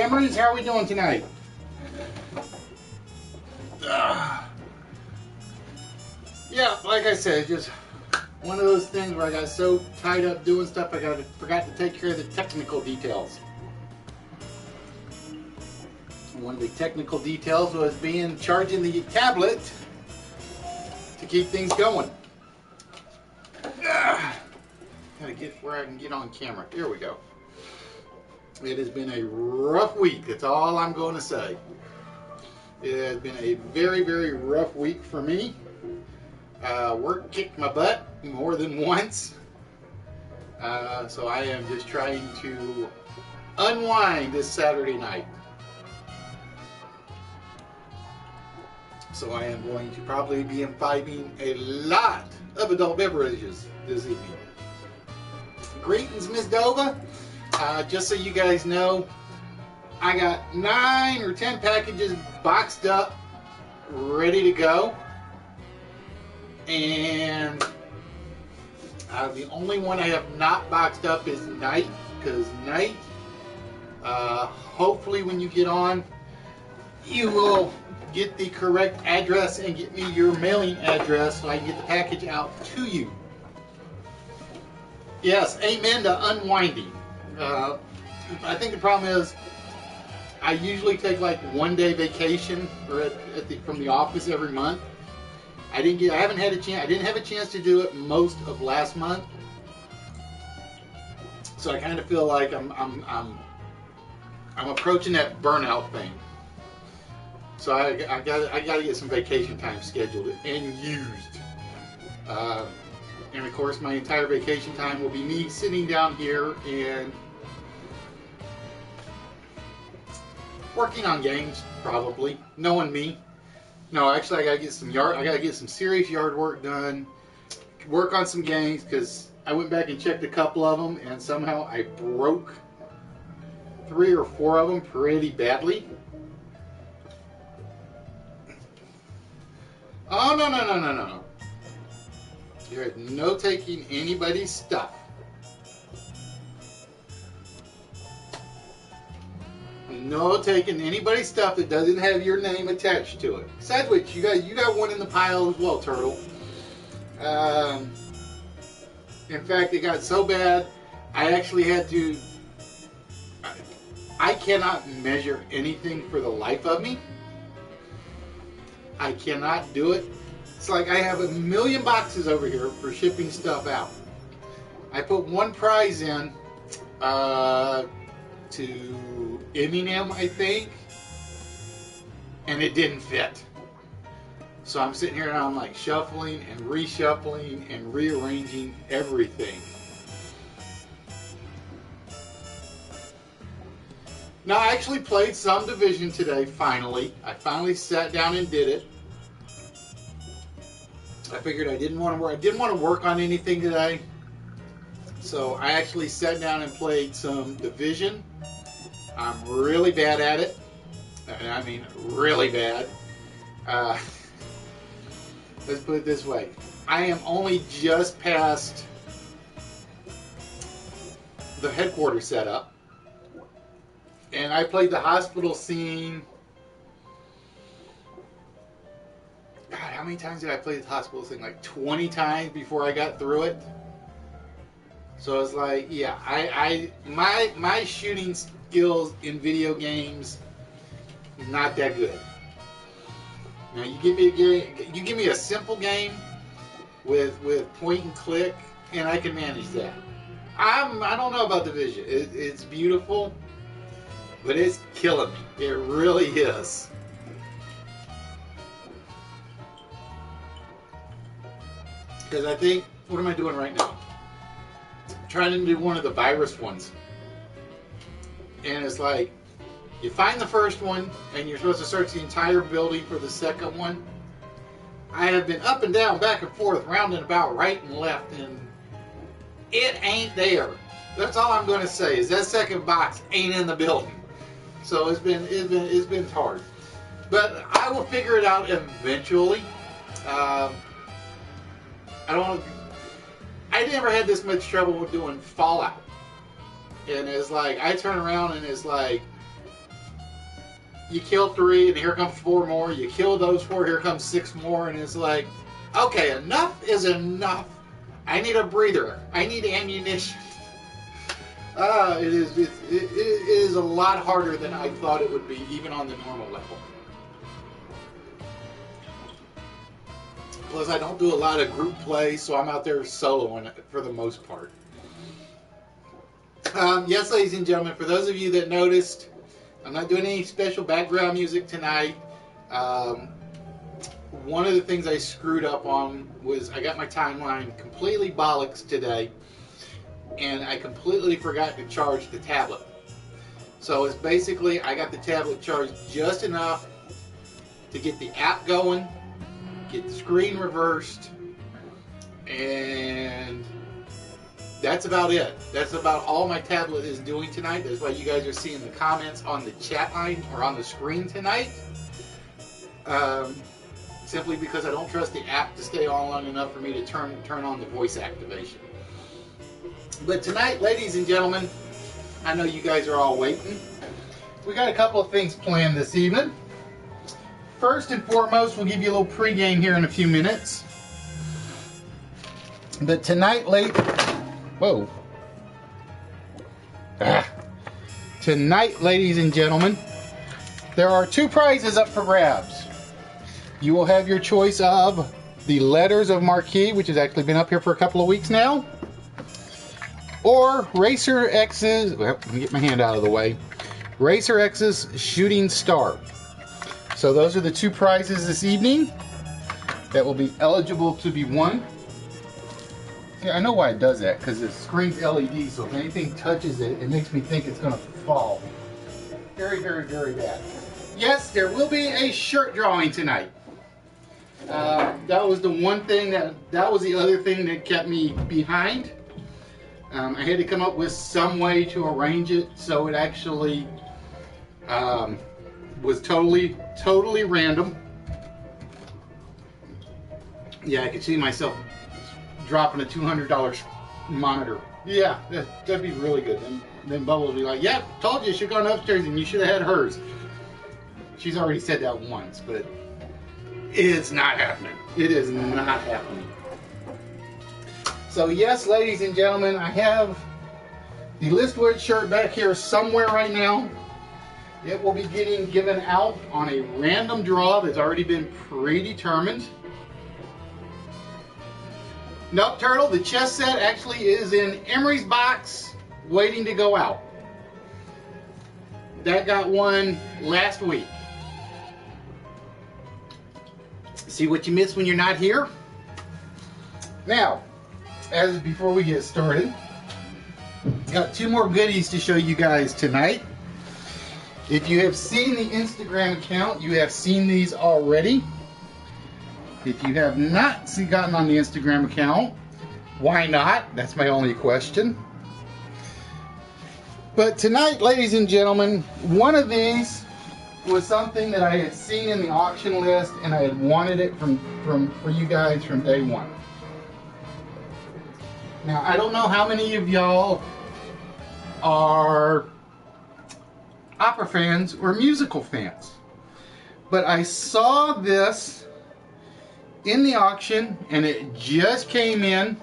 Hammers, how are we doing tonight? Yeah, like I said, just one of those things where I got so tied up doing stuff I forgot to take care of the technical details. One of the technical details was charging the tablet to keep things going. Gotta get where I can get on camera. Here we go. It has been a rough week. That's all I'm going to say. It has been a very, very rough week for me. Work kicked my butt more than once. So I am just trying to unwind this Saturday night. So I am going to probably be imbibing a lot of adult beverages this evening. Greetings, Miss Dova. Just so you guys know, I got 9 or 10 packages boxed up, ready to go. And the only one I have not boxed up is Night, because Night, hopefully when you get on, you will get the correct address and get me your mailing address so I can get the package out to you. Yes, amen to unwinding. I think the problem is I usually take like 1 day vacation from the office every month. I didn't have a chance to do it most of last month. So I kind of feel like I'm approaching that burnout thing. So I got to get some vacation time scheduled and used. And of course, my entire vacation time will be me sitting down here and working on games, probably. Knowing me. No, actually, I gotta get some serious yard work done. Work on some games because I went back and checked a couple of them, and somehow I broke 3 or 4 of them pretty badly. Oh, no. There is no taking anybody's stuff. No taking anybody's stuff that doesn't have your name attached to it. Besides which, you got one in the pile as well, Turtle. In fact, it got so bad, I actually had to... I cannot measure anything for the life of me. I cannot do it. It's like I have 1,000,000 boxes over here for shipping stuff out. I put one prize in to Eminem, I think, and it didn't fit. So I'm sitting here and I'm like shuffling and reshuffling and rearranging everything. Now I actually played some Division today, finally. I finally sat down and did it. I figured I didn't want to work on anything today. So I actually sat down and played some Division. I'm really bad at it. I mean, really bad. Let's put it this way. I am only just past the headquarters setup. And I played the hospital scene. God, how many times did I play the hospital scene? Like 20 times before I got through it. So it's like, yeah, my shooting skills in video games not that good. Now you give me a simple game with point and click, and I can manage that. I don't know about Division. It's beautiful, but it's killing me. It really is. Because I think, what am I doing right now? I'm trying to do one of the virus ones. And it's like, you find the first one, and you're supposed to search the entire building for the second one. I have been up and down, back and forth, round and about, right and left, and it ain't there. That's all I'm going to say, is that second box ain't in the building. So it's been hard. But I will figure it out eventually. I never had this much trouble with doing Fallout. And it's like, I turn around and it's like you kill 3, and here comes 4 more. You kill those 4, here comes 6 more, and it's like, okay, enough is enough. I need a breather. I need ammunition. It is a lot harder than I thought it would be, even on the normal level. Plus, I don't do a lot of group play, so I'm out there soloing it for the most part. Yes, ladies and gentlemen, for those of you that noticed, I'm not doing any special background music tonight. One of the things I screwed up on was I got my timeline completely bollocks today, and I completely forgot to charge the tablet. So it's basically, I got the tablet charged just enough to get the app going, get the screen reversed, and that's about it. That's about all my tablet is doing tonight. That's why you guys are seeing the comments on the chat line or on the screen tonight. Simply because I don't trust the app to stay on long enough for me to turn on the voice activation. But tonight, ladies and gentlemen, I know you guys are all waiting. We got a couple of things planned this evening. First and foremost, we'll give you a little pregame here in a few minutes. But tonight, Tonight, ladies and gentlemen, there are 2 prizes up for grabs. You will have your choice of the Letters of Marquee, which has actually been up here for a couple of weeks now, or Racer X's, well, let me get my hand out of the way, Racer X's Shooting Star. So those are the 2 prizes this evening that will be eligible to be won. Yeah, I know why it does that, because the screen's LED, so if anything touches it, it makes me think it's going to fall. Very, very, very bad. Yes, there will be a shirt drawing tonight. That was the one thing that was the other thing that kept me behind. I had to come up with some way to arrange it so it actually was totally random. Yeah, I could see myself dropping a $200 monitor. Yeah, that'd be really good. And then Bubble would be like, "Yeah, told you, should have gone upstairs and you should have had hers." She's already said that once, but it's not happening. It is not happening. So yes, ladies and gentlemen, I have the Listwood shirt back here somewhere right now. It will be getting given out on a random draw that's already been predetermined. Nope, Turtle, the chess set actually is in Emery's box, waiting to go out. That got won last week. See what you miss when you're not here? Now, before we get started, got 2 more goodies to show you guys tonight. If you have seen the Instagram account, you have seen these already. If you have not gotten on the Instagram account, why not? That's my only question. But tonight, ladies and gentlemen, one of these was something that I had seen in the auction list, and I had wanted it for you guys from day one. Now, I don't know how many of y'all are opera fans or musical fans, but I saw this in the auction, and it just came in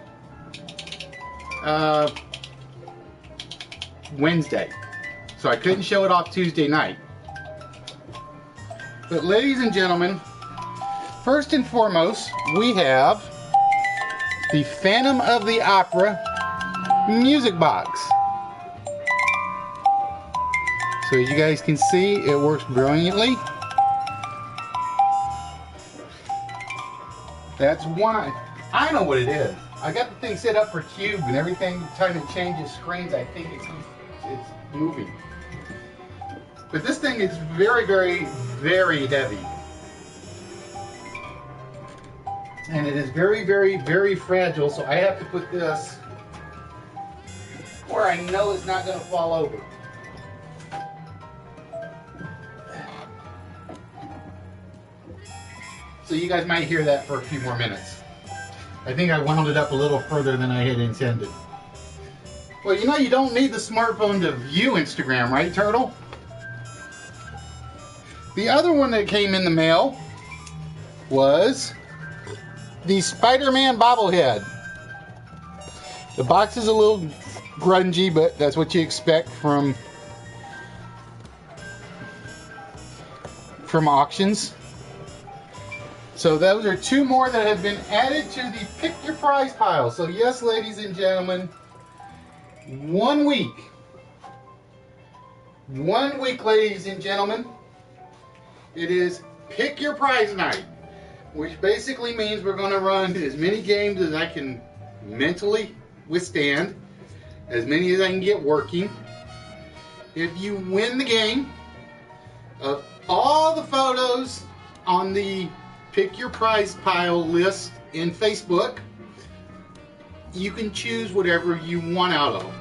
Wednesday, so I couldn't show it off Tuesday night. But ladies and gentlemen, first and foremost, we have the Phantom of the Opera music box. So as you guys can see, it works brilliantly. That's one. I know what it is. I got the thing set up for cube and everything. Time it changes screens, I think it's moving. But this thing is very, very, very heavy. And it is very, very, very fragile, so I have to put this where I know it's not going to fall over. So you guys might hear that for a few more minutes. I think I wound it up a little further than I had intended. Well, you know you don't need the smartphone to view Instagram, right, Turtle? The other one that came in the mail was the Spider-Man bobblehead. The box is a little grungy, but that's what you expect from auctions. So those are two more that have been added to the pick your prize pile. So yes, ladies and gentlemen, 1 week, ladies and gentlemen, it is pick your prize night, which basically means we're going to run as many games as I can mentally withstand, as many as I can get working. If you win the game, of all the photos on the pick your prize pile list in Facebook, you can choose whatever you want out of them.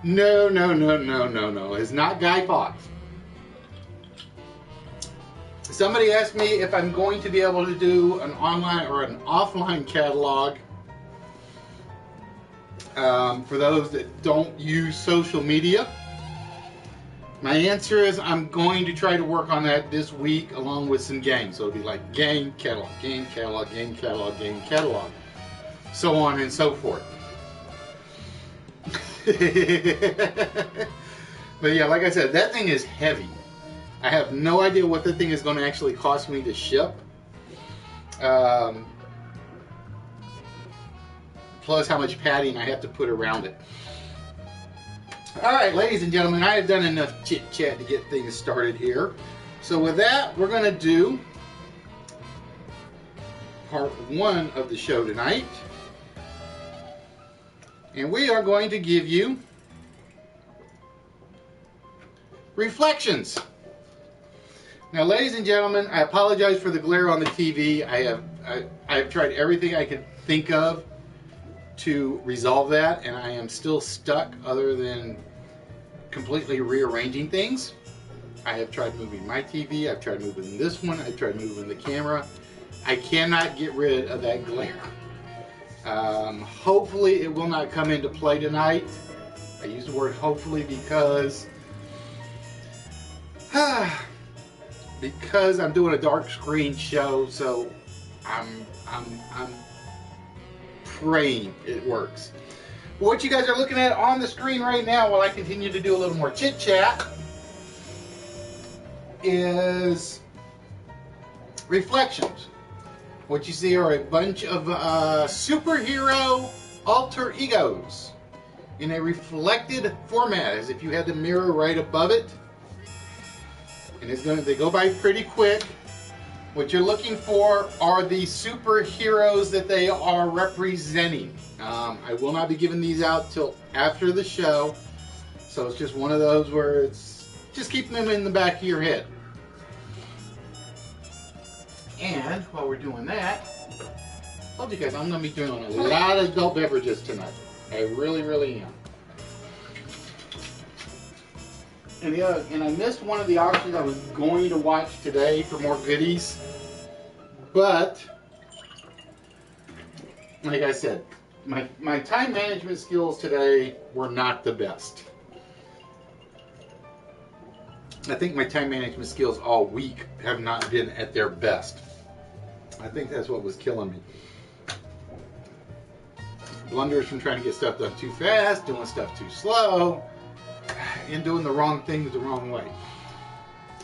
No. It's not Guy Fawkes. Somebody asked me if I'm going to be able to do an online or an offline catalog for those that don't use social media. My answer is I'm going to try to work on that this week along with some games. So it'll be like game catalog, game catalog, game catalog, game catalog, so on and so forth. But yeah, like I said, that thing is heavy. I have no idea what the thing is going to actually cost me to ship. Plus how much padding I have to put around it. Alright, ladies and gentlemen, I have done enough chit chat to get things started here. So with that, we're going to do part 1 of the show tonight. And we are going to give you reflections. Now, ladies and gentlemen, I apologize for the glare on the TV. I have tried everything I could think of to resolve that, and I am still stuck other than completely rearranging things. I have tried moving my TV, I've tried moving this one, I've tried moving the camera. I cannot get rid of that glare. Hopefully it will not come into play tonight. I use the word hopefully because I'm doing a dark screen show, so I'm praying it works. But what you guys are looking at on the screen right now, while I continue to do a little more chit chat, is reflections. What you see are a bunch of superhero alter egos in a reflected format, as if you had the mirror right above it. And they go by pretty quick. What you're looking for are the superheroes that they are representing. I will not be giving these out till after the show, so it's just one of those where it's just keeping them in the back of your head. And while we're doing that, I told you guys I'm going to be doing a lot of adult beverages tonight. I really, really am. And I missed one of the auctions I was going to watch today for more goodies. But, like I said, my time management skills today were not the best. I think my time management skills all week have not been at their best. I think that's what was killing me. Blunders from trying to get stuff done too fast, doing stuff too slow, and doing the wrong things the wrong way.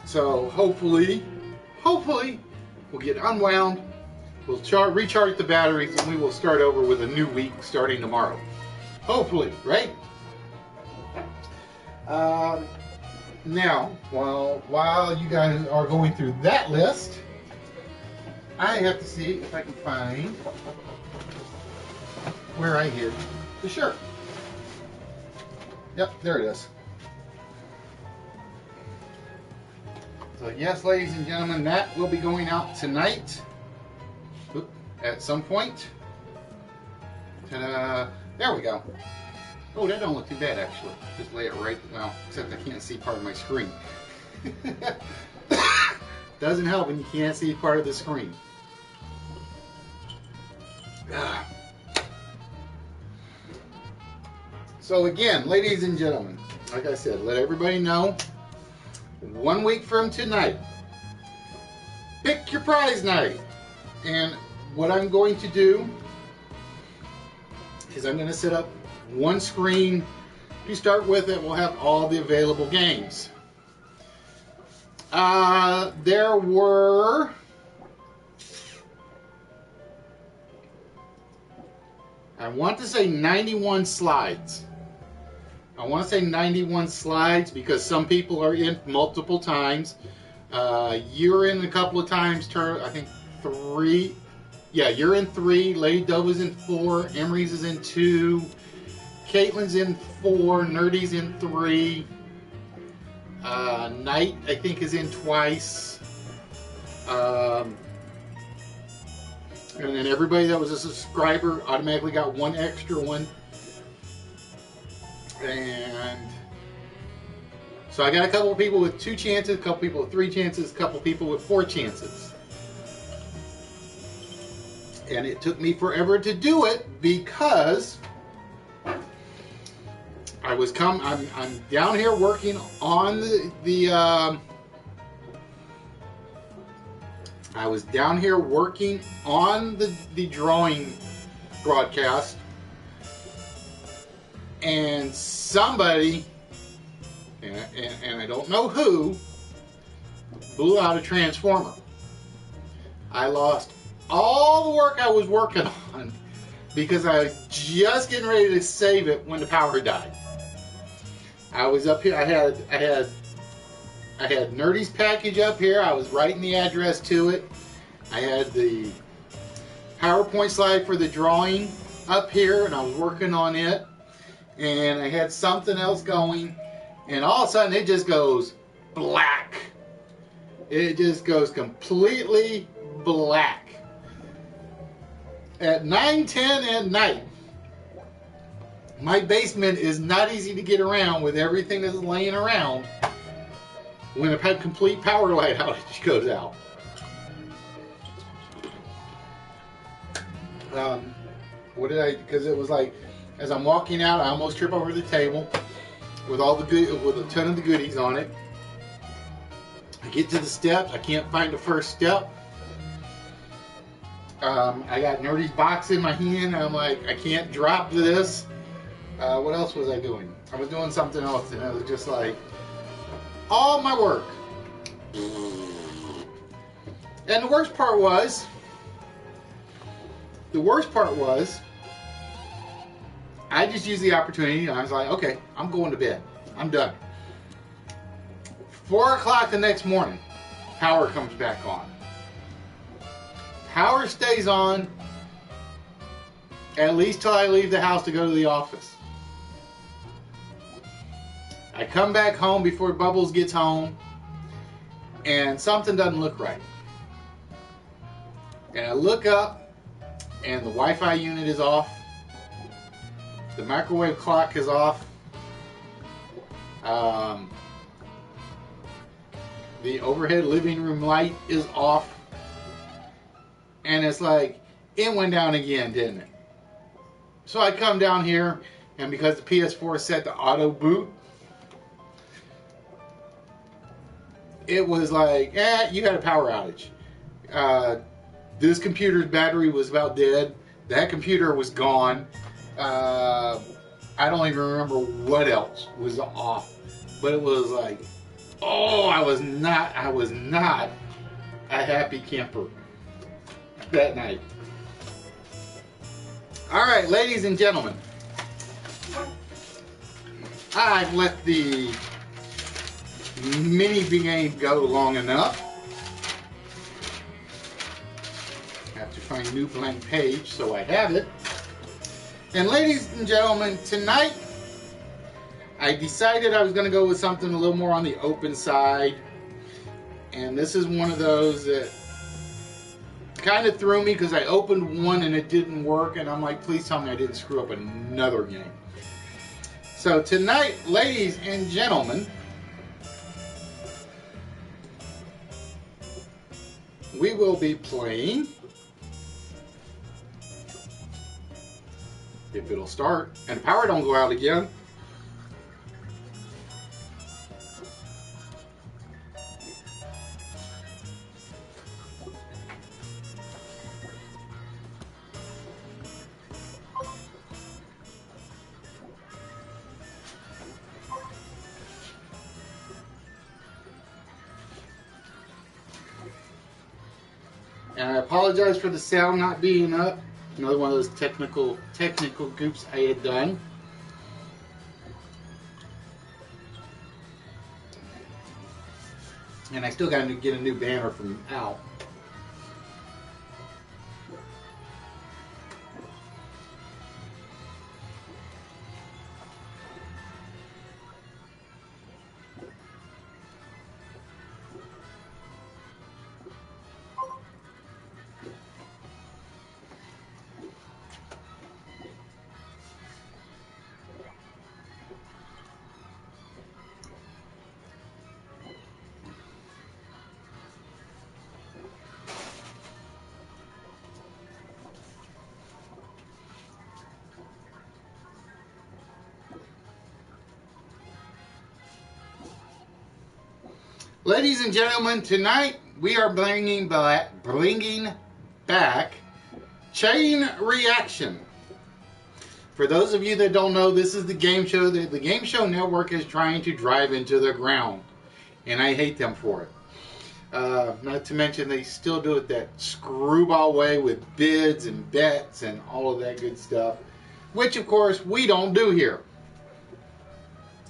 So hopefully we'll get unwound, we'll recharge the batteries, and we will start over with a new week starting tomorrow. Hopefully, right? Now, while you guys are going through that list, I have to see if I can find where I hid the shirt. Yep, there it is. So yes, ladies and gentlemen, that will be going out tonight at some point. Ta-da! There we go. Oh, that don't look too bad, actually. Just lay it right, well, except I can't see part of my screen. Doesn't help when you can't see part of the screen. So again, ladies and gentlemen, like I said, let everybody know, 1 week from tonight, pick your prize night. And what I'm going to do is I'm going to set up one screen to start with. It will have all the available games. There were I want to say 91 slides. I want to say 91 slides because some people are in multiple times. You're in a couple of times, I think 3. Yeah, you're in 3. Lady Dove is in 4. Emery's is in 2. Caitlin's in 4. Nerdy's in 3. Knight, I think, is in twice. And then everybody that was a subscriber automatically got one extra one. And so I got a couple of people with 2 chances, a couple people with 3 chances, a couple of people with 4 chances. And it took me forever to do it because I'm down here working on I was down here working on the drawing broadcast, and somebody, and I don't know who, blew out a transformer. I lost all the work I was working on because I was just getting ready to save it when the power died. I was up here, I had Nerdy's package up here. I was writing the address to it. I had the PowerPoint slide for the drawing up here, and I was working on it. And I had something else going, and all of a sudden it just goes black. It just goes completely black. At 9:10 at night, my basement is not easy to get around with everything that's laying around when a complete power light outage goes out. Because it was like, as I'm walking out, I almost trip over the table with with a ton of the goodies on it. I get to the steps, I can't find the first step. I got Nerdy's box in my hand, and I'm like, I can't drop this. What else was I doing? I was doing something else, and I was just like, all my work. And the worst part was, I just used the opportunity, and I was like, okay, I'm going to bed. I'm done. 4 o'clock the next morning, power comes back on. Power stays on at least till I leave the house to go to the office. I come back home before Bubbles gets home, and something doesn't look right. And I look up, and the Wi-Fi unit is off. The microwave clock is off. The overhead living room light is off. And it's like, it went down again, didn't it? So I come down here, and because the PS4 is set to auto boot, it was like, you had a power outage. This computer's battery was about dead. That computer was gone. I don't even remember what else was off. But it was like, oh, I was not a happy camper that night. Alright, ladies and gentlemen, I've let the mini game go long enough. I have to find a new blank page, so I have it. And ladies and gentlemen, tonight I decided I was going to go with something a little more on the open side. And this is one of those that kind of threw me because I opened one and it didn't work, and I'm like, please tell me I didn't screw up another game. So tonight, ladies and gentlemen, we will be playing, if it'll start and the power don't go out again, And I apologize for the sound not being up. Another one of those technical goops I had done. And I still got to get a new banner from Al. Ladies and gentlemen, tonight we are bringing back Chain Reaction. For those of you that don't know, this is the game show that the Game Show Network is trying to drive into the ground. And I hate them for it. Not to mention they still do it that screwball way with bids and bets and all of that good stuff. Which, of course, we don't do here.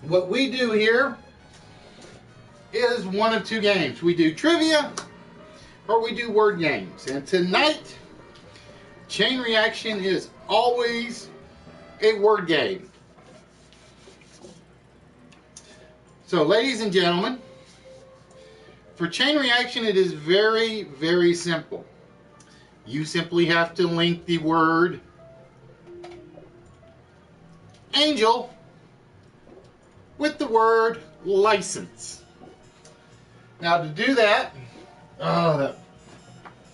What we do here is one of two games. We do trivia or we do word games. And tonight, Chain Reaction is always a word game. So, ladies and gentlemen, for Chain Reaction, it is very, very simple. You simply have to link the word angel with the word license. Now to do that,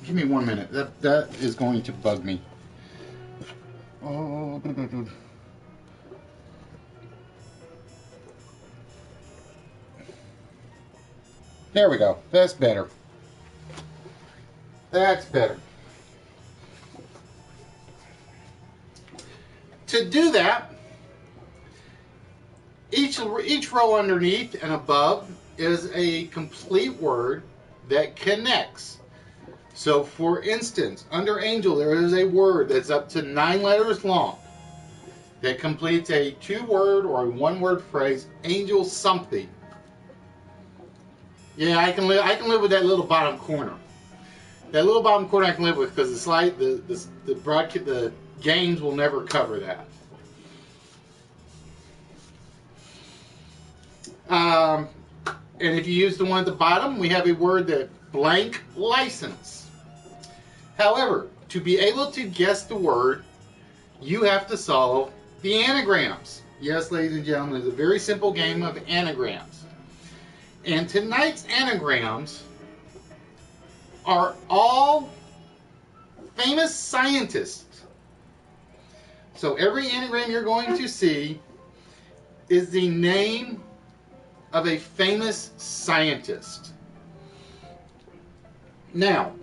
give me 1 minute. That is going to bug me. Oh, there we go. That's better. That's better. To do that, each row underneath and above is a complete word that connects. So for instance, under angel there is a word that's up to 9 letters long that completes a 2-word or a 1-word phrase, angel something. Yeah, I can live with that little bottom corner. That little bottom corner I can live with because the games will never cover that. And if you use the one at the bottom, we have a word that blank license. However, to be able to guess the word, you have to solve the anagrams. Yes, ladies and gentlemen, it's a very simple game of anagrams. And tonight's anagrams are all famous scientists. So every anagram you're going to see is the name of a famous scientist. Now,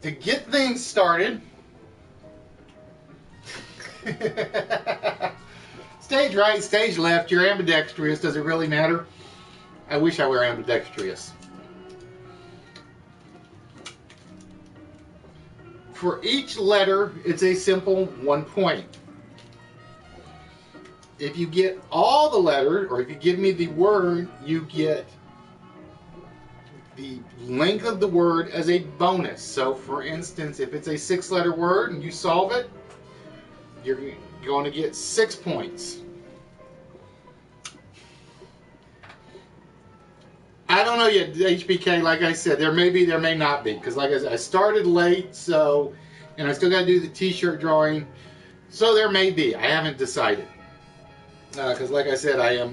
to get things started, stage right, stage left, you're ambidextrous. Does it really matter? I wish I were ambidextrous. For each letter, it's a simple 1 point. If you get all the letters, or if you give me the word, you get the length of the word as a bonus. So, for instance, if it's a 6-letter word and you solve it, you're going to get 6 points. I don't know yet, HBK, like I said, there may be, there may not be. Because like I said, I started late, so, and I still got to do the t-shirt drawing. So there may be. I haven't decided. Because like I said, I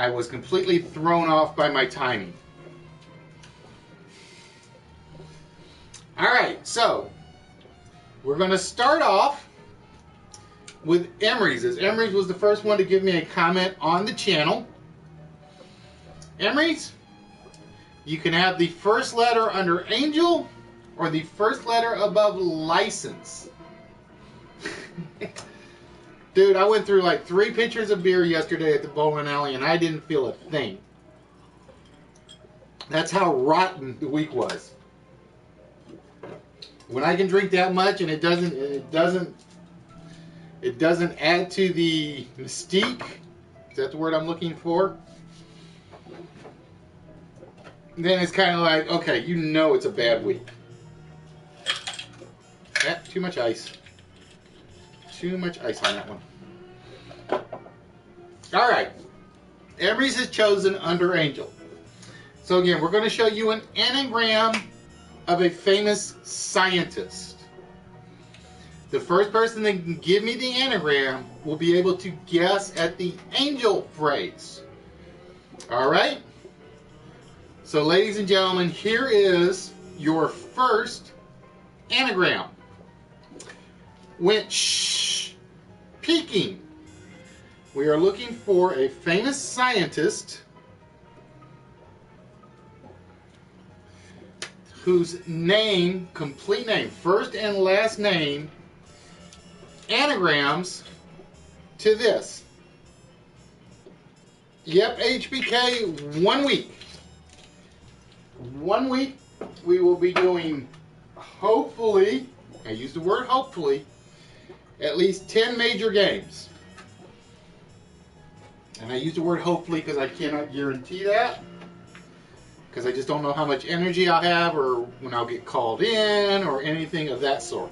was completely thrown off by my timing. Alright, so we're going to start off with Emery's, as Emery's was the first one to give me a comment on the channel. Emery's, you can have the first letter under angel or the first letter above license. Dude, I went through like 3 pitchers of beer yesterday at the bowling alley and I didn't feel a thing. That's how rotten the week was. When I can drink that much and it doesn't add to the mystique. Is that the word I'm looking for? Then it's kind of like, okay, you know it's a bad week. Too much ice. Too much ice on that one. All right. Emery's has chosen Under Angel. So again, we're going to show you an anagram of a famous scientist. The first person that can give me the anagram will be able to guess at the angel phrase. All right? So ladies and gentlemen, here is your first anagram. Went shh, peeking. We are looking for a famous scientist whose name, complete name, first and last name, anagrams to this. Yep, HBK, 1 week. 1 week we will be doing, hopefully, I use the word hopefully, at least 10 major games. And I use the word hopefully because I cannot guarantee that. Because I just don't know how much energy I'll have or when I'll get called in or anything of that sort.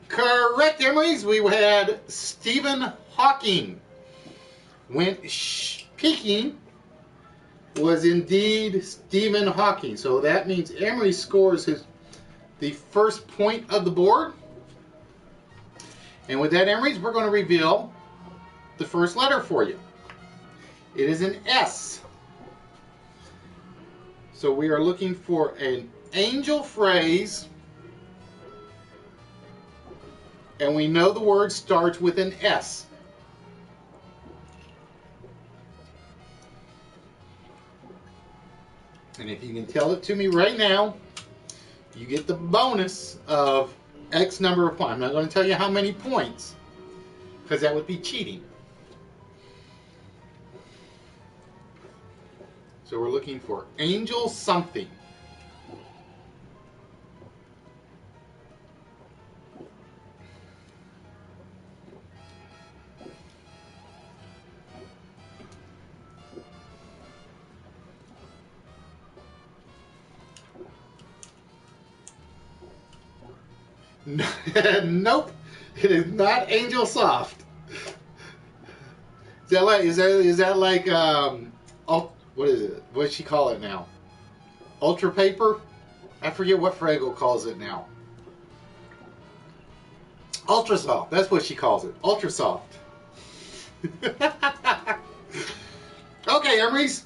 Correct, Emily's. We had Stephen Hawking. Went peeking was indeed Stephen Hawking. So that means Emery scores the first point of the board. And with that, Emery's, we're going to reveal the first letter for you. It is an S. So we are looking for an angel phrase. And we know the word starts with an S. And if you can tell it to me right now, you get the bonus of X number of points. I'm not going to tell you how many points, because that would be cheating. So we're looking for angel something. Nope, it is not Angel Soft. Is that like what is it? What does she call it now? Ultra Paper? I forget what Fraggle calls it now. Ultra Soft. That's what she calls it. Ultra Soft. Okay, Emery's.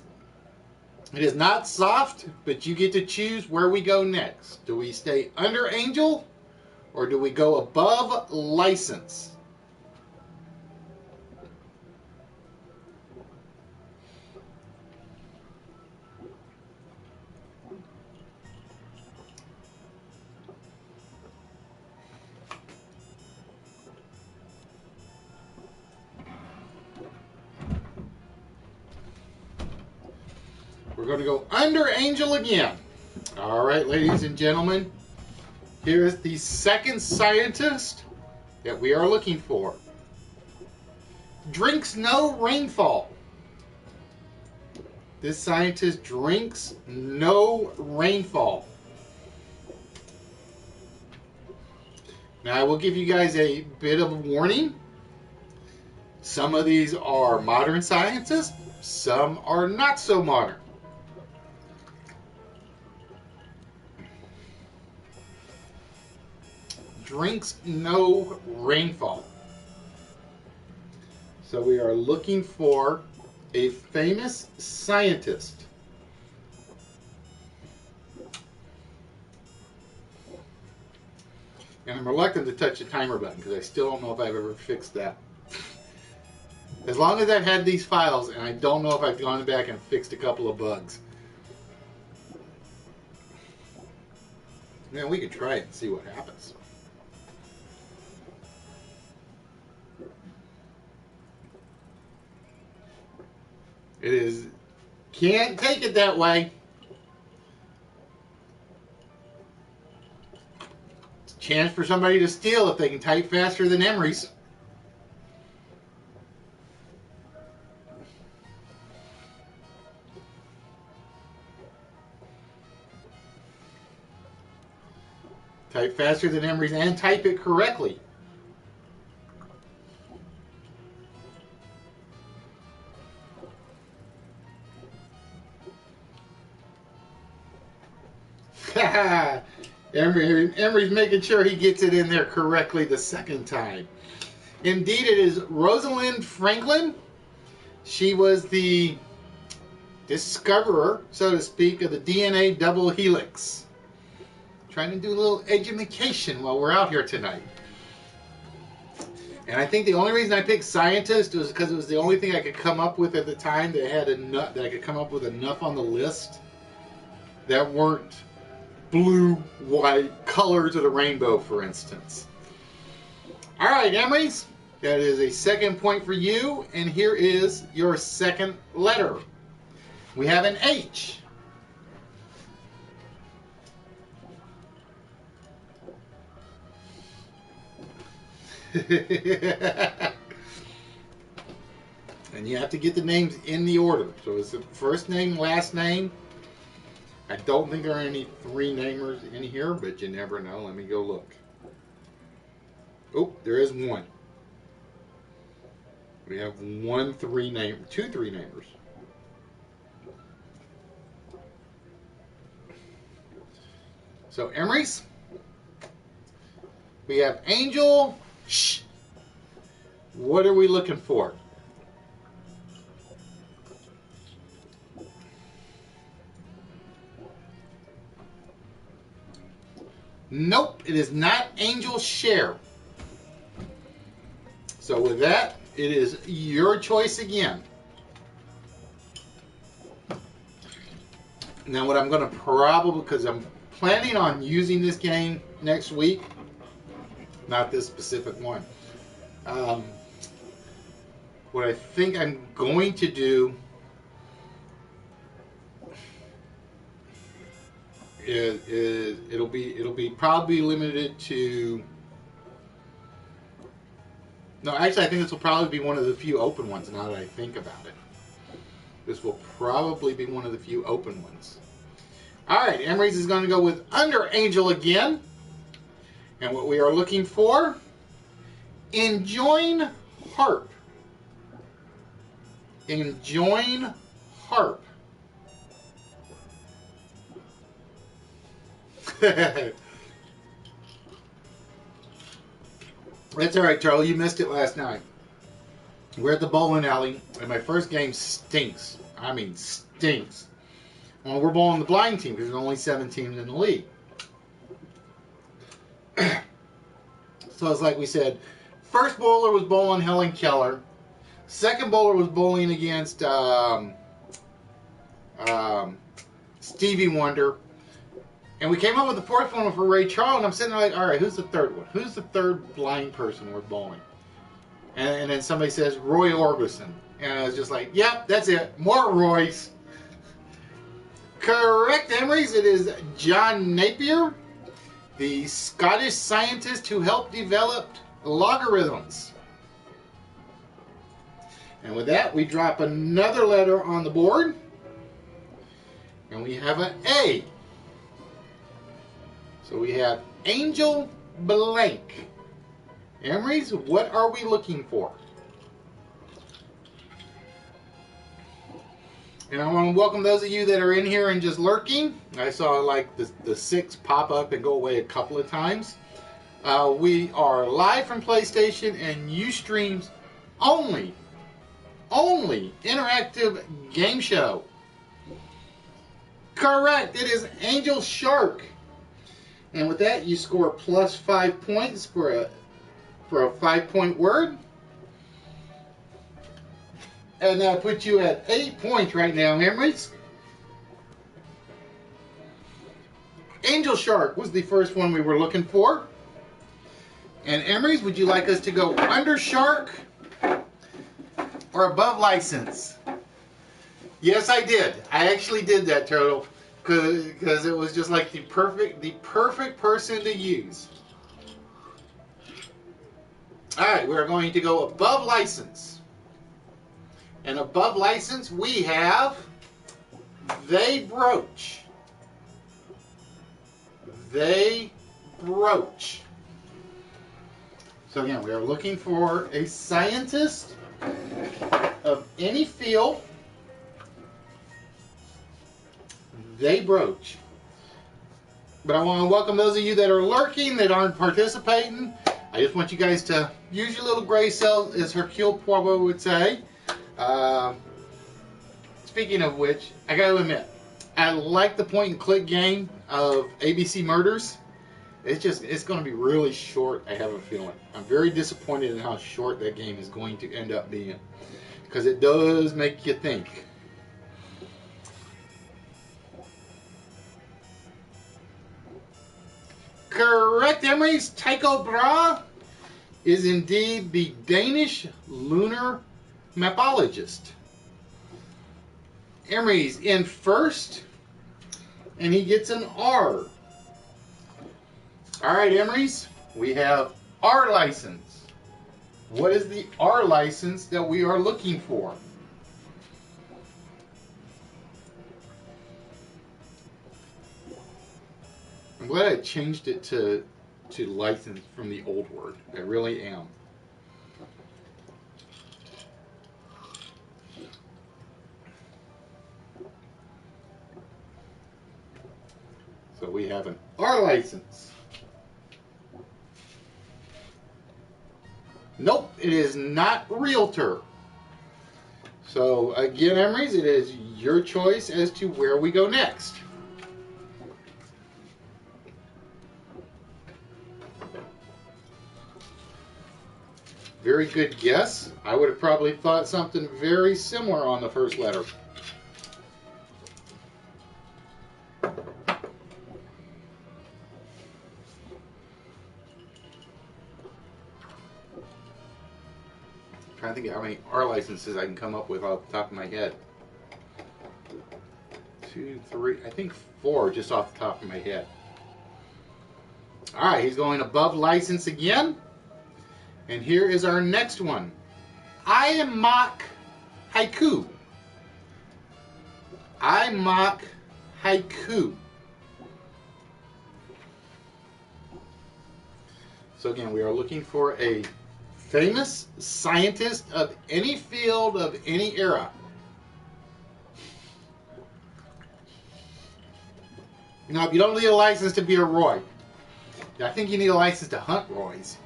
It is not soft, but you get to choose where we go next. Do we stay under Angel? Or do we go above license? We're going to go under Angel again. All right, ladies and gentlemen. Here is the second scientist that we are looking for. Drinks no rainfall. This scientist drinks no rainfall. Now I will give you guys a bit of a warning. Some of these are modern scientists, some are not so modern. Drinks no rainfall. So we are looking for a famous scientist. And I'm reluctant to touch the timer button because I still don't know if I've ever fixed that. As long as I've had these files, and I don't know if I've gone back and fixed a couple of bugs. Man, we could try it and see what happens. It is, can't take it that way. It's a chance for somebody to steal if they can type faster than Emery's. Type faster than Emery's and type it correctly. Emery's making sure he gets it in there correctly the second time. Indeed, it is Rosalind Franklin. She was the discoverer, so to speak, of the DNA double helix. Trying to do a little education while we're out here tonight. And I think the only reason I picked scientist was because it was the only thing I could come up with at the time that had enough, that I could come up with enough on the list that weren't blue, white, colors of the rainbow, for instance. All right, Emery's, that is a second point for you, and here is your second letter. We have an H. And you have to get the names in the order. So it's the first name, last name. I don't think there are any three namers in here, but you never know. Let me go look. Oh, there is one. We have two three namers. So Emery's, we have Angel. Shh. What are we looking for? Nope, it is not Angel Share. So with that, it is your choice again. Now what I'm going to probably, because I'm planning on using this game next week, not this specific one. What I think I'm going to do is it'll be probably limited to. No, actually, I think this will probably be one of the few open ones. Now that I think about it, this will probably be one of the few open ones. All right, Emery's is going to go with Under Angel again. And what we are looking for, Enjoin Harp. Enjoin Harp. That's all right, Charlie. You missed it last night. We're at the bowling alley, and my first game stinks. I mean, stinks. Well, we're bowling the blind team because there's only 7 teams in the league. So it's like we said, first bowler was bowling Helen Keller. Second bowler was bowling against Stevie Wonder. And we came up with the fourth one for Ray Charles, and I'm sitting there like, all right, who's the third one? Who's the third blind person we're bowling? And then somebody says, Roy Orbison. And I was just like, yep, that's it. More Roys. Correct, Emery's. It is John Napier, the Scottish scientist who helped develop logarithms. And with that, we drop another letter on the board. And we have an A. So we have Angel Blank. Emery's, what are we looking for? And I want to welcome those of you that are in here and just lurking. I saw like the 6 pop up and go away a couple of times. We are live from PlayStation and Ustream's only interactive game show. Correct, it is Angel Shark. And with that, you score plus 5 points for a 5-point word. And that puts you at 8 points right now, Emery's. Angel Shark was the first one we were looking for. And Emery's, would you like us to go under Shark or above License? Yes, I did. I actually did that, Turtle, because it was just like the perfect person to use. All right, we're going to go above license. And above license, we have They Broach. They Broach. So again, we are looking for a scientist of any field. They Broach. But I want to welcome those of you that are lurking, that aren't participating. I just want you guys to use your little gray cells, as Hercule Poirot would say. Speaking of which, I got to admit, I like the point and click game of ABC Murders. It's going to be really short, I have a feeling. I'm very disappointed in how short that game is going to end up being, because it does make you think. Correct, Emery's Tycho Brahe is indeed the Danish lunar mapologist. Emery's in first, and he gets an R. All right, Emery's, we have R license. What is the R license that we are looking for? I'm glad I changed it to license from the old word. I really am. So we have an R license. Nope, it is not realtor. So again, Emery's, it is your choice as to where we go next. Very good guess. I would have probably thought something very similar on the first letter. Trying to think of how many R licenses I can come up with off the top of my head. 2, 3, I think 4 just off the top of my head. All right, he's going above license again. And here is our next one. I mock haiku. I mock haiku. So again, we are looking for a famous scientist of any field, of any era. Now, if you don't need a license to be a Roy, I think you need a license to hunt Roys.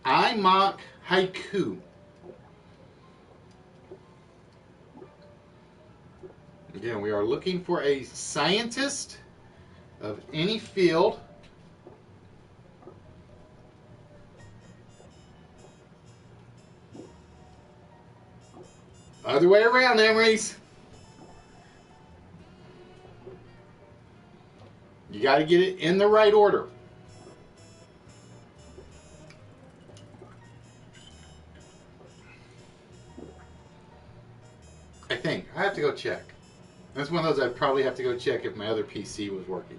I mock haiku. Again, we are looking for a scientist of any field. Other way around, Emery's. You got to get it in the right order. I think. I have to go check. That's one of those I'd probably have to go check if my other PC was working.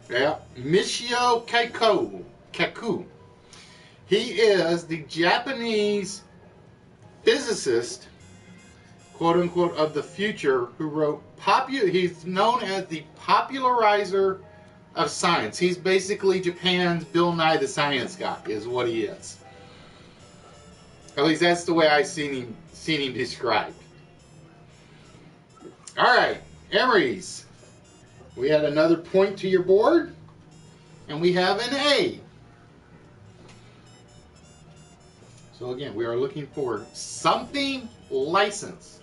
Yeah, Michio Kaku. He is the Japanese physicist, quote unquote, of the future, who wrote he's known as the popularizer of science. He's basically Japan's Bill Nye the Science Guy, is what he is. At least that's the way I've seen him described. All right, Emery's. We had another point to your board, and we have an A. So again, we are looking for something licensed.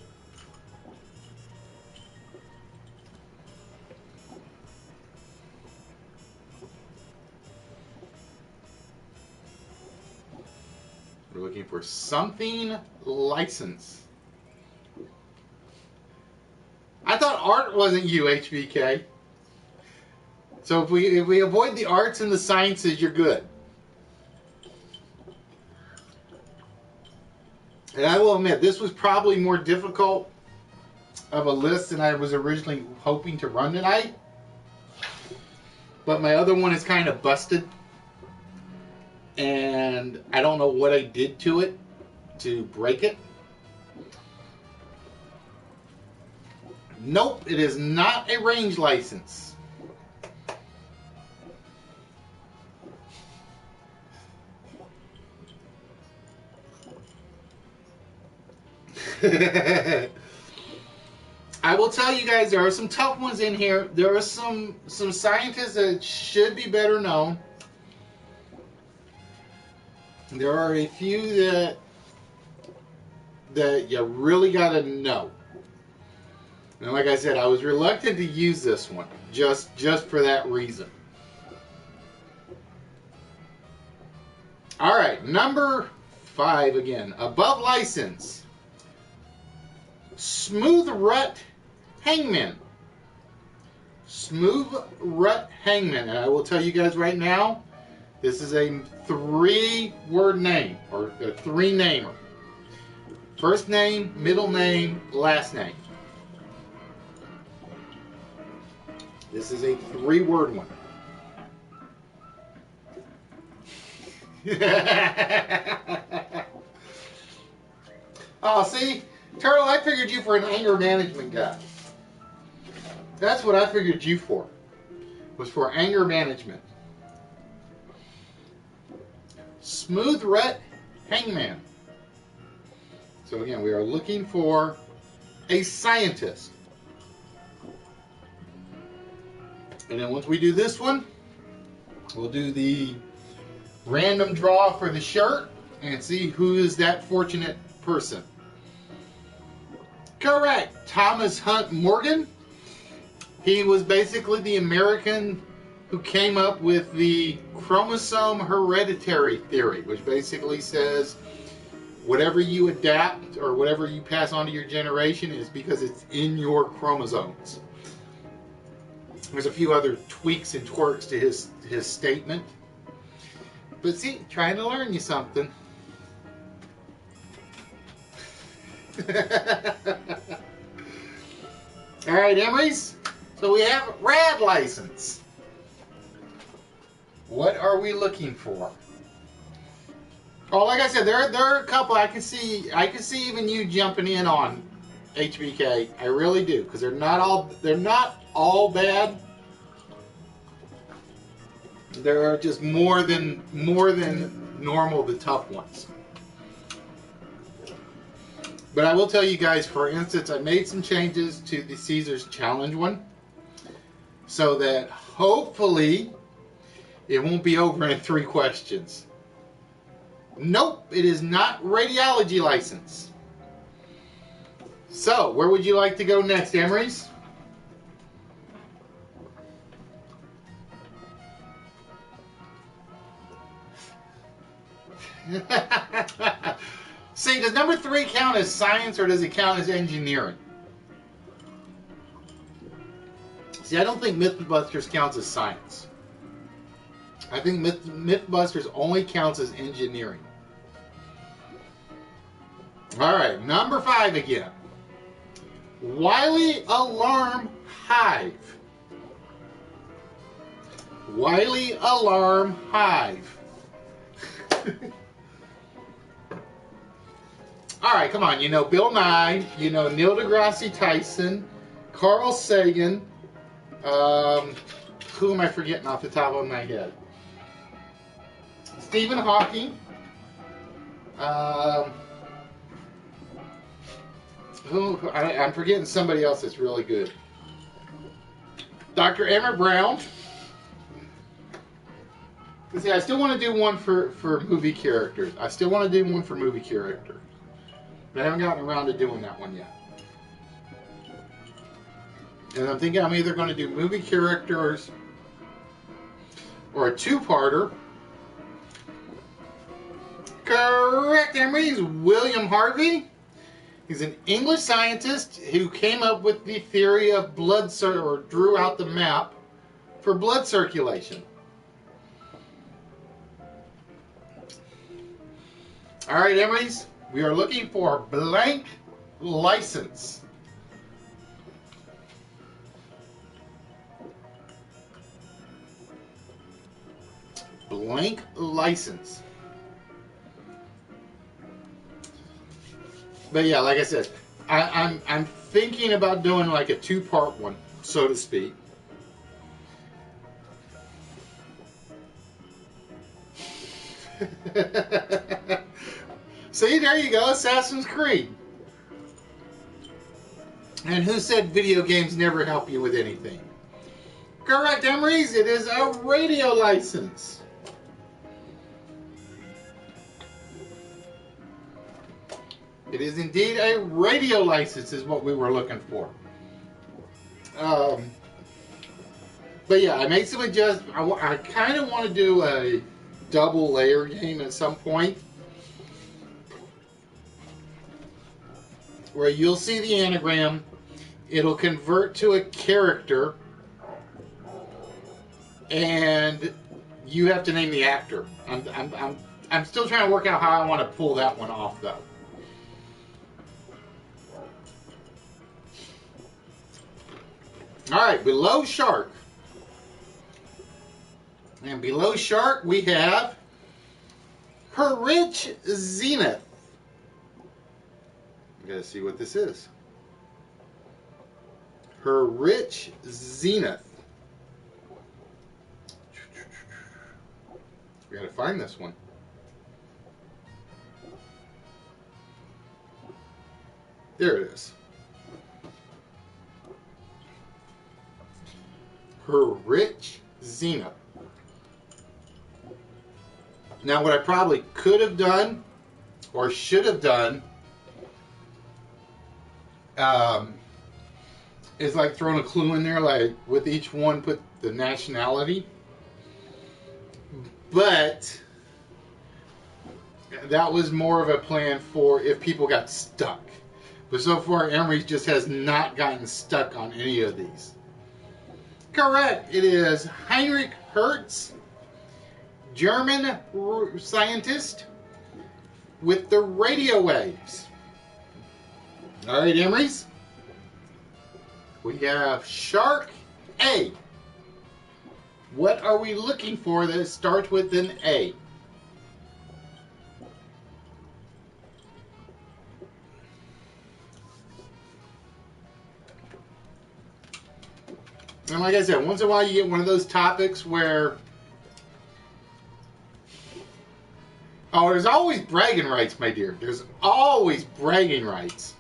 We're looking for something licensed. I thought art wasn't you, HBK. So if we avoid the arts and the sciences, you're good. And I will admit, this was probably more difficult of a list than I was originally hoping to run tonight. But my other one is kind of busted. And I don't know what I did to it to break it. Nope, it is not a range license. I will tell you guys, there are some tough ones in here. There are some scientists that should be better known. There are a few that you really got to know. And like I said, I was reluctant to use this one just for that reason. All right, number 5 again. Above license. Smooth Rut Hangman. Smooth Rut Hangman. And I will tell you guys right now, this is a 3-word name, or a 3-namer. First name, middle name, last name. This is a 3-word one. Oh, see? Turtle, I figured you for an anger management guy. That's what I figured you for. Was for anger management. Smooth Rut Hangman. So again, we are looking for a scientist. And then once we do this one, we'll do the random draw for the shirt and see who is that fortunate person. Correct. Thomas Hunt Morgan. He was basically the American who came up with the chromosome hereditary theory, which basically says whatever you adapt or whatever you pass on to your generation is because it's in your chromosomes. There's a few other tweaks and twerks to his statement. But see, trying to learn you something. Alright, Emery's. So we have rad license. What are we looking for? Oh, like I said, there are a couple I can see even you jumping in on HBK. I really do, because they're not all bad. There are just more than normal the tough ones. But I will tell you guys, for instance, I made some changes to the Caesar's Challenge one, so that hopefully it won't be over in 3 questions. Nope, it is not radiology license. So, where would you like to go next, Emery's? See, does number 3 count as science or does it count as engineering? See, I don't think Mythbusters counts as science. I think Mythbusters only counts as engineering. Alright, number 5 again. Wily Alarm Hive. Wily Alarm Hive. Alright, come on. You know Bill Nye. You know Neil deGrasse Tyson. Carl Sagan. Who am I forgetting off the top of my head? Stephen Hawking. I'm forgetting somebody else that's really good. Dr. Emmett Brown. See, I still want to do one for movie characters. I still want to do one for movie characters. But I haven't gotten around to doing that one yet. And I'm thinking I'm either going to do movie characters or a 2-parter. Correct, Emery's William Harvey. He's an English scientist who came up with the theory of blood or drew out the map for blood circulation. All right, Emerys, we are looking for blank license. Blank license. But yeah, like I said, I'm thinking about doing like a two-part one, so to speak. See, there you go, Assassin's Creed. And who said video games never help you with anything? Correct, Emerys, it is a radio license. It is indeed a radio license is what we were looking for. But yeah, I made some adjustments. I kind of want to do a double layer game at some point, where you'll see the anagram, it'll convert to a character, and you have to name the actor. I'm still trying to work out how I want to pull that one off, though. All right, below Shark. And below Shark, we have Rich Zenith. We gotta see what this is. Rich Zenith. We gotta find this one. There it is. Rich Zenith. Now, what I probably could have done, or should have done, is like throwing a clue in there, like with each one put the nationality. But that was more of a plan for if people got stuck. But so far, Emery just has not gotten stuck on any of these. Correct. It is Heinrich Hertz, German scientist with the radio waves. All right, Emerys. We have Shark A. What are we looking for that starts with an A? And like I said, once in a while you get one of those topics where, oh, there's always bragging rights, my dear. There's always bragging rights.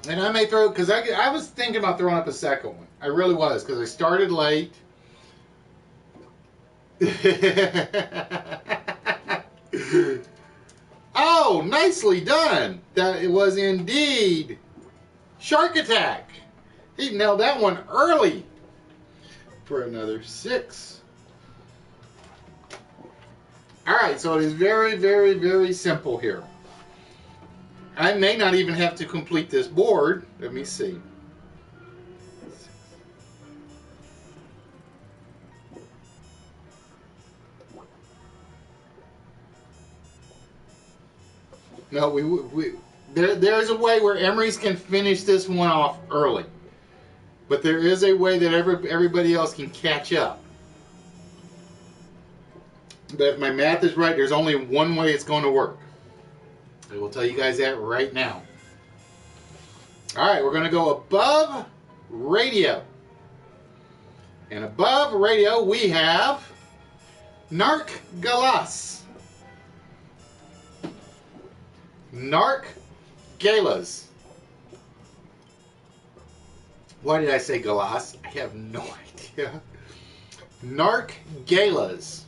And I may throw, because I was thinking about throwing up a second one. I really was, because I started late. Oh, nicely done. That it was indeed Shark Attack. He nailed that one early for another 6. Alright, so it is very, very, very simple here. I may not even have to complete this board. Let me see. No, there's a way where Emery's can finish this one off early. But there is a way that everybody else can catch up. But if my math is right, there's only one way it's going to work. I will tell you guys that right now. Alright, we're going to go above radio. And above radio, we have Narc Galas. Narc Galas. Why did I say Galas? I have no idea. Narc Galas.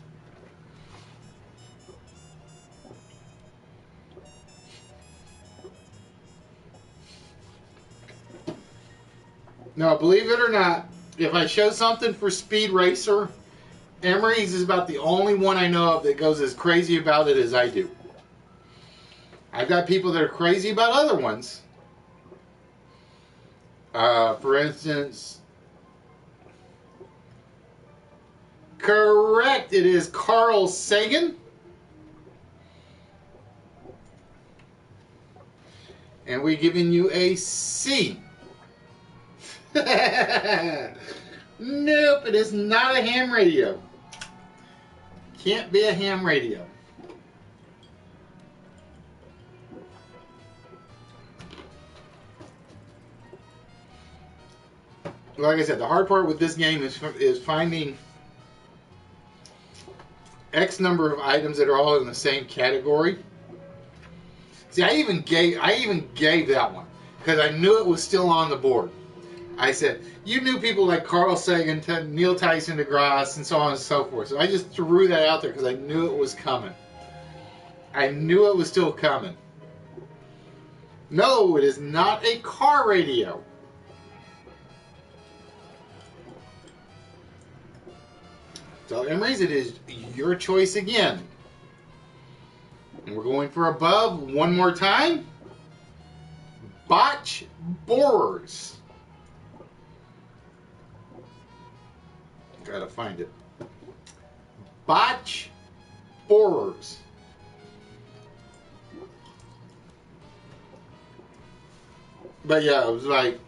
Now, believe it or not, if I show something for Speed Racer, Emery's is about the only one I know of that goes as crazy about it as I do. I've got people that are crazy about other ones. For instance, correct, it is Carl Sagan. And we're giving you a C. Nope, it is not a ham radio. Can't be a ham radio. Like I said, the hard part with this game is finding X number of items that are all in the same category. See, I even gave that one because I knew it was still on the board. I said, you knew people like Carl Sagan, Neil Tyson deGrasse, and so on and so forth. So I just threw that out there because I knew it was coming. I knew it was still coming. No, it is not a car radio. So, Emery's, it is your choice again. And we're going for above one more time. Botch Borers. Gotta find it. Botch Borers. But yeah, it was like,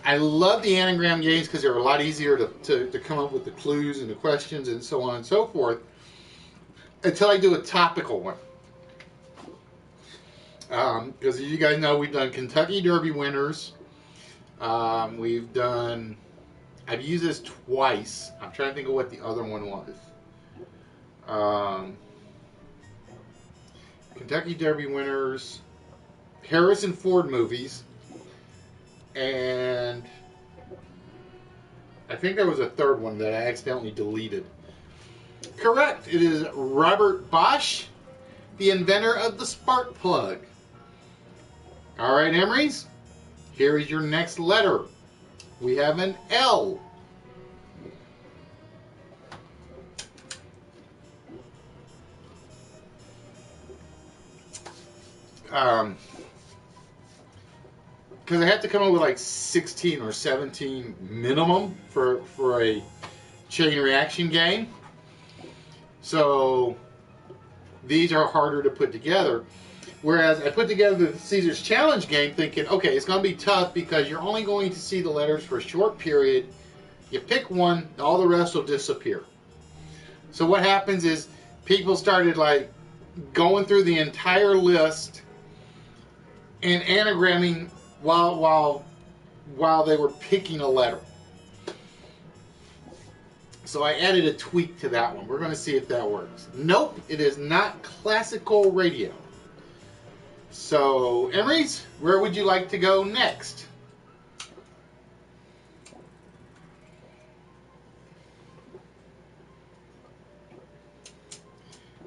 I love the anagram games because they're a lot easier to come up with the clues and the questions and so on and so forth. Until I do a topical one. Because as you guys know, we've done Kentucky Derby winners. We've done... I've used this twice. I'm trying to think of what the other one was. Kentucky Derby winners, Harrison Ford movies, and I think there was a third one that I accidentally deleted. Correct. It is Robert Bosch, the inventor of the spark plug. All right, Emery's. Here is your next letter. We have an L. Because I have to come up with like 16 or 17 minimum for a chain reaction game. So these are harder to put together. Whereas I put together the Caesar's Challenge game thinking, okay, it's going to be tough because you're only going to see the letters for a short period. You pick one, all the rest will disappear. So what happens is people started like going through the entire list and anagramming while they were picking a letter. So I added a tweak to that one. We're going to see if that works. Nope, it is not classical radio. So, Emery's, where would you like to go next?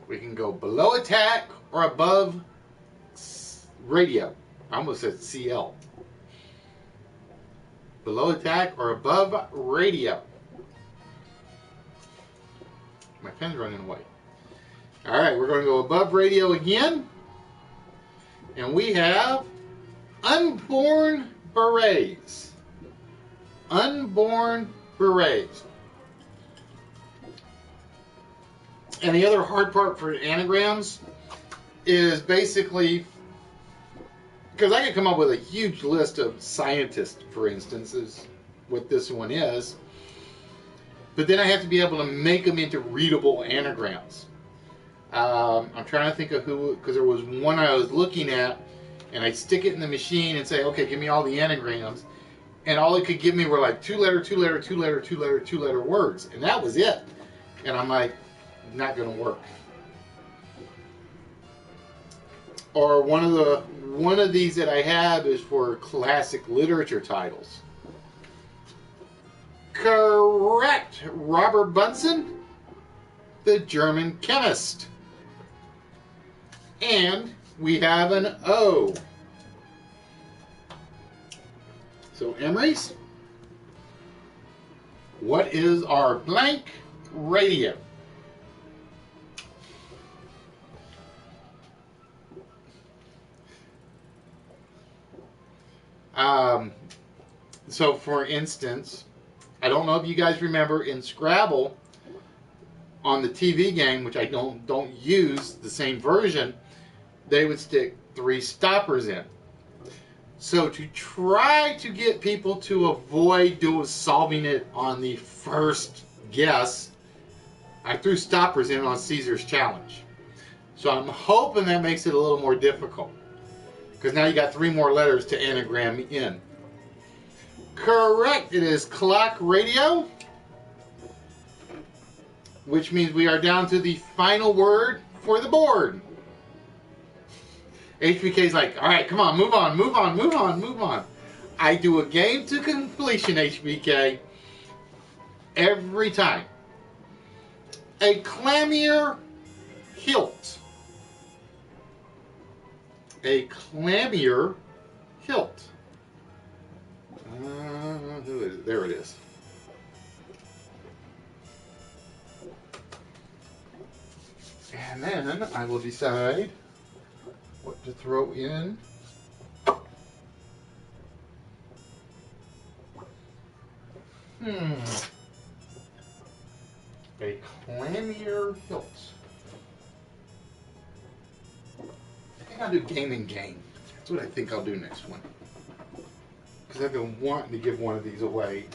We can go below attack or above radio. I almost said CL. Below attack or above radio. My pen's running away. All right, we're going to go above radio again. And we have Unborn Berets. Unborn Berets. And the other hard part for anagrams is basically, because I could come up with a huge list of scientists, for instance, is what this one is. But then I have to be able to make them into readable anagrams. I'm trying to think of who, because there was one I was looking at, and I'd stick it in the machine and say, okay, give me all the anagrams. And all it could give me were like two letter words. And that was it. And I'm like, not going to work. Or one of these that I have is for classic literature titles. Correct. Robert Bunsen, the German chemist. And we have an O. So, Emery's, what is our blank radio? So, for instance, I don't know if you guys remember in Scrabble on the TV game, which I don't use the same version, they would stick 3 stoppers in. So to try to get people to avoid solving it on the first guess, I threw stoppers in on Caesar's challenge. So I'm hoping that makes it a little more difficult, because now you got 3 more letters to anagram in. Correct. It is clock radio, which means we are down to the final word for the board. HBK's like, all right, come on, move on, move on, move on, move on. I do a game to completion, HBK, every time. A clammier hilt. A clammier hilt. Who is it? There it is. And then I will decide what to throw in. A clammier hilt. I think I'll do game and game. That's what I think I'll do next one. Because I've been wanting to give one of these away.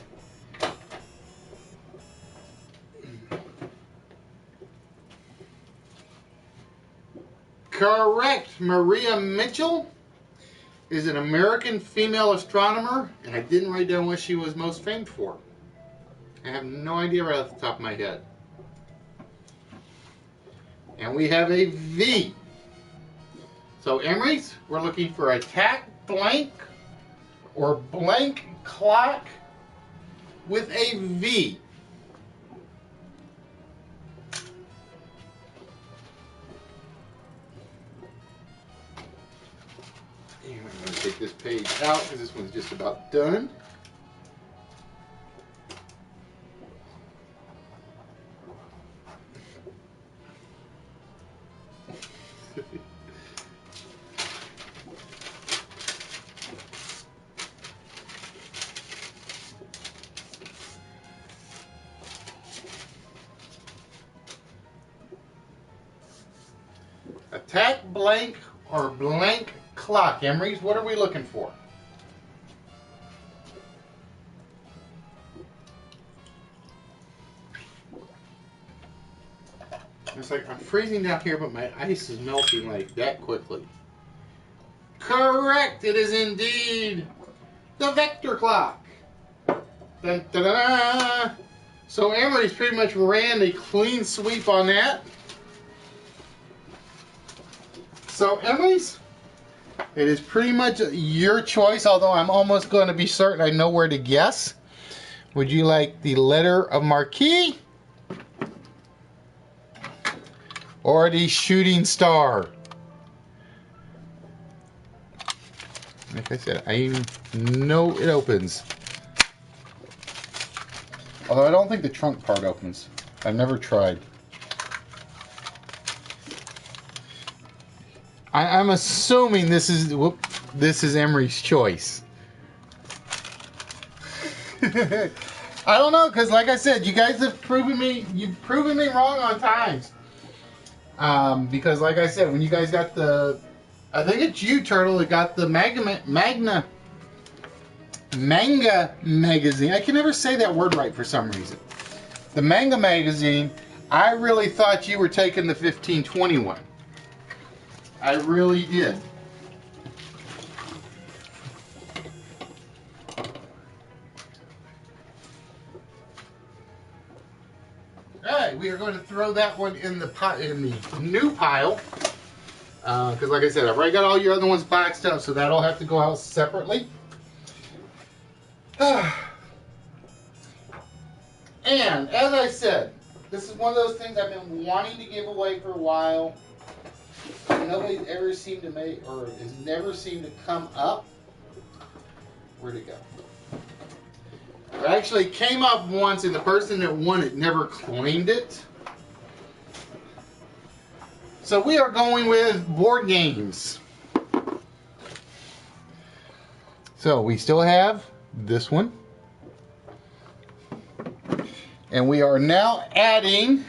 Correct. Maria Mitchell is an American female astronomer, and I didn't write down what she was most famed for. I have no idea right off the top of my head. And we have a V. So, Emery's, we're looking for attack blank or blank clock with a V. And I'm going to take this page out because this one's just about done. Attack blank or blank clock. Emery's, what are we looking for? It's like I'm freezing down here, but my ice is melting like that quickly. Correct! It is indeed the vector clock. Dun, dun, dun, dun. So Emery's pretty much ran a clean sweep on that. So Emery's, it is pretty much your choice, although I'm almost going to be certain I know where to guess. Would you like the letter of marquee or the shooting star? Like I said, I know it opens. Although I don't think the trunk part opens. I've never tried. I'm assuming this is Emery's choice. I don't know, because like I said, you guys have proven me wrong on times. Because like I said, when you guys got I think it's you, Turtle, that got the manga magazine. I can never say that word right for some reason. The manga magazine, I really thought you were taking the 1521. I really did. Alright, we are going to throw that one in the new pile. Because like I said, I've already got all your other ones boxed up, so that'll have to go out separately. And as I said, this is one of those things I've been wanting to give away for a while. Nobody's ever seemed to make, or has never seemed to come up. Where'd it go? It actually came up once, and the person that won it never claimed it. So we are going with board games. So we still have this one. And we are now adding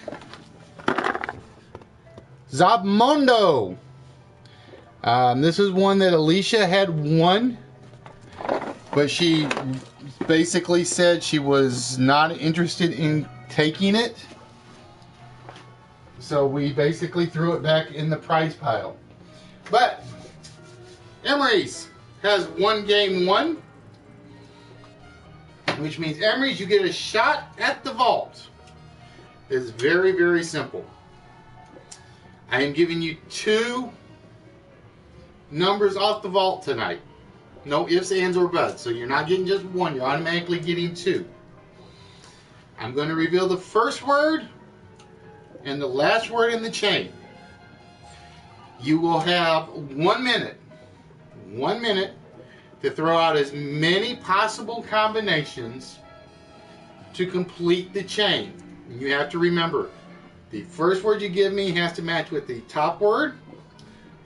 Zabmondo. This is one that Alicia had won, but she basically said she was not interested in taking it. So we basically threw it back in the prize pile. But Emery's has one game won, which means Emery's, you get a shot at the vault. It's very, very simple. I am giving you 2 numbers off the vault tonight. No ifs, ands, or buts. So you're not getting just 1. You're automatically getting 2. I'm going to reveal the first word and the last word in the chain. You will have 1 minute. 1 minute to throw out as many possible combinations to complete the chain. And you have to remember, the first word you give me has to match with the top word.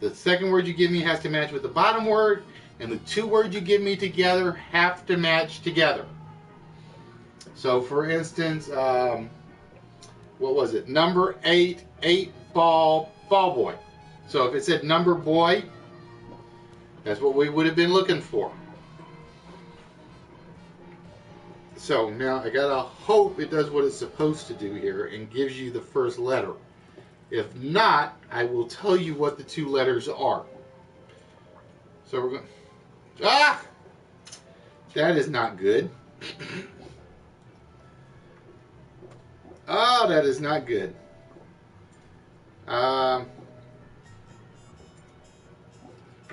The second word you give me has to match with the bottom word. And the 2 words you give me together have to match together. So for instance, what was it? Number 8, 8-ball, ball boy. So if it said number boy, that's what we would have been looking for. So now I gotta hope it does what it's supposed to do here and gives you the first letter. If not, I will tell you what the 2 letters are. So we're going. Ah! That is not good. Oh, that is not good. And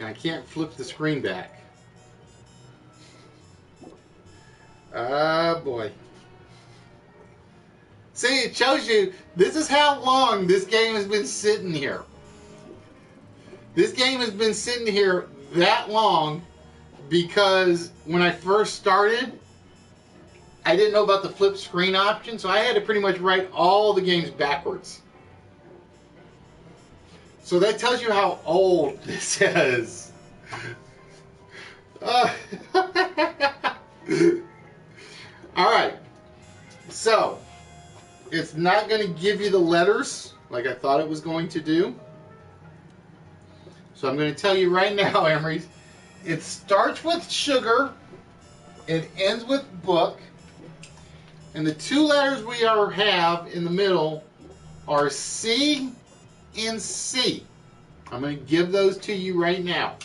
I can't flip the screen back. Ah, boy. See, it shows you, this is how long this game has been sitting here. This game has been sitting here that long because when I first started, I didn't know about the flip screen option, so I had to pretty much write all the games backwards. So that tells you how old this is. Alright. So, it's not going to give you the letters like I thought it was going to do. So I'm going to tell you right now, Emery, it starts with sugar, it ends with book, and the 2 letters we have in the middle are C and C. I'm going to give those to you right now.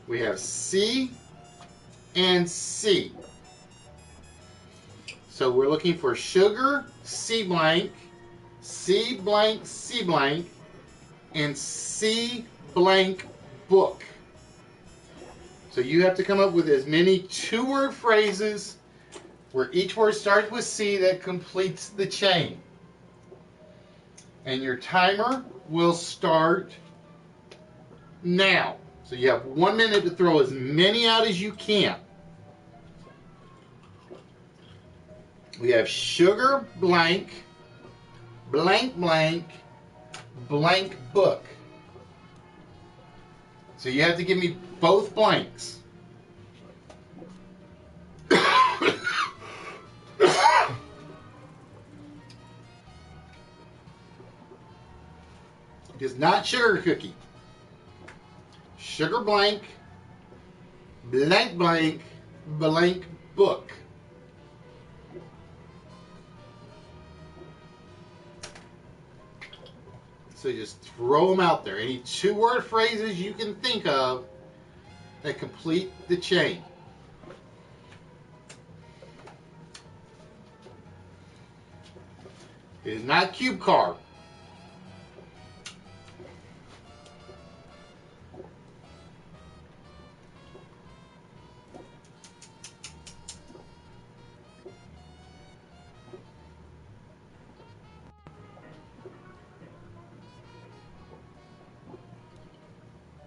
We have C and C. So we're looking for sugar, C blank, C blank, C blank, and C blank book. So you have to come up with as many 2-word phrases where each word starts with C that completes the chain. And your timer will start now. So you have 1 minute to throw as many out as you can. We have sugar blank, blank blank, blank book. So you have to give me both blanks. It is not sugar cookie. Sugar blank, blank blank, blank book. So just throw them out there. Any 2-word phrases you can think of that complete the chain. It is not cube card.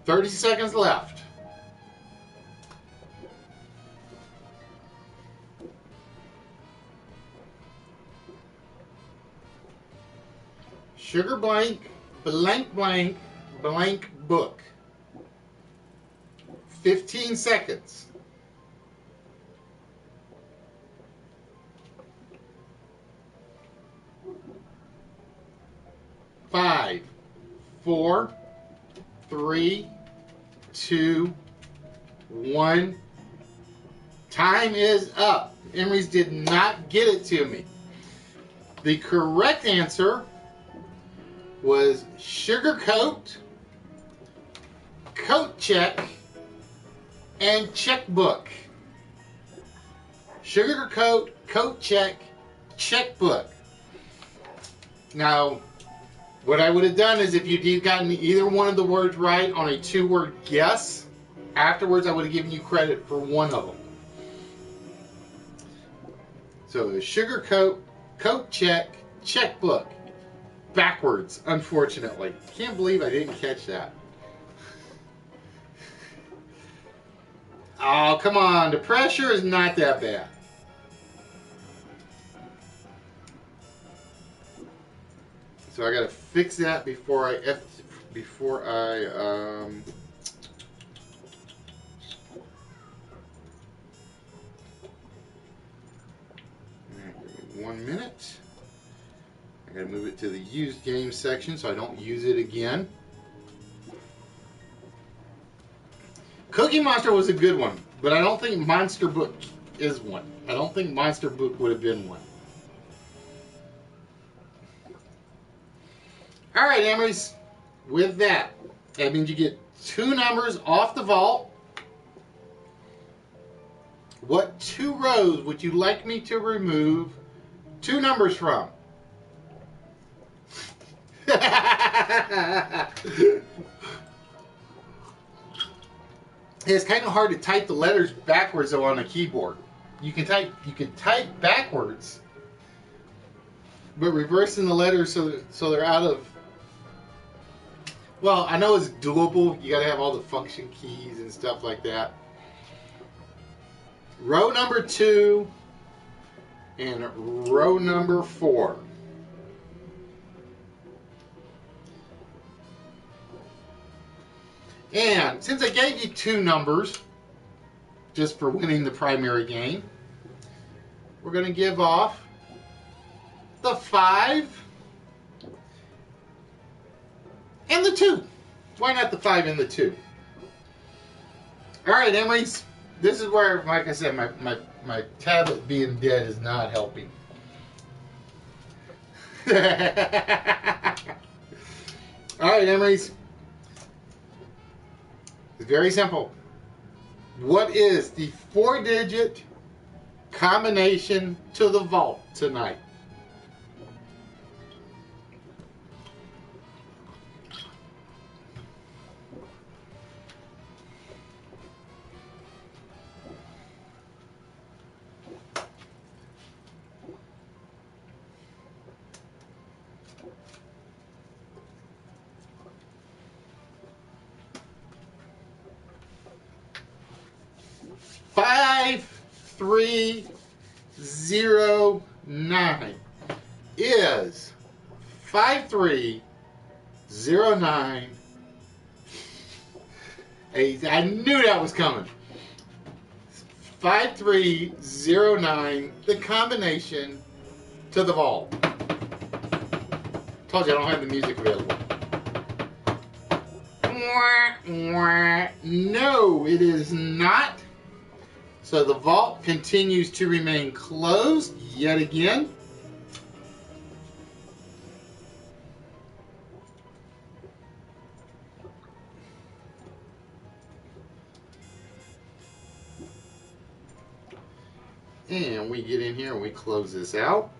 $30 seconds left. Sugar blank, blank blank, blank book. 15 seconds. 5, 4, 3, 2, 1. Time is up. Emery's did not get it to me. The correct answer was sugar coat, coat check, and checkbook. Sugar coat, coat check, checkbook. Now, what I would have done is if you'd gotten either one of the words right on a 2-word guess, afterwards I would have given you credit for one of them. So sugar coat, coat check, checkbook. Backwards, unfortunately. Can't believe I didn't catch that. Oh, come on. The pressure is not that bad. So I gotta fix that before I give me 1 minute. I gotta move it to the used games section so I don't use it again. Cookie Monster was a good one, but I don't think Monster Book is one. I don't think Monster Book would have been one. Alright, Emerys, with that means you get 2 numbers off the vault. What 2 rows would you like me to remove 2 numbers from? It's kind of hard to type the letters backwards though on a keyboard. You can type backwards, but reversing the letters so they're out of. Well, I know it's doable. You got to have all the function keys and stuff like that. Row number 2 and row number 4. And since I gave you 2 numbers, just for winning the primary game, we're going to give off the 5 and the 2. Why not the 5 and the 2? All right, Emerys. This is where, like I said, my tablet being dead is not helping. All right, Emerys. It's very simple. What is the 4-digit combination to the vault tonight? Five, 3, 0, 9 is 5309. I knew that was coming. 5309, the combination to the vault. Told you I don't have the music available. No, it is not. So the vault continues to remain closed yet again. And we get in here and we close this out.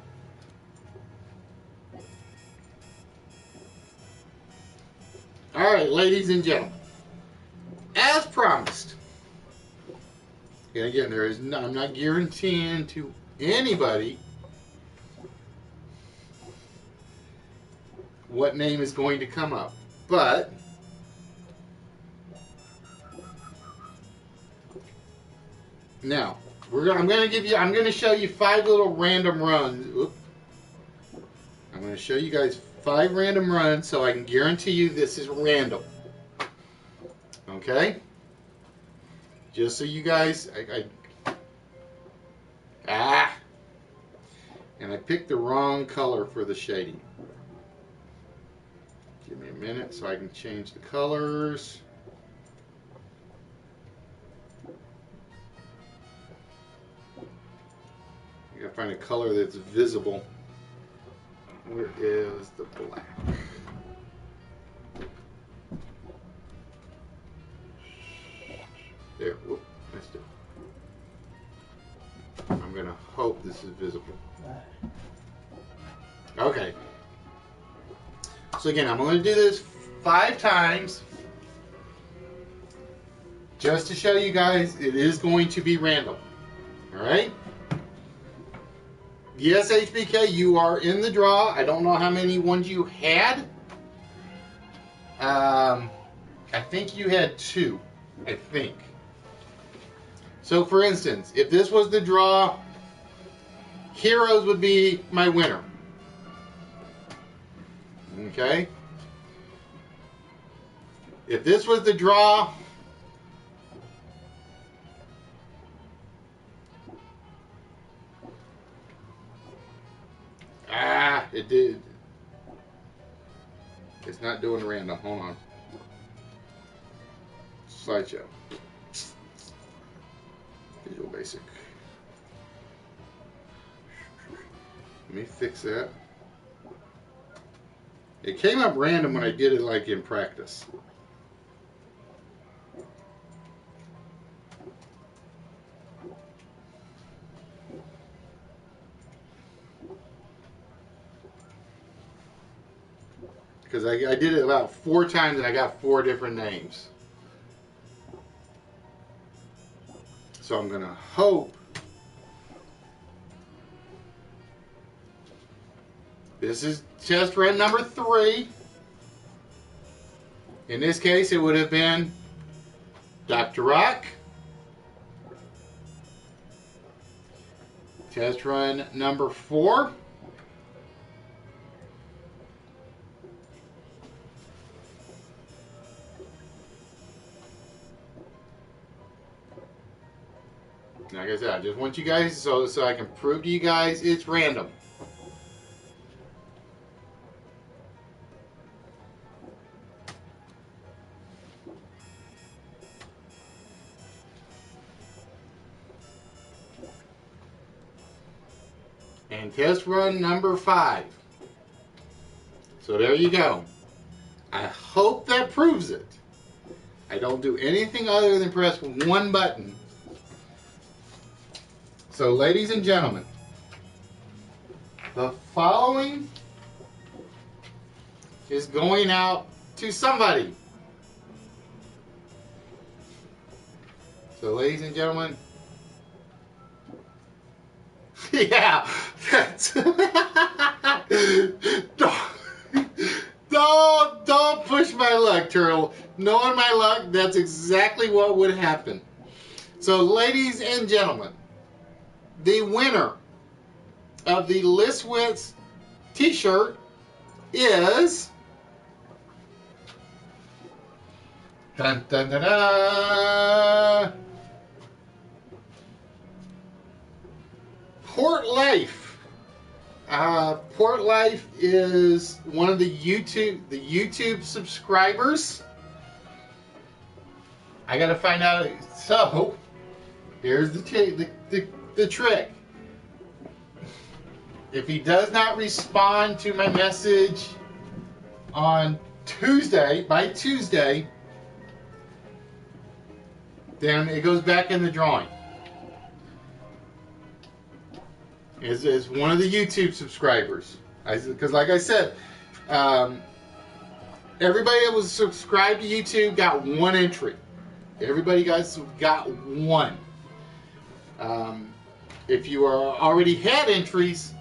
All right, ladies and gentlemen, as promised. And again, I'm not guaranteeing to anybody what name is going to come up, but now I'm going to show you 5 little random runs. Oop. I'm going to show you guys 5 random runs so I can guarantee you this is random. Okay? Just so you guys, and I picked the wrong color for the shading. Give me a minute so I can change the colors. I gotta find a color that's visible. Where is the black? There, whoop, missed it. I'm gonna hope this is visible. Okay. So again, I'm going to do this 5 times just to show you guys it is going to be random. Alright? Yes, HBK, you are in the draw. I don't know how many ones you had. I think you had 2. I think. So for instance, if this was the draw, Heroes would be my winner. Okay? If this was the draw, it did. It's not doing random. Hold on. Slideshow. Visual Basic. Let me fix that. It came up random when I did it like in practice. Because I did it about 4 times and I got 4 different names. So I'm going to hope this is test run number 3. In this case, it would have been Dr. Rock. Test run number 4. Like I said, I just want you guys so I can prove to you guys it's random. And test run number 5. So there you go. I hope that proves it. I don't do anything other than press 1 button. So ladies and gentlemen, the following is going out to somebody. So ladies and gentlemen, yeah, that's don't push my luck, Turtle. Knowing my luck, that's exactly what would happen. So ladies and gentlemen, the winner of the List Wits t-shirt is dun, dun, dun, dun, Port Life. Port Life is one of the YouTube subscribers. I gotta find out. So here's the trick. If he does not respond to my message on Tuesday, by Tuesday, then it goes back in the drawing. Is one of the YouTube subscribers. Because like I said, everybody that was subscribed to YouTube got 1 entry. Everybody got 1. If you already had entries,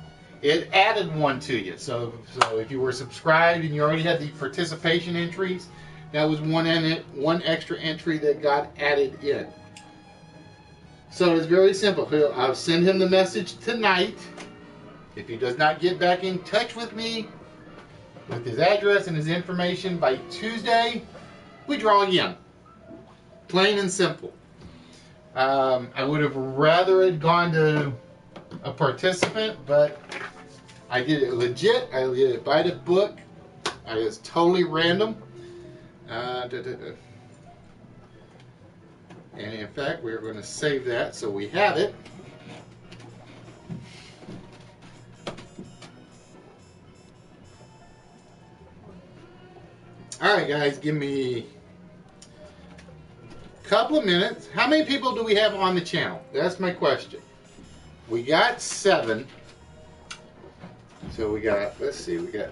it added 1 to you. So if you were subscribed and you already had the participation entries, that was 1 extra entry that got added in. So it's very simple. I'll send him the message tonight. If he does not get back in touch with me with his address and his information by Tuesday, we draw again. Plain and simple. I would have rather it gone to a participant, but I did it legit. I did it by the book. I was totally random. And in fact, we're going to save that so we have it. Alright guys, give me a couple of minutes. How many people do we have on the channel? That's my question. We got 7. So we got, let's see, we got,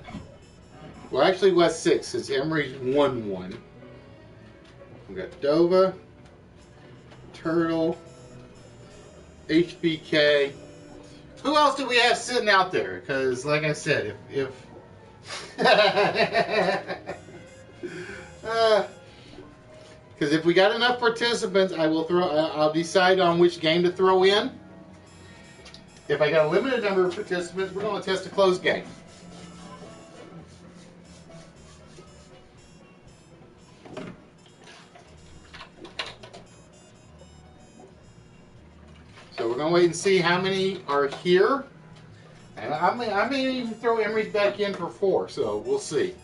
well actually was 6 since Emery's won 1. We got Dova, Turtle, HBK. Who else do we have sitting out there? Because like I said, if because if we got enough participants, I'll decide on which game to throw in. If I got a limited number of participants, we're going to test a closed game. So we're going to wait and see how many are here. And I may even throw Emery's back in for 4, so we'll see.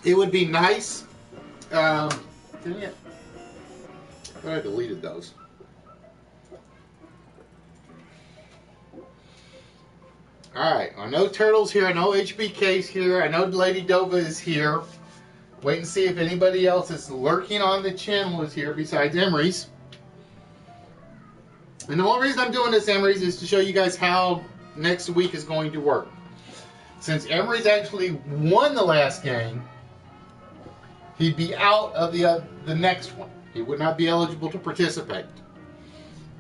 It would be nice. Dang it. I deleted those. Alright, I know Turtle's here, I know HBK's here, I know Lady Dova is here. Wait and see if anybody else is lurking on the channel is here besides Emery's. And the only reason I'm doing this, Emery's, is to show you guys how next week is going to work. Since Emery's actually won the last game, he'd be out of the next one. He would not be eligible to participate.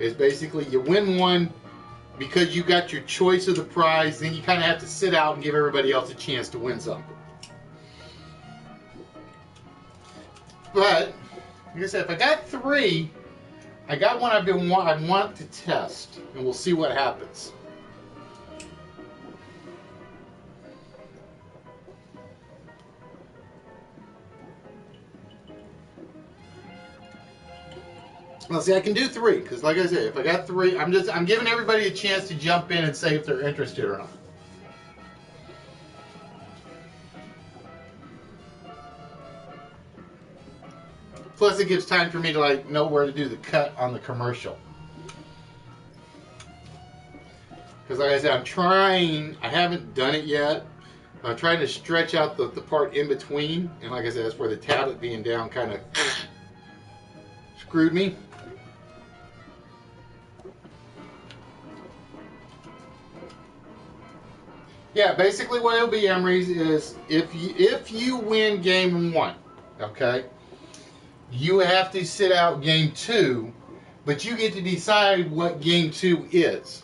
It's basically you win one because you got your choice of the prize, then you kind of have to sit out and give everybody else a chance to win something. But, like I said, if I got 3, I got one I want to test, and we'll see what happens. Well, see, I can do 3 because, like I said, if I got 3, I'm giving everybody a chance to jump in and say if they're interested or not. Plus, it gives time for me to know where to do the cut on the commercial. Because, like I said, I haven't done it yet. I'm trying to stretch out the part in between, and like I said, that's where the tablet being down kind of screwed me. Yeah, basically what it'll be, Emery's, is if you win game 1, okay, you have to sit out game 2, but you get to decide what game 2 is.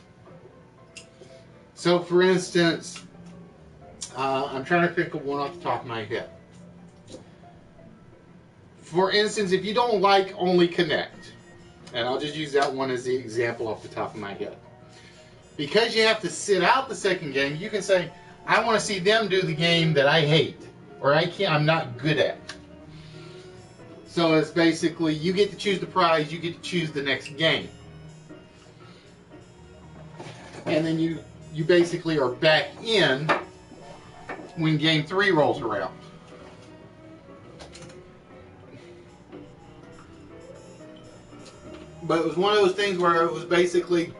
So, for instance, I'm trying to think of one off the top of my head. For instance, if you don't like Only Connect, and I'll just use that one as the example off the top of my head. Because you have to sit out the second game, you can say, I want to see them do the game that I hate, or I'm not good at. So it's basically, you get to choose the prize, you get to choose the next game. And then you basically are back in when game 3 rolls around. But it was one of those things where it was basically,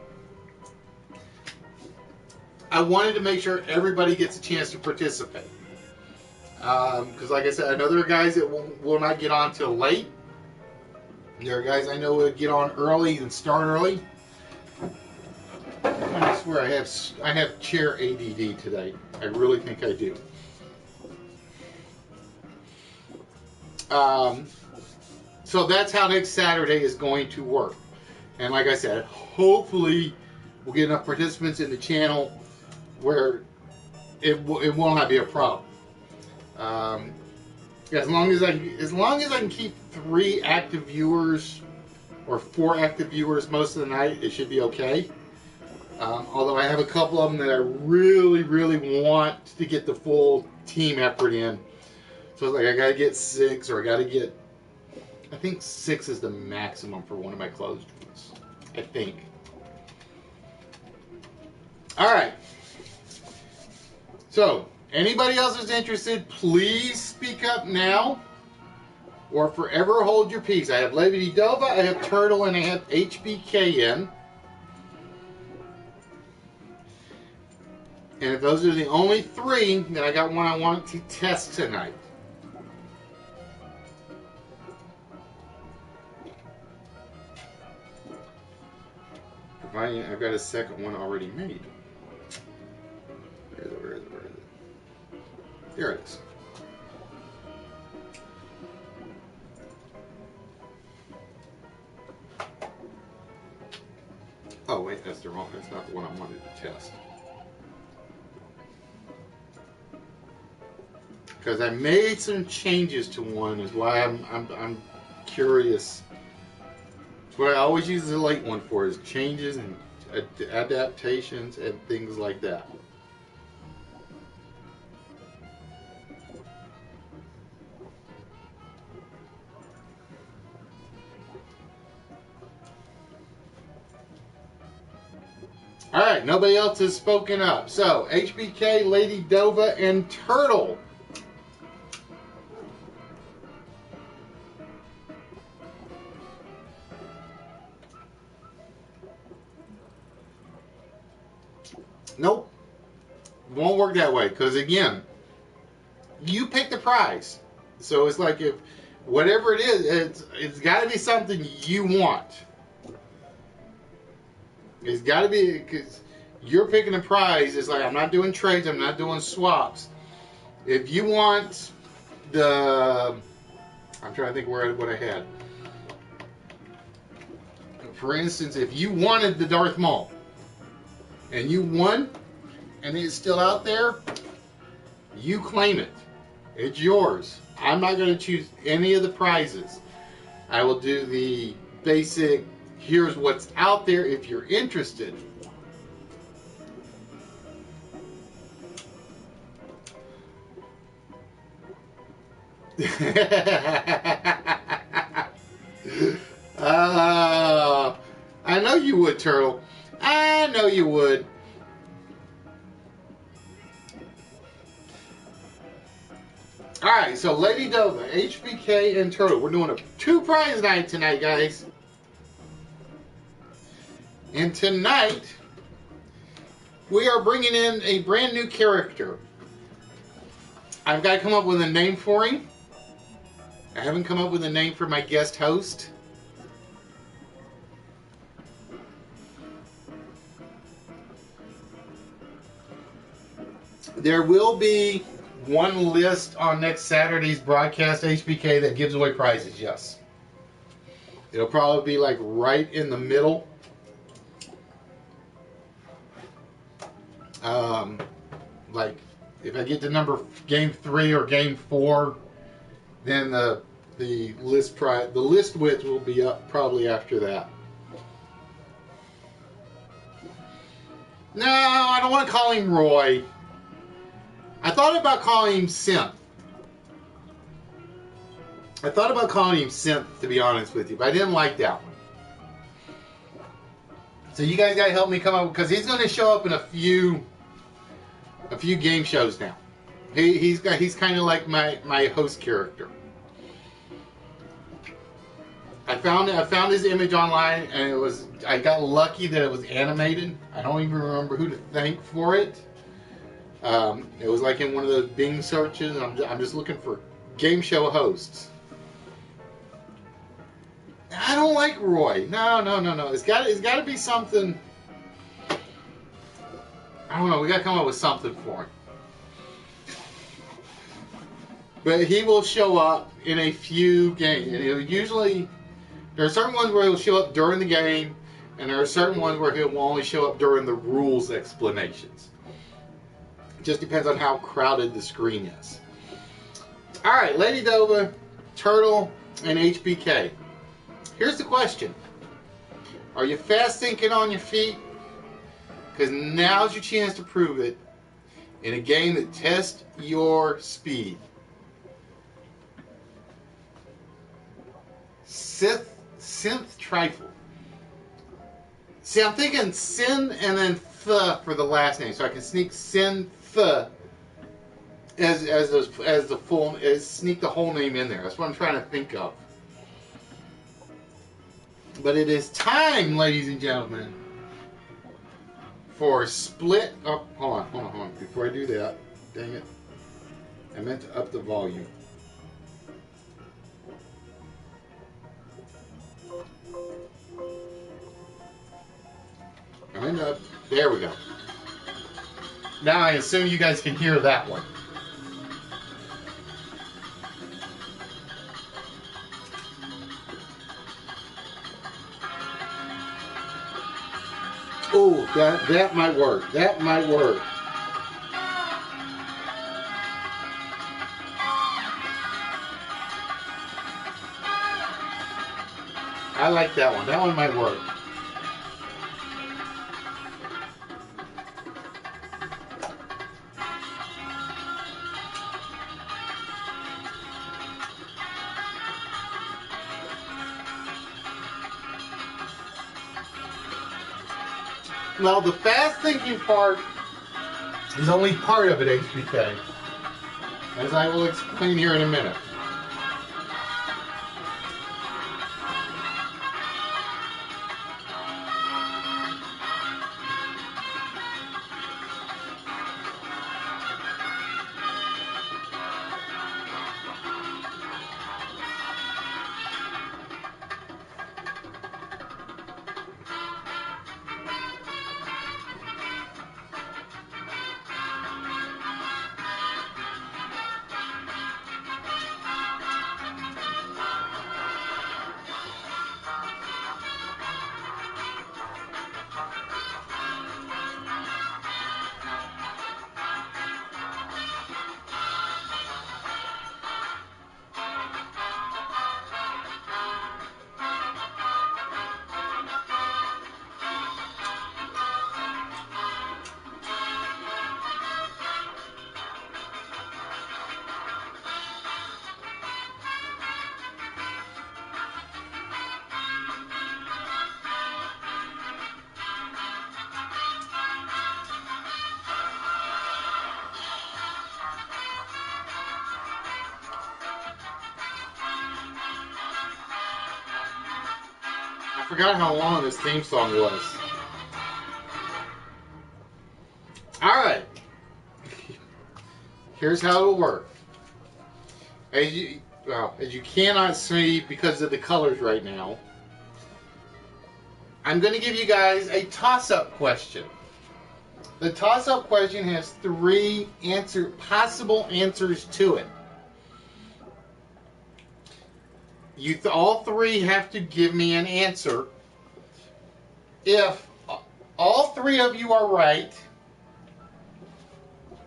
I wanted to make sure everybody gets a chance to participate. Because like I said, I know there are guys that will not get on till late. There are guys I know will get on early and start early. I swear I have chair ADD today. I really think I do. So that's how next Saturday is going to work. And like I said, hopefully we'll get enough participants in the channel where it will not be a problem. As long as I can keep 3 active viewers or 4 active viewers most of the night, it should be okay. Although I have a couple of them that I really, really want to get the full team effort in. So it's like I gotta get 6, or I gotta get, I think 6 is the maximum for one of my closed ones. I think. Alright. So, anybody else is interested, please speak up now, or forever hold your peace. I have Lady Dova, I have Turtle, and I have HBK in. And if those are the only 3, then I got one I want to test tonight. Providing I've got a second one already made. Where is it? There it is. Oh wait, that's not the one I wanted to test. Because I made some changes to one, is why I'm curious. It's what I always use the late one for, is changes and adaptations and things like that. Alright, nobody else has spoken up. So, HBK, Lady Dova, and Turtle. Nope. Won't work that way. Because, again, you pick the prize. So, it's like if whatever it is, it's got to be something you want. It's got to be, because you're picking a prize. It's like, I'm not doing trades, I'm not doing swaps. If you want the, I'm trying to think what I had. For instance, if you wanted the Darth Maul, and you won, and it's still out there, you claim it. It's yours. I'm not going to choose any of the prizes. I will do the basic, here's what's out there if you're interested. I know you would, Turtle. I know you would. Alright, so Lady Dova, HBK, and Turtle. We're doing a 2-prize night tonight, guys. And tonight, we are bringing in a brand new character. I've got to come up with a name for him. I haven't come up with a name for my guest host. There will be one list on next Saturday's broadcast, HBK, that gives away prizes, yes. It'll probably be like right in the middle. Like if I get to number game 3 or game 4, then the list prize, the list width will be up probably after that. No, I don't want to call him Roy. I thought about calling him Synth. To be honest with you, but I didn't like that one. So you guys gotta help me come up, because he's gonna show up in a few game shows now. He's kind of like my host character. I found his image online, and I got lucky that it was animated. I don't even remember who to thank for it. It was like in one of those Bing searches. I'm just looking for game show hosts. I don't like Roy. No. It's got to be something. I don't know. We got to come up with something for him. But he will show up in a few games. And usually, there are certain ones where he'll show up during the game, and there are certain ones where he'll only show up during the rules explanations. It just depends on how crowded the screen is. Alright, Lady Dova, Turtle, and HBK. Here's the question. Are you fast thinking on your feet? Because now's your chance to prove it in a game that tests your speed. Synth Trifle. See, I'm thinking Sin and then Th for the last name, so I can sneak Sin Th sneak the whole name in there. That's what I'm trying to think of. But it is time, ladies and gentlemen, for split up. Hold on. Before I do that, dang it, I meant to up the volume. There we go. Now I assume you guys can hear that one. Oh, that might work. That might work. I like that one. That one might work. Well, the fast thinking part is only part of it, HBK, as I will explain here in a minute. I forgot how long this theme song was. Alright. Here's how it'll work. As you cannot see because of the colors right now, I'm going to give you guys a toss-up question. The toss-up question has three possible answers to it. All three have to give me an answer. If all three of you are right,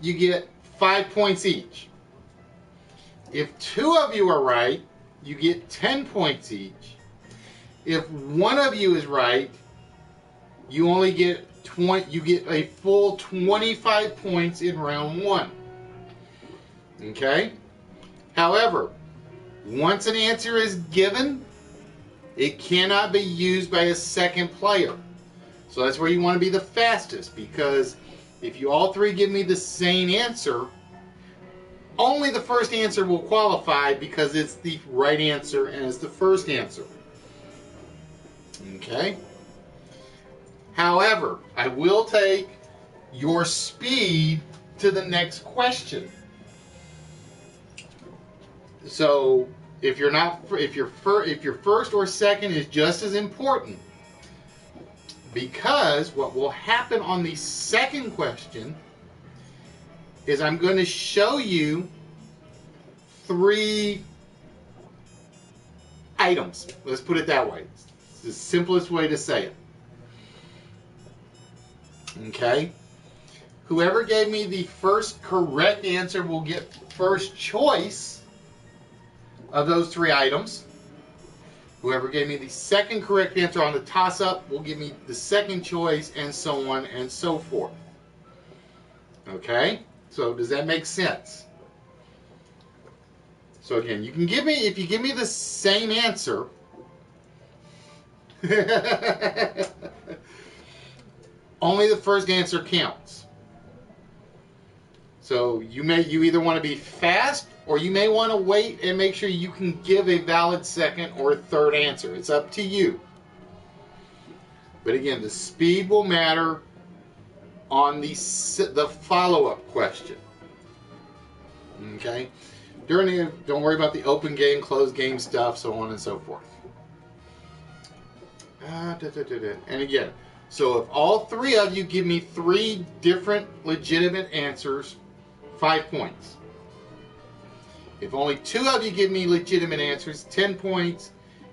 you get 5 points each. If two of you are right, you get 10 points each. If one of you is right, you only get you get a full 25 points in round one. Okay? However, once an answer is given, it cannot be used by a second player. So that's where you want to be the fastest, because if you all three give me the same answer, only the first answer will qualify because it's the right answer and it's the first answer. Okay? However, I will take your speed to the next question. So if your first or second is just as important, because what will happen on the second question is I'm going to show you 3 items. Let's put it that way. It's the simplest way to say it. Okay? Whoever gave me the first correct answer will get first choice of those 3 items. Whoever gave me the second correct answer on the toss-up will give me the second choice, and so on and so forth. Okay? So does that make sense? So again, you can give me, if you give me the same answer, only the first answer counts. So you either want to be fast, or you may want to wait and make sure you can give a valid second or third answer. It's up to you. But again, the speed will matter on the follow-up question. Okay? Don't worry about the open game, closed game stuff, so on and so forth. And again, so if all three of you give me 3 different legitimate answers, 5 points. If only 2 of you give me legitimate answers, 10 points.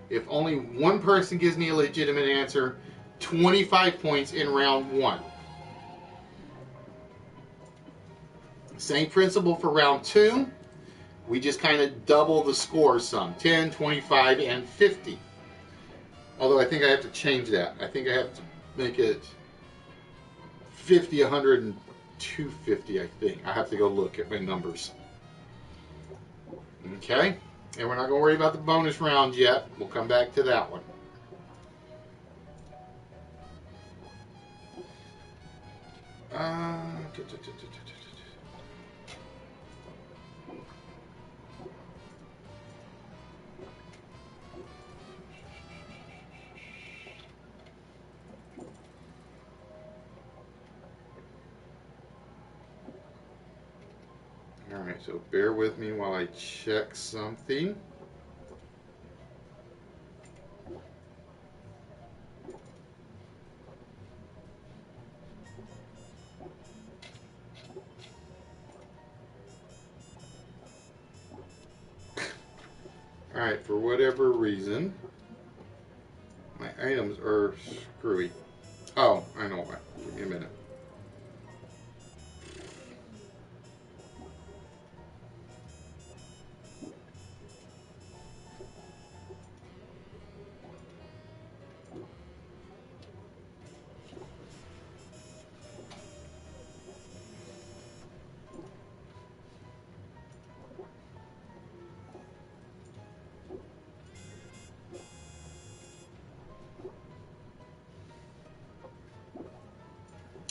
If only 1 person gives me a legitimate answer, 25 points in round 1. Same principle for round 2. We just kind of double the scores some. 10, 25, and 50. Although I think I have to change that. I think I have to make it 50, 100, and 250, I think. I have to go look at my numbers. Okay? And we're not going to worry about the bonus round yet. We'll come back to that one. Alright, so bear with me while I check something. Alright, for whatever reason, my items are screwy. Oh, I know why. Give me a minute.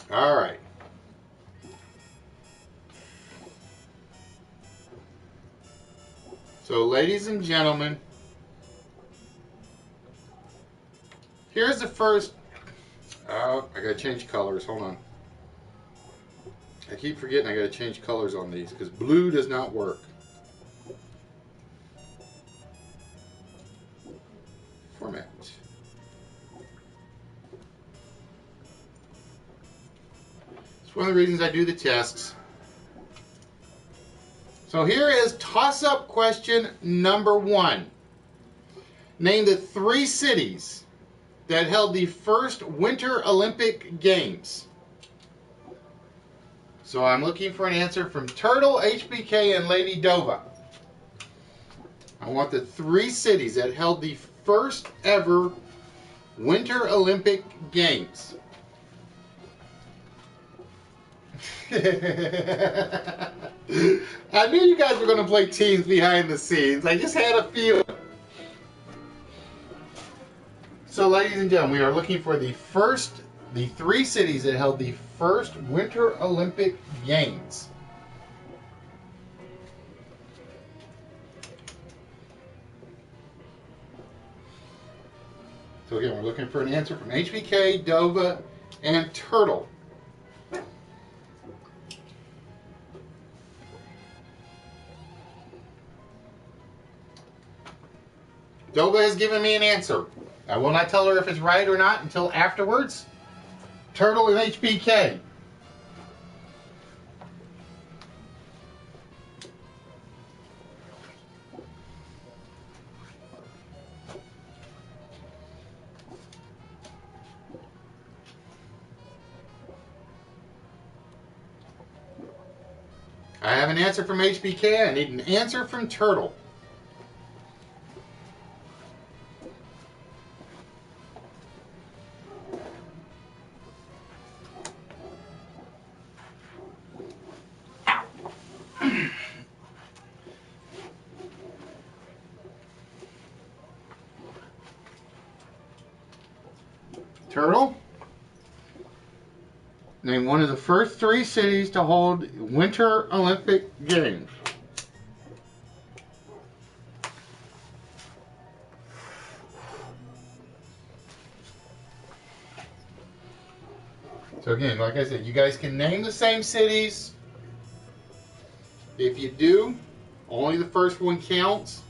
All right. So, ladies and gentlemen, here's the first. Oh, I gotta change colors. Hold on. I keep forgetting I gotta change colors on these because blue does not work. Format. It's one of the reasons I do the tests. So here is toss-up question number 1. Name the 3 cities that held the first Winter Olympic Games. So I'm looking for an answer from Turtle, HBK, and Lady Dova. I want the 3 cities that held the first ever Winter Olympic Games. I knew you guys were going to play teams behind the scenes. I just had a feeling. So, ladies and gentlemen, we are looking for the 3 cities that held the first Winter Olympic Games. So again, we're looking for an answer from HBK, Dova, and Turtle. Dova has given me an answer. I will not tell her if it's right or not until afterwards. Turtle and HBK. I have an answer from HBK. I need an answer from Turtle. Turtle, name one of the first 3 cities to hold Winter Olympic Games. So again, like I said, you guys can name the same cities. If you do, only the first one counts.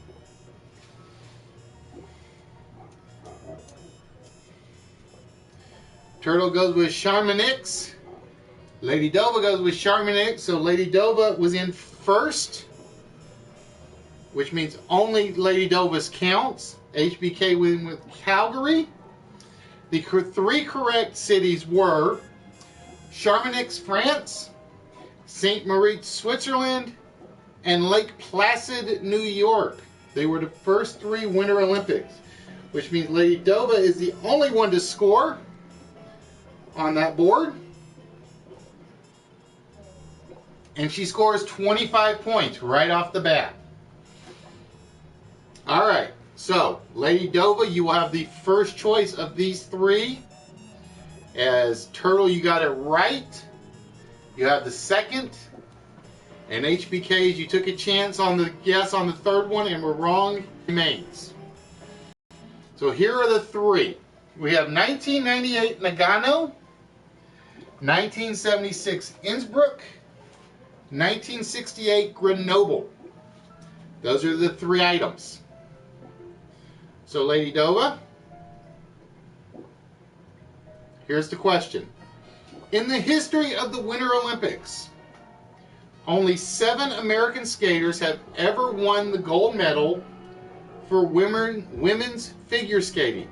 Turtle goes with Chamonix. Lady Dova goes with Chamonix. So Lady Dova was in first, which means only Lady Dova's counts. HBK went with Calgary. The 3 correct cities were Chamonix, France, St. Moritz, Switzerland, and Lake Placid, New York. They were the first 3 Winter Olympics, which means Lady Dova is the only one to score on that board. And she scores 25 points right off the bat. All right, so Lady Dova, you will have the first choice of these 3. As Turtle, you got it right. You have the second. And HBKs, you took a chance on the guess on the third one and were wrong. Remains. So here are the 3. We have 1998 Nagano, 1976 Innsbruck, 1968 Grenoble. Those are the 3 items. So Lady Dova, here's the question. In the history of the Winter Olympics, only 7 American skaters have ever won the gold medal for women's figure skating.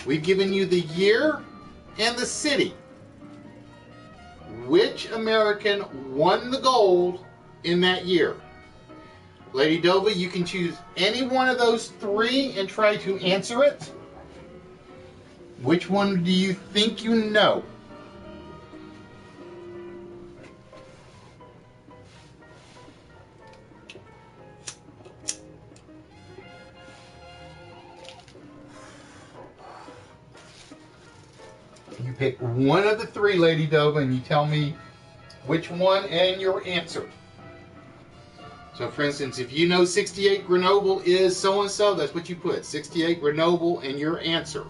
We've given you the year and the city. Which American won the gold in that year? Lady Dova, you can choose any one of those 3 and try to answer it. Which one do you think you know? You pick one of the 3, Lady Dova, and you tell me which one and your answer. So for instance, if you know 68 Grenoble is so-and-so, that's what you put. 68 Grenoble and your answer.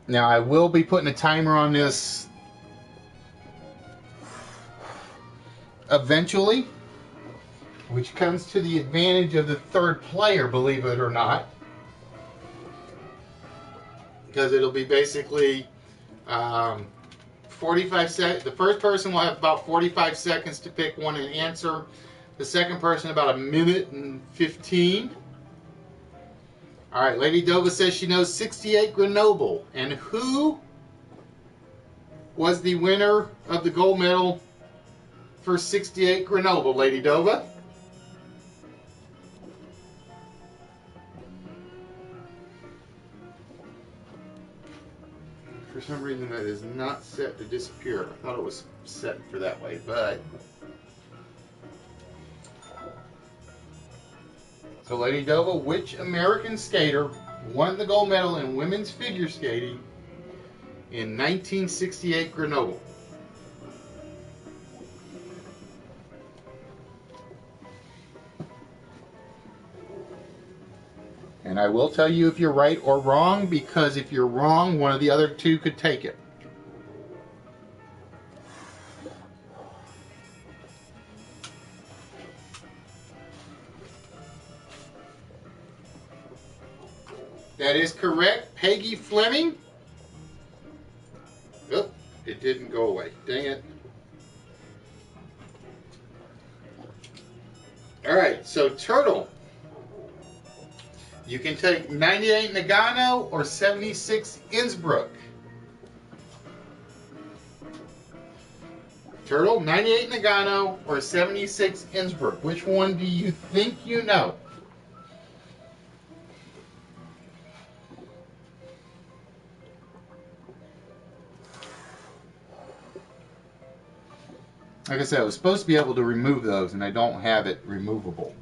Now I will be putting a timer on this eventually, which comes to the advantage of the 3rd player, believe it or not. Because it'll be basically 45 seconds. The first person will have about 45 seconds to pick one and answer. The second person about 1 minute and 15. All right, Lady Dova says she knows 68 Grenoble. And who was the winner of the gold medal for 68 Grenoble, Lady Dova? For some reason that is not set to disappear. I thought it was set for that way, but... So Lady Dova, which American skater won the gold medal in women's figure skating in 1968 Grenoble? And I will tell you if you're right or wrong, because if you're wrong, one of the other 2 could take it. That is correct, Peggy Fleming. Oh, it didn't go away. Dang it. All right, so Turtle. You can take 98 Nagano or 76 Innsbruck. Turtle, 98 Nagano or 76 Innsbruck. Which one do you think you know? Like I said, I was supposed to be able to remove those, and I don't have it removable.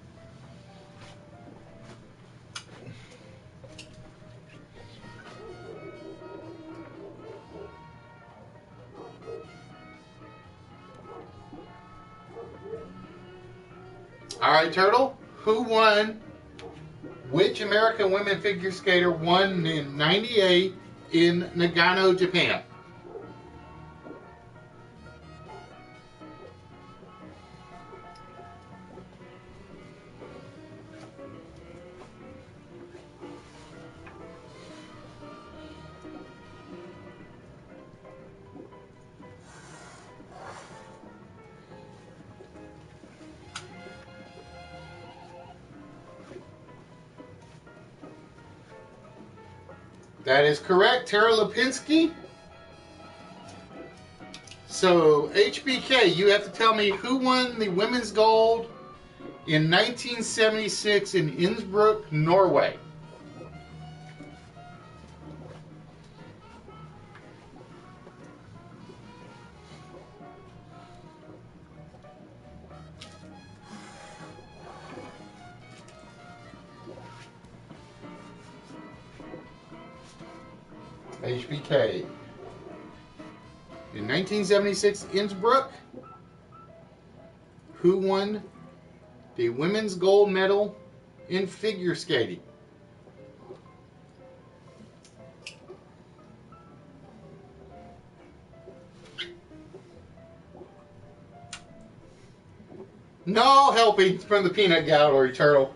All right, Turtle. Who won? Which American women figure skater won in '98 in Nagano, Japan? That is correct, Tara Lipinski. So, HBK, you have to tell me who won the women's gold in 1976 in Innsbruck, Norway. HBK. In 1976, Innsbruck, who won the women's gold medal in figure skating? No helping from the peanut gallery, Turtle.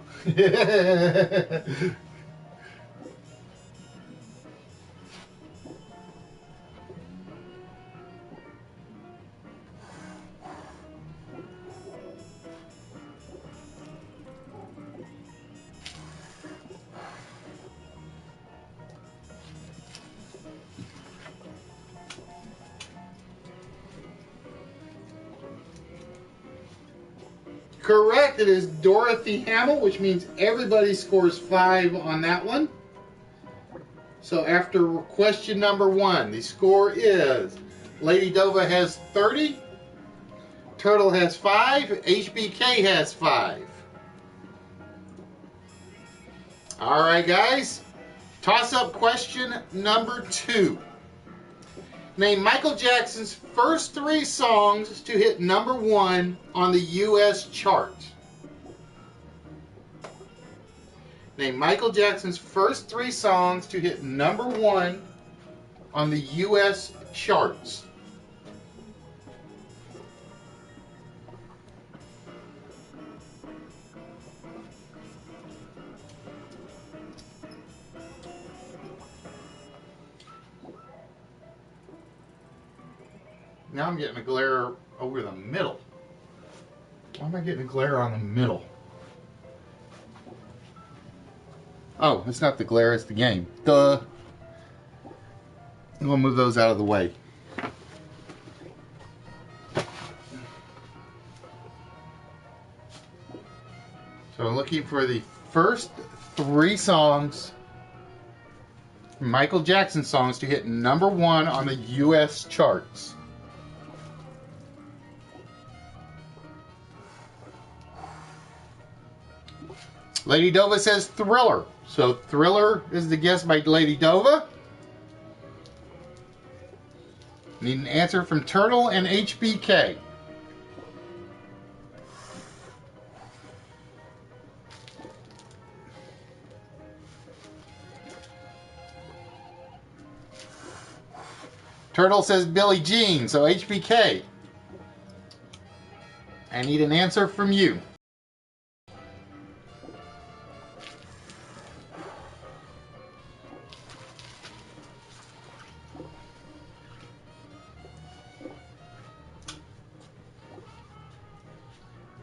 Correct, it is Dorothy Hamill, which means everybody scores 5 on that one. So after question number 1, the score is Lady Dova has 30, Turtle has 5, HBK has 5. Alright guys, toss-up question number 2. Name Michael Jackson's first 3 songs to hit number 1 on the U.S. chart. Name Michael Jackson's first 3 songs to hit number 1 on the U.S. charts. Now I'm getting a glare over the middle. Why am I getting a glare on the middle? Oh, it's not the glare, it's the game. Duh. I'm going to move those out of the way. So I'm looking for the first 3 songs, Michael Jackson songs, to hit number 1 on the U.S. charts. Lady Dova says Thriller. So Thriller is the guess by Lady Dova. Need an answer from Turtle and HBK. Turtle says Billie Jean. So HBK, I need an answer from you.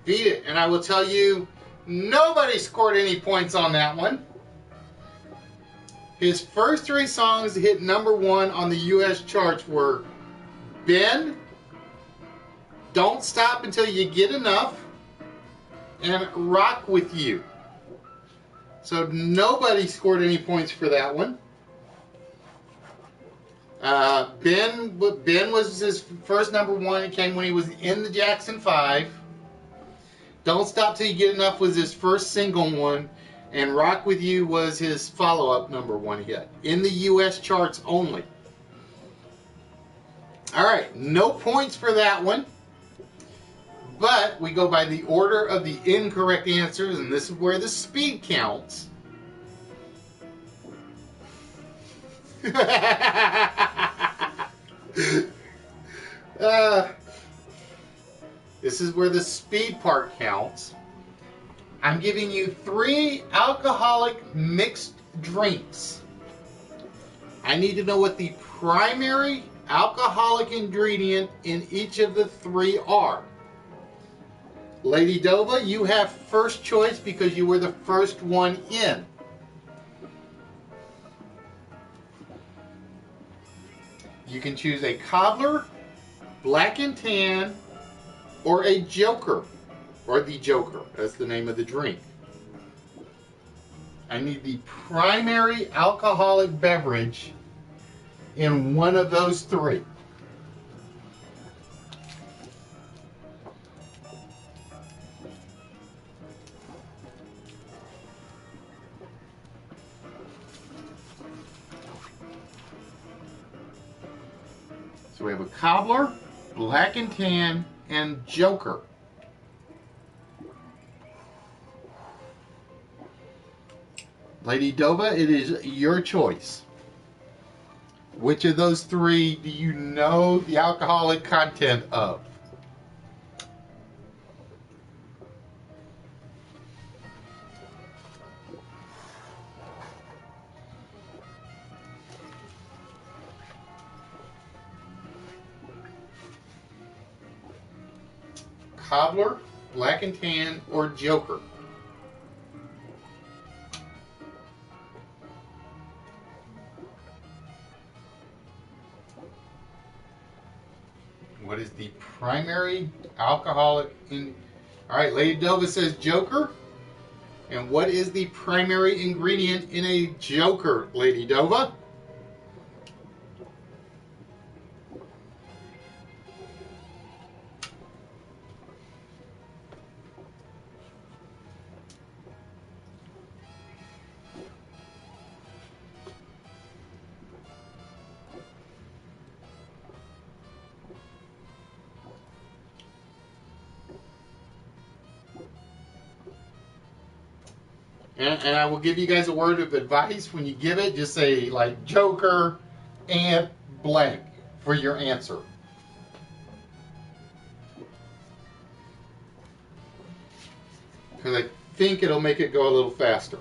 Beat it, and I will tell you, nobody scored any points on that one. His first 3 songs to hit number 1 on the U.S. charts were Ben, Don't Stop Until You Get Enough, and Rock With You. So nobody scored any points for that one. Ben was his first number one. It came when he was in the Jackson 5. Don't Stop Till You Get Enough was his first single one. And Rock With You was his follow-up number one hit. In the U.S. charts only. Alright, no points for that one. But we go by the order of the incorrect answers, and this is where the speed counts. This is where the speed part counts. I'm giving you 3 alcoholic mixed drinks. I need to know what the primary alcoholic ingredient in each of the 3 are. Lady Dova, you have first choice because you were the first one in. You can choose a cobbler, black and tan, or a joker. Or the joker. That's the name of the drink. I need the primary alcoholic beverage in one of those 3. So we have a cobbler, black and tan, and joker. Lady Dova, it is your choice. Which of those 3 do you know the alcoholic content of? Cobbler, black and tan, or joker? What is the primary alcoholic in... Alright, Lady Dova says joker. And what is the primary ingredient in a joker, Lady Dova? And I will give you guys a word of advice. When you give it, just say like joker and blank for your answer. Because I think it'll make it go a little faster.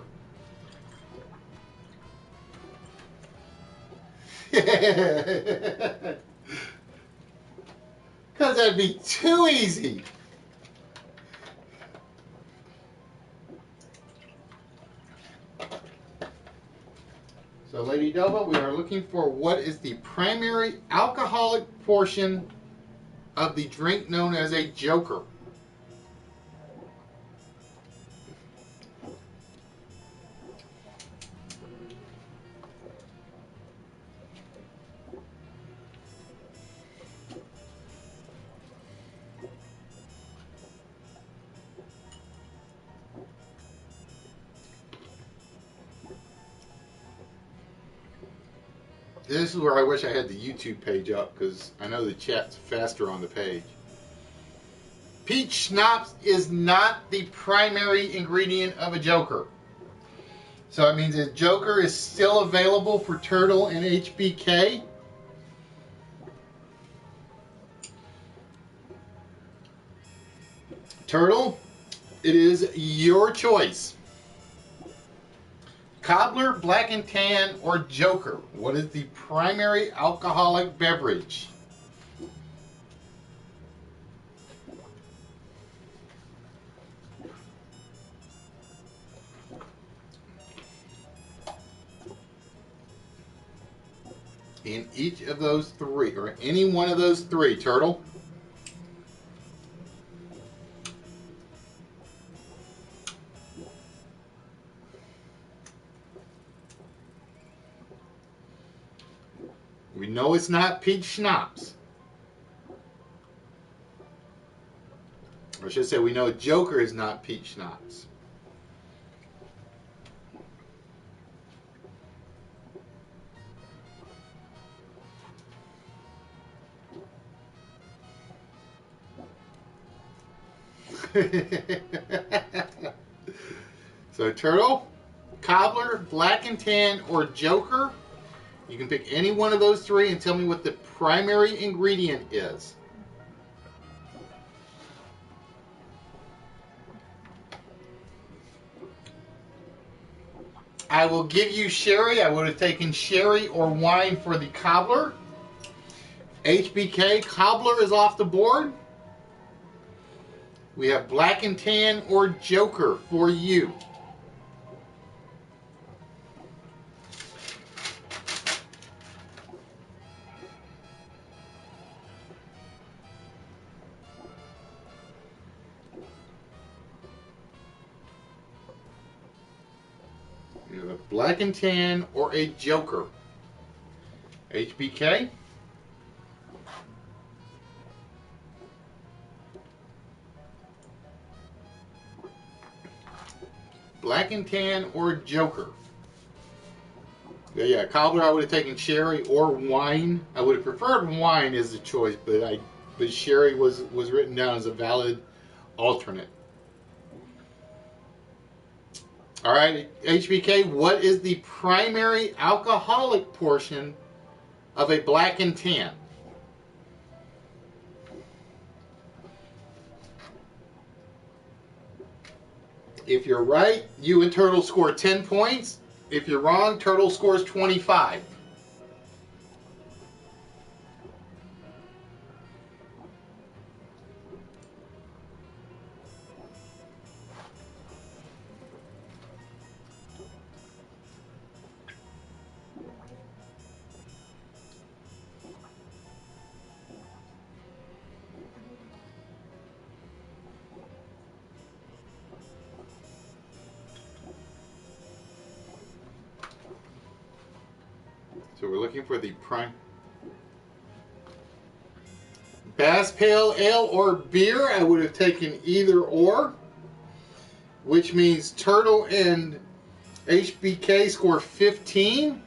Because that'd be too easy. So, Lady Dova, we are looking for what is the primary alcoholic portion of the drink known as a joker. This is where I wish I had the YouTube page up, because I know the chat's faster on the page. Peach schnapps is not the primary ingredient of a joker. So it means a joker is still available for Turtle and HBK. Turtle, it is your choice. Cobbler, black and tan, or joker? What is the primary alcoholic beverage? In each of those 3, or any one of those 3, Turtle. We know it's not peach schnapps. Or I should say, we know Joker is not peach schnapps. So Turtle, Cobbler, Black and Tan, or Joker. You can pick any one of those three and tell me what the primary ingredient is. I will give you sherry. I would have taken sherry or wine for the Cobbler. HBK, Cobbler is off the board. We have Black and Tan or Joker for you. You have a Black and Tan or a Joker. HBK. Black and Tan or Joker. Yeah, Cobbler, I would have taken sherry or wine. I would have preferred wine as the choice, but sherry was written down as a valid alternate. All right, HBK, what is the primary alcoholic portion of a Black and Tan? If you're right, you and Turtle score 10 points. If you're wrong, Turtle scores 25. So we're looking for the prime. Bass Pale Ale or beer, I would have taken either or, which means Turtle and HBK score 15.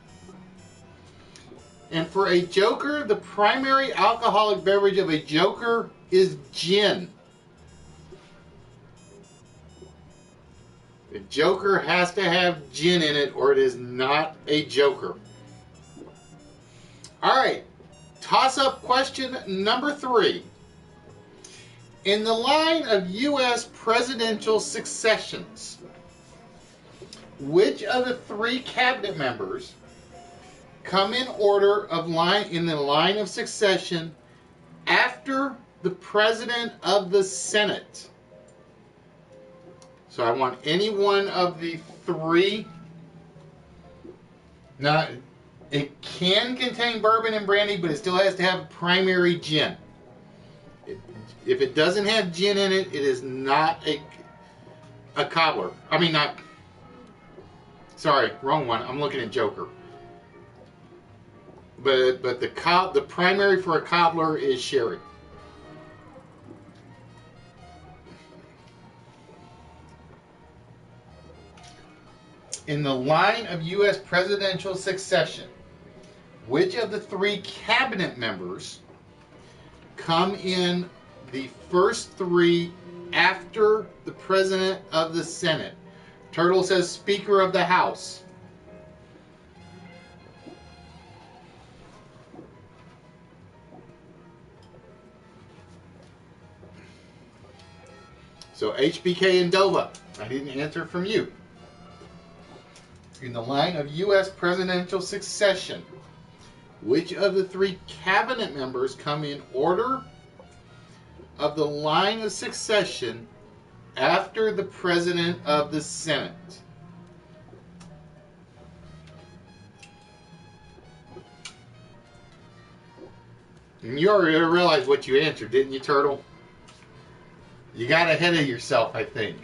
And for a Joker, the primary alcoholic beverage of a Joker is gin. The Joker has to have gin in it or it is not a Joker. All right, toss-up question number 3. In the line of U.S. presidential successions, which of the 3 cabinet members come in order of in the line of succession after the president of the Senate? So I want any one of the 3. Now, it can contain bourbon and brandy, but it still has to have primary gin. If it doesn't have gin in it, it is not a cobbler. I mean, not... Sorry, wrong one. I'm looking at Joker. But the primary for a cobbler is sherry. In the line of U.S. presidential succession, which of the 3 cabinet members come in the first 3 after the president of the Senate? Turtle says Speaker of the House. So HBK and Dova, I didn't answer from you. In the line of U.S. presidential succession, which of the 3 cabinet members come in order of the line of succession after the president of the Senate? And you already realized what you answered, didn't you, Turtle? You got ahead of yourself, I think.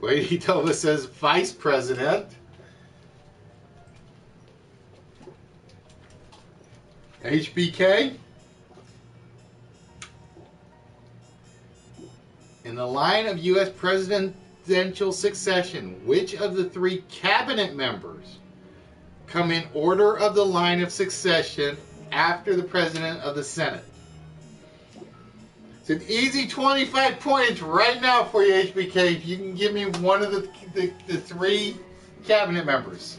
Lady Dova says Vice President. HBK. In the line of U.S. presidential succession, which of the 3 cabinet members come in order of the line of succession after the President of the Senate? It's an easy 25 points right now for you, HBK, if you can give me one of the 3 cabinet members.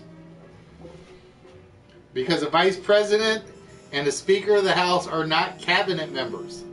Because the Vice President and the Speaker of the House are not cabinet members.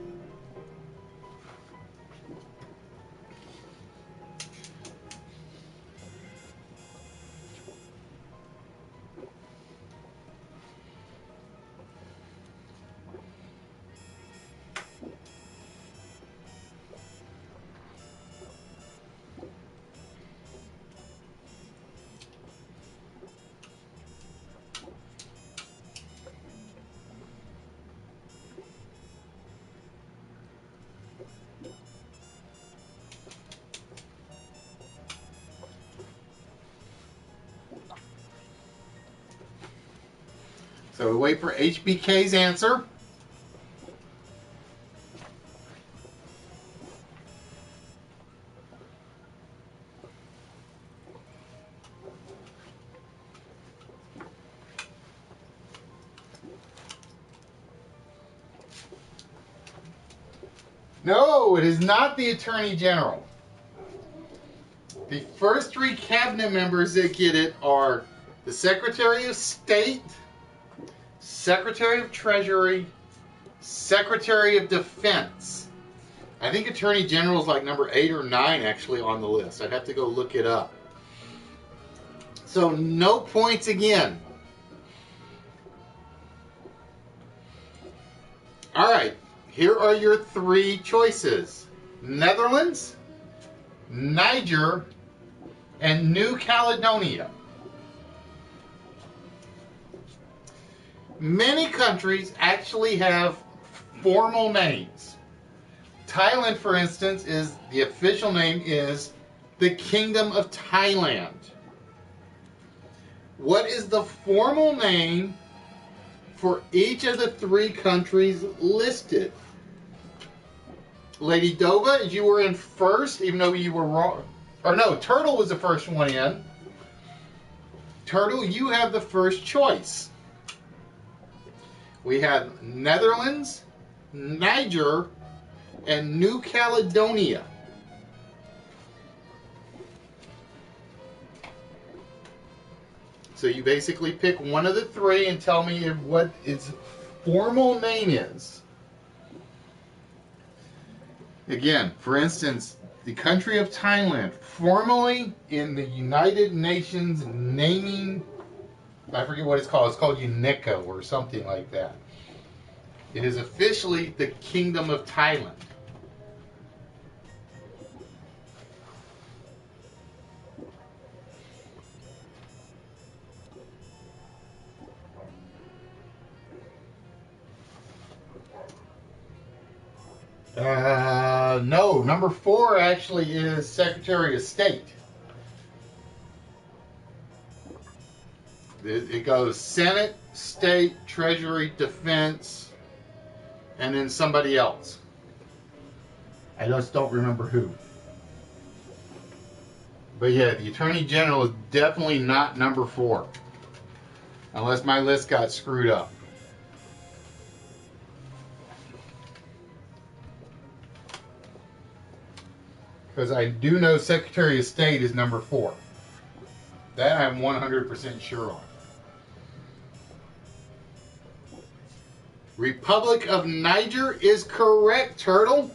So we wait for HBK's answer. No, it is not the Attorney General. The first 3 cabinet members that get it are the Secretary of State, Secretary of Treasury, Secretary of Defense. I think Attorney General is like number 8 or 9 actually on the list. I'd have to go look it up. So no points again. All right, here are your 3 choices: Netherlands, Niger, and New Caledonia. Many countries actually have formal names. Thailand, for instance, the official name is the Kingdom of Thailand. What is the formal name for each of the 3 countries listed? Lady Dova, you were in first, even though you were wrong. Or no, Turtle was the first one in. Turtle, you have the first choice. We have Netherlands, Niger, and New Caledonia. So you basically pick one of the 3 and tell me what its formal name is. Again, for instance, the country of Thailand, formally in the United Nations naming, I forget what it's called. It's called UNESCO or something like that. It is officially the Kingdom of Thailand. No, number 4 actually is Secretary of State. It goes Senate, State, Treasury, Defense, and then somebody else. I just don't remember who. But yeah, the Attorney General is definitely not number 4. Unless my list got screwed up. Because I do know Secretary of State is number 4. That I'm 100% sure on. Republic of Niger is correct, Turtle.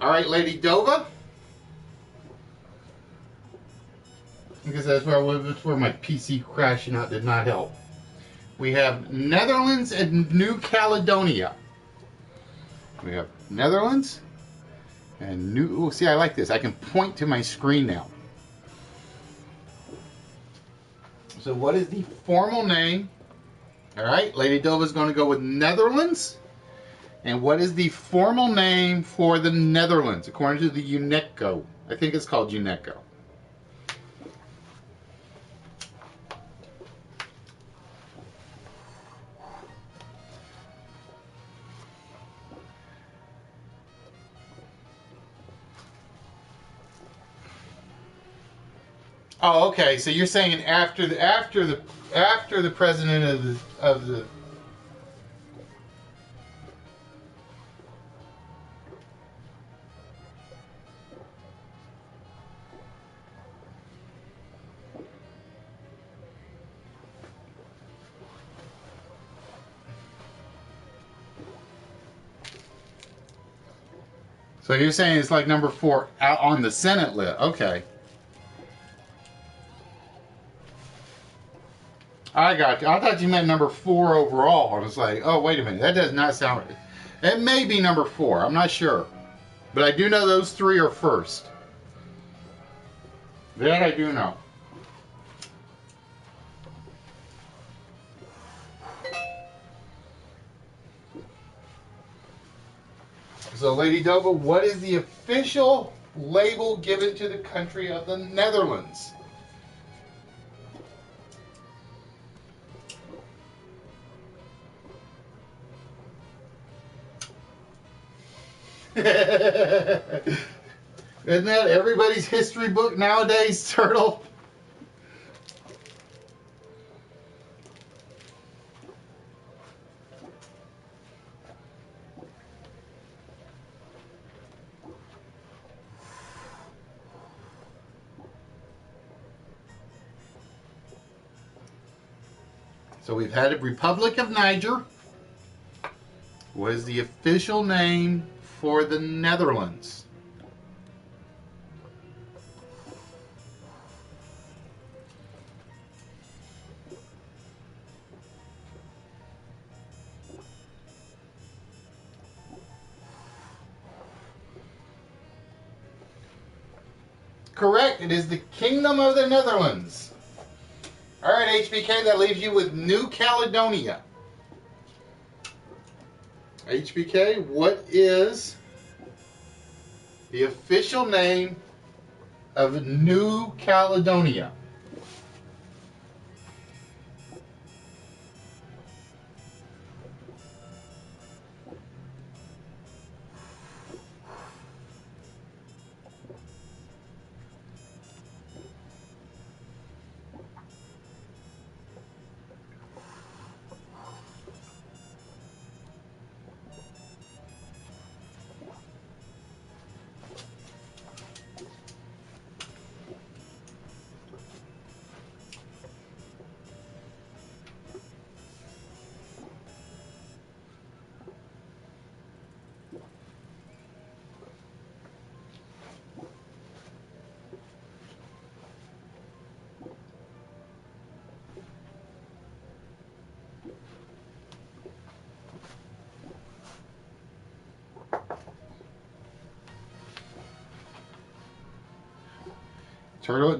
All right, Lady Dova. Because that's where my PC crashing out did not help. We have Netherlands and New Caledonia. We have Netherlands and New... Oh, see, I like this. I can point to my screen now. So what is the formal name? All right, Lady Dova is going to go with Netherlands. And what is the formal name for the Netherlands, according to the UNESCO? I think it's called UNESCO. Oh, okay. So you're saying after the president of the. So you're saying it's like number 4 out on the Senate list. Okay. I got you. I thought you meant number 4 overall. I was like, oh, wait a minute. That does not sound right. It may be number 4. I'm not sure. But I do know those 3 are first. That I do know. So, Lady Dova, what is the official label given to the country of the Netherlands? Isn't that everybody's history book nowadays, Turtle? So we've had a Republic of Niger. What is the official name for the Netherlands? Correct. It is the Kingdom of the Netherlands. All right, HBK, that leaves you with New Caledonia. HBK, what is the official name of New Caledonia?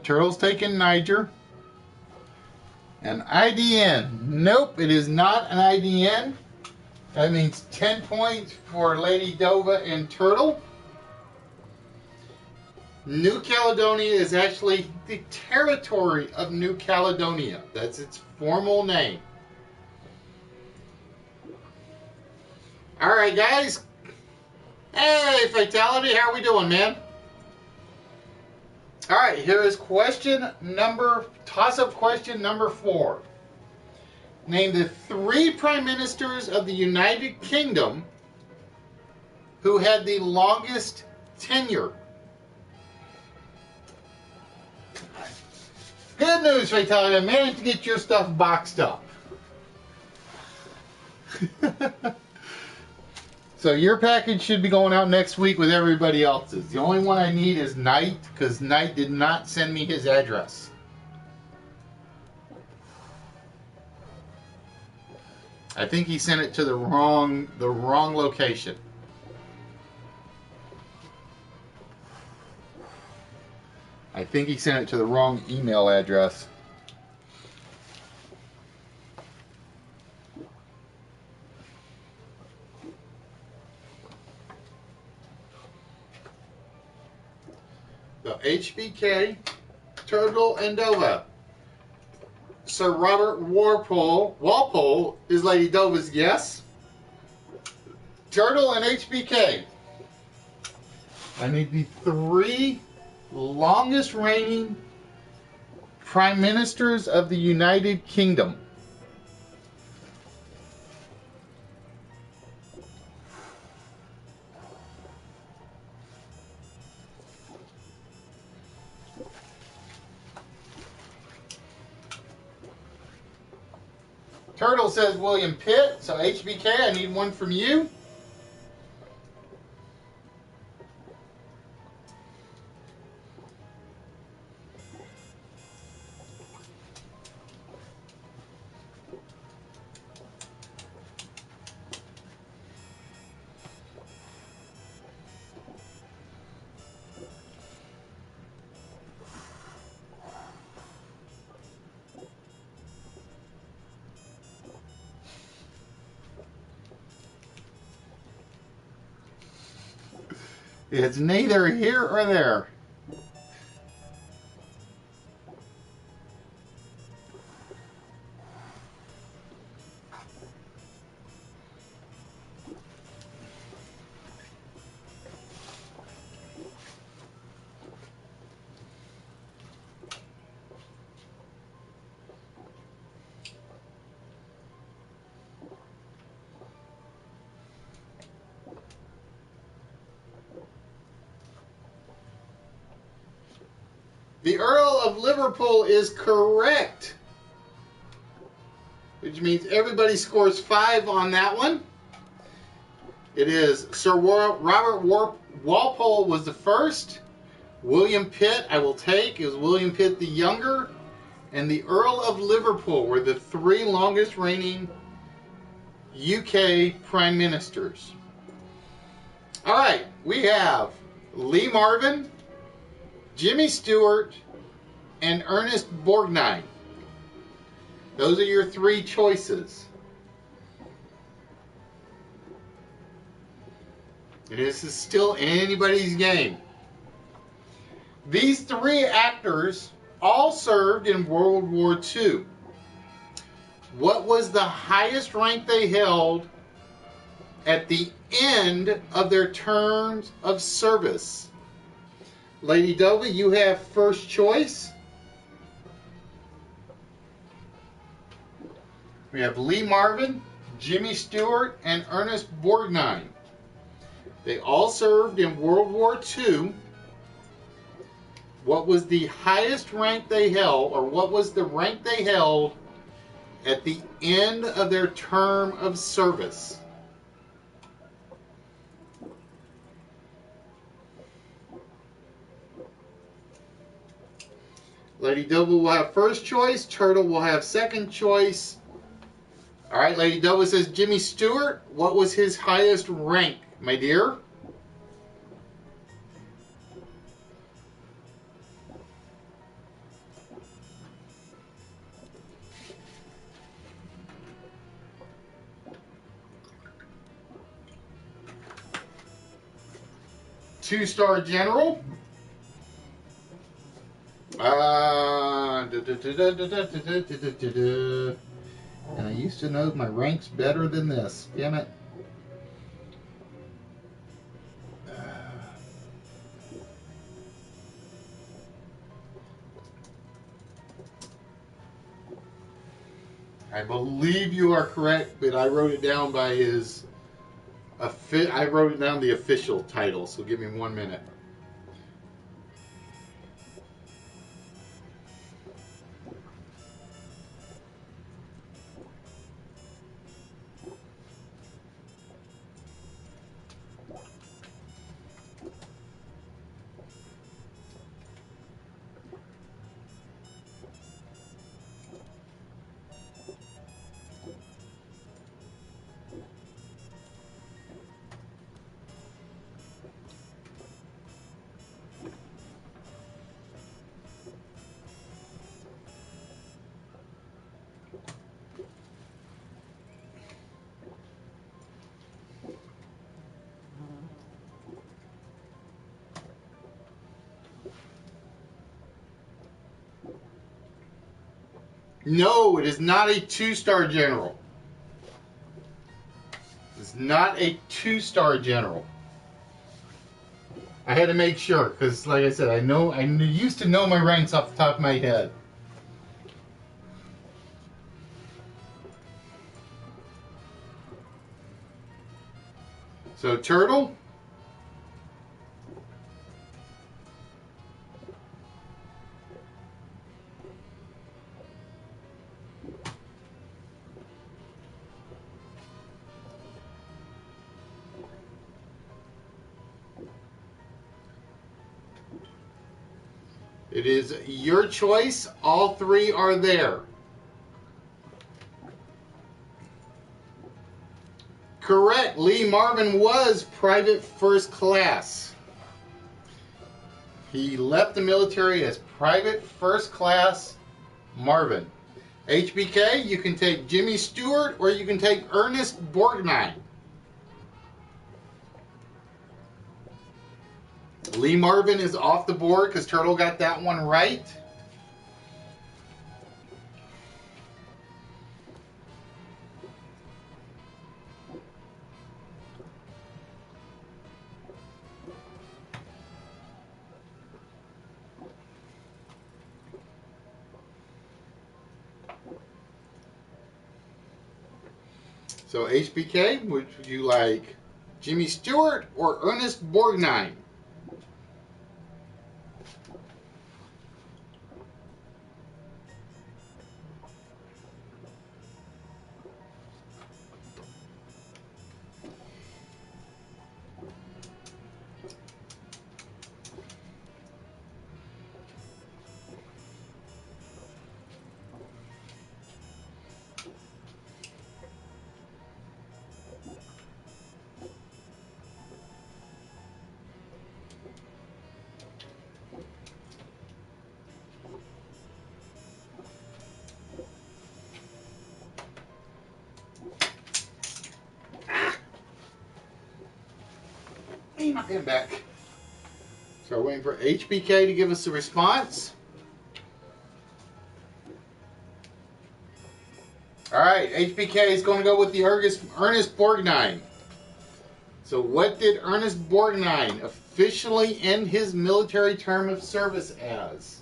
Turtle's taking Niger. An IDN. Nope, it is not an IDN. That means 10 points for Lady Dova and Turtle. New Caledonia is actually the territory of New Caledonia. That's its formal name. All right, guys. Hey, Fatality, how are we doing, man? All right, here is toss-up question number 4. Name the 3 prime ministers of the United Kingdom who had the longest tenure. Good news, Fatality. I managed to get your stuff boxed up. So your package should be going out next week with everybody else's. The only one I need is Knight, because Knight did not send me his address. I think he sent it to the wrong location. I think he sent it to the wrong email address. So HBK, Turtle, and Dova. Sir Robert Walpole is Lady Dova's guess. Turtle and HBK. I need the 3 longest reigning Prime Ministers of the United Kingdom. Turtle says William Pitt, so HBK, I need one from you. It's neither here or there. The Earl of Liverpool is correct, which means everybody scores 5 on that one. It is Sir Robert Walpole was the first. William Pitt, I will take, is William Pitt the Younger. And the Earl of Liverpool were the 3 longest reigning UK Prime Ministers. All right, we have Lee Marvin, Jimmy Stewart, and Ernest Borgnine. Those are your 3 choices. This is still anybody's game. These 3 actors all served in World War II. What was the highest rank they held at the end of their terms of service? Lady Dova, you have first choice. We have Lee Marvin, Jimmy Stewart, and Ernest Borgnine. They all served in World War II. What was the highest rank they held, or what was the rank they held at the end of their term of service? Lady Dova will have first choice. Turtle will have second choice. All right, Lady Dova says Jimmy Stewart. What was his highest rank, my dear? Two-star general. And I used to know my ranks better than this. Damn it. I believe you are correct, but I wrote it down by his... I wrote it down the official title, so give me 1 minute. No, it is not a 2-star general. It's not a 2-star general. I had to make sure, because like I said, I used to know my ranks off the top of my head. So, Turtle. It is your choice. All 3 are there. Correct. Lee Marvin was Private First Class. He left the military as Private First Class Marvin. HBK, you can take Jimmy Stewart or you can take Ernest Borgnine. Lee Marvin is off the board because Turtle got that one right. So HBK, would you like Jimmy Stewart or Ernest Borgnine? Not getting back. So we're waiting for HBK to give us a response. Alright, HBK is going to go with the Ernest Borgnine. So what did Ernest Borgnine officially end his military term of service as?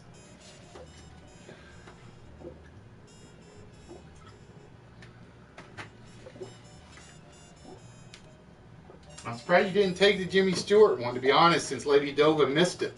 I'm surprised you didn't take the Jimmy Stewart one, to be honest, since Lady Dova missed it.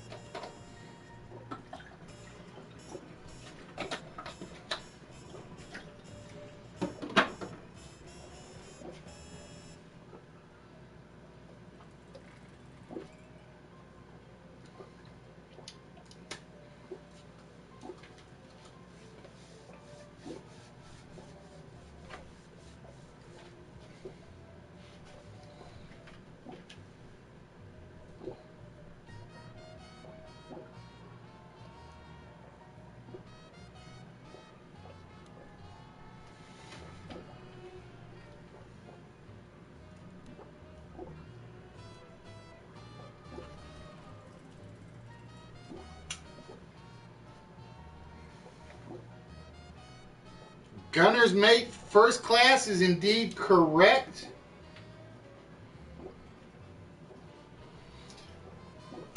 Gunner's Mate First Class is indeed correct.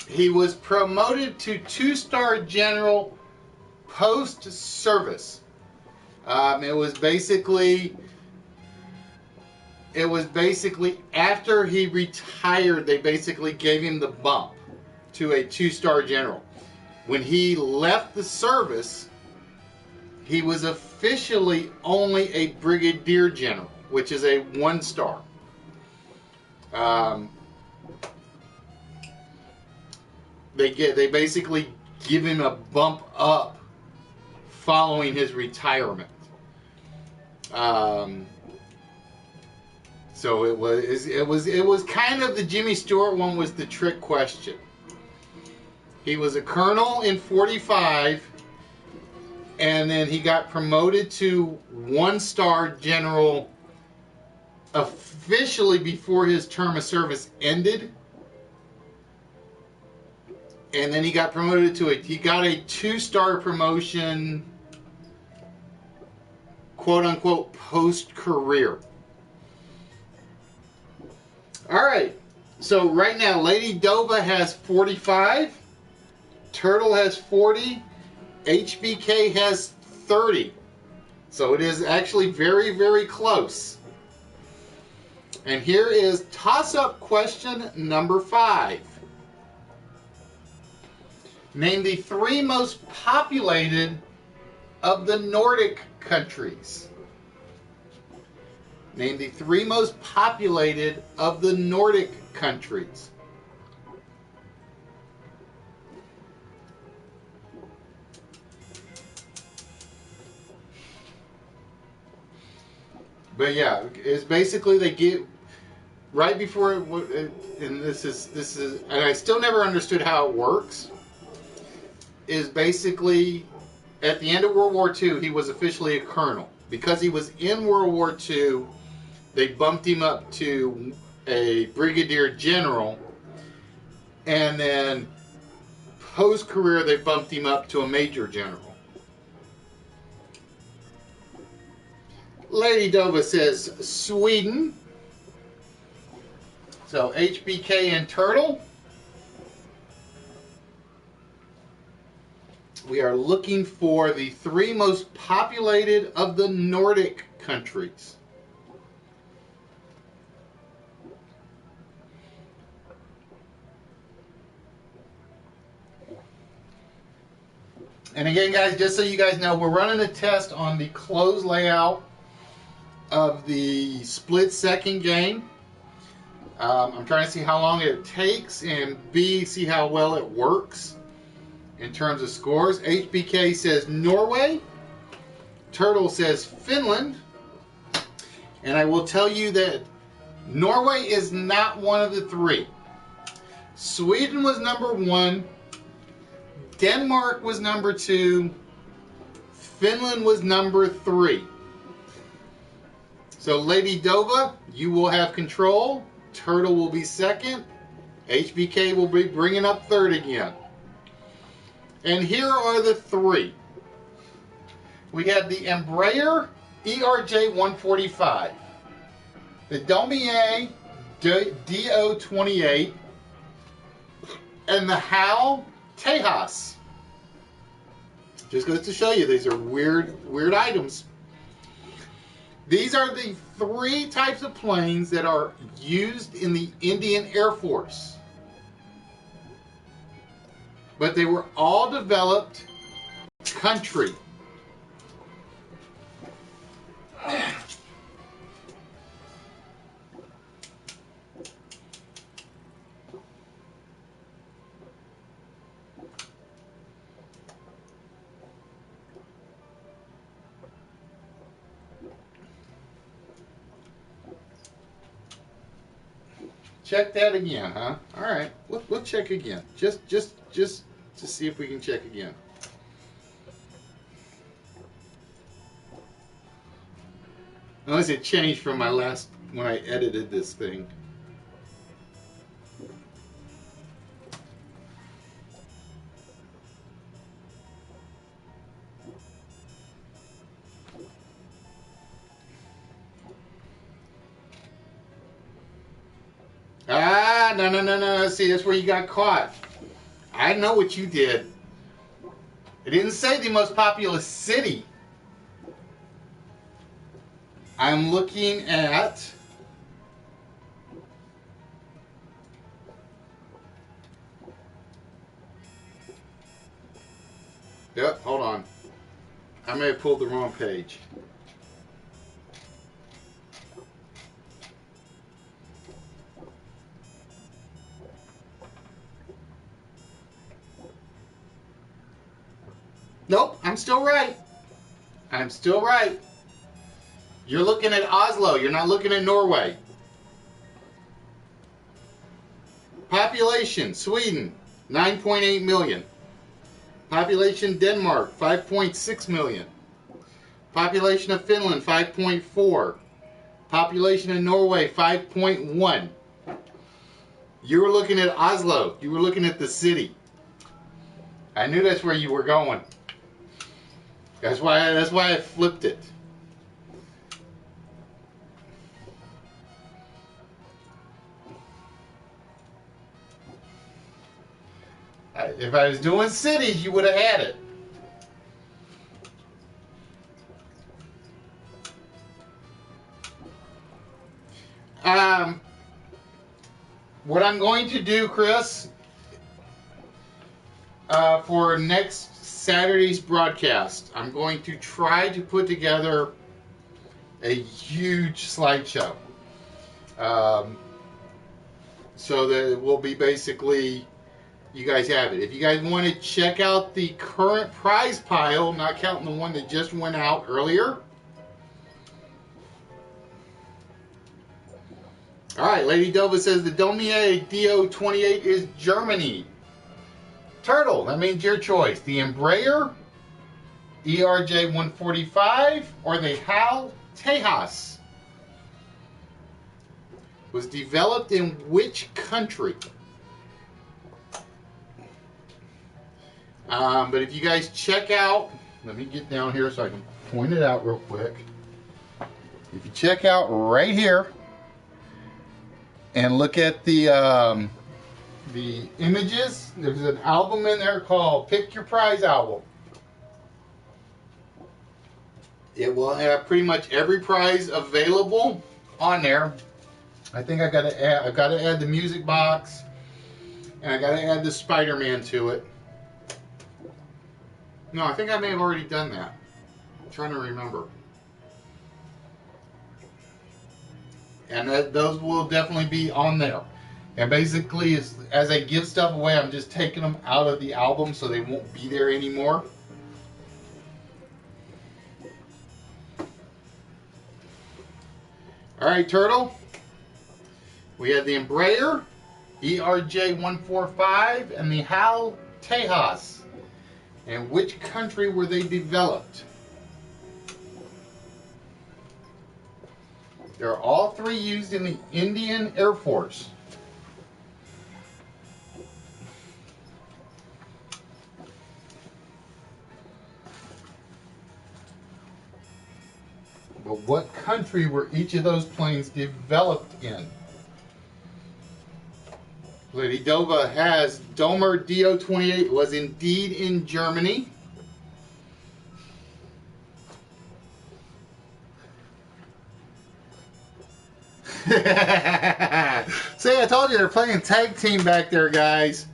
He was promoted to 2-star general post-service. It was basically after he retired, they basically gave him the bump to a 2-star general. When he left the service, he was officially only a brigadier general, which is a 1-star. They basically give him a bump up following his retirement. So it was kind of, the Jimmy Stewart one was the trick question. He was a colonel in 45. And then he got promoted to 1-star general officially before his term of service ended. And then he got promoted to he got a 2-star promotion quote-unquote post-career. All right. So right now, Lady Dova has 45. Turtle has 40. HBK has 30. So it is actually very, very close. And here is toss-up question number 5. Name the 3 most populated of the Nordic countries. Name the 3 most populated of the Nordic countries. But yeah, it's basically they get right before and this is and I still never understood how it works. Is basically at the end of World War II, he was officially a colonel. Because he was in World War II, they bumped him up to a brigadier general, and then post-career they bumped him up to a major general. Lady Dova says Sweden. So HBK and Turtle. We are looking for the 3 most populated of the Nordic countries. And again, guys, just so you guys know, we're running a test on the closed layout of the split second game. I'm trying to see how long it takes, and B, see how well it works in terms of scores. HBK says Norway. Turtle says Finland. And I will tell you that Norway is not one of the 3. Sweden was number 1. Denmark was number 2. Finland was number 3. So Lady Dova, you will have control. Turtle will be second. HBK will be bringing up third again. And here are the 3. We have the Embraer ERJ 145, the Daumier DO 28, and the Shhl Tejas. Just goes to show you these are weird items. These are the 3 types of planes that are used in the Indian Air Force. But they were all developed country. Check that again, huh? All right, we'll check again. Just to see if we can check again. Unless it changed from my last when I edited this thing. No. See, that's where you got caught. I know what you did. It didn't say the most populous city. I'm looking at... Yep, hold on. I may have pulled the wrong page. Nope, I'm still right. I'm still right. You're looking at Oslo. You're not looking at Norway. Population, Sweden, 9.8 million. Population, Denmark, 5.6 million. Population of Finland, 5.4. Population of Norway, 5.1. You were looking at Oslo. You were looking at the city. I knew that's where you were going. That's why I flipped it. If I was doing cities, you would have had it. What I'm going to do, Chris, for next Saturday's broadcast, I'm going to try to put together a huge slideshow. So that it will be basically, you guys have it. If you guys want to check out the current prize pile, not counting the one that just went out earlier. Alright, Lady Dova says the Domier DO28 is Germany. Turtle, that means your choice. The Embraer, ERJ 145, or the HAL Tejas. Was developed in which country? But if you guys check out, let me get down here so I can point it out real quick. If you check out right here and look at the images, there's an album in there called Pick Your Prize Album. It will have pretty much every prize available on there. I think I've got to add the music box, and I got to add the Spider-Man to it. No, I think I may have already done that. I'm trying to remember. And those will definitely be on there. And basically, as I give stuff away, I'm just taking them out of the album so they won't be there anymore. All right, Turtle. We have the Embraer, ERJ 145, and the HAL Tejas. And which country were they developed? They're all three used in the Indian Air Force. But what country were each of those planes developed in? Lady Dova has Domer DO28 was indeed in Germany. See, I told you they're playing tag team back there, guys.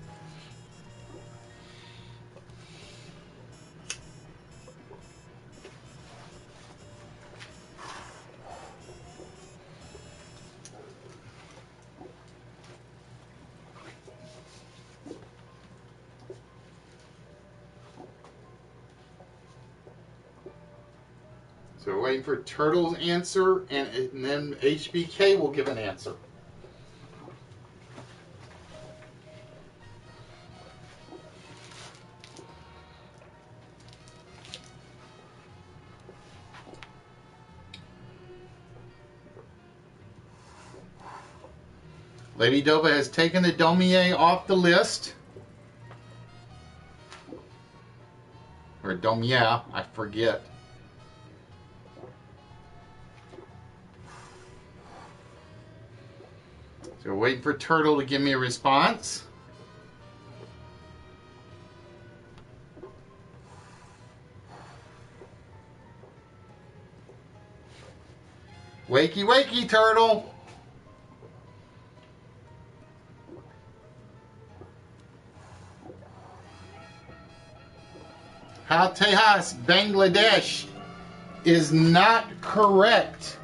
So we're waiting for Turtle's answer, and then HBK will give an answer. Lady Dova has taken the Domier off the list. Or Domier, I forget. So we're waiting for Turtle to give me a response. Wakey, wakey, Turtle. Hal Tejas, Bangladesh, is not correct.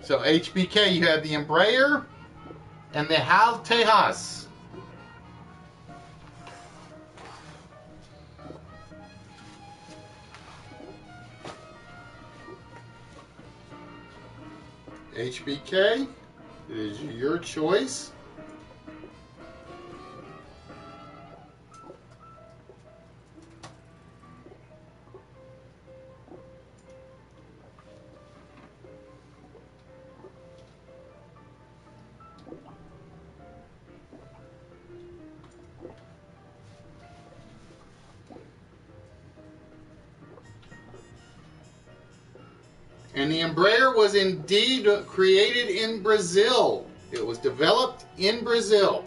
So HBK, you have the Embraer and the Hal Tejas. HBK, it is your choice. And the Embraer was indeed created in Brazil. It was developed in Brazil,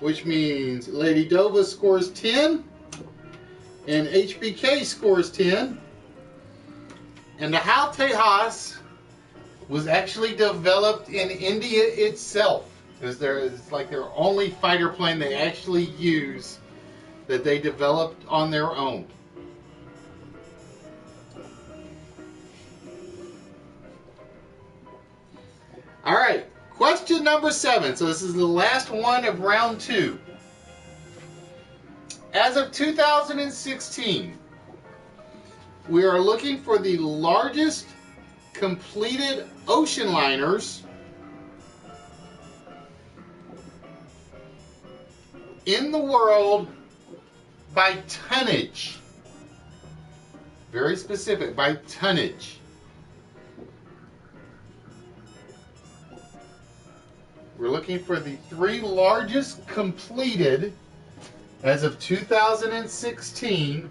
which means Lady Dova scores 10 and HBK scores 10. And the Hal Tejas was actually developed in India itself. It's like their only fighter plane they actually use that they developed on their own. All right, question number 7. So this is the last one of round 2. As of 2016, we are looking for the largest completed ocean liners in the world by tonnage. Very specific, by tonnage. We're looking for the 3 largest completed, as of 2016,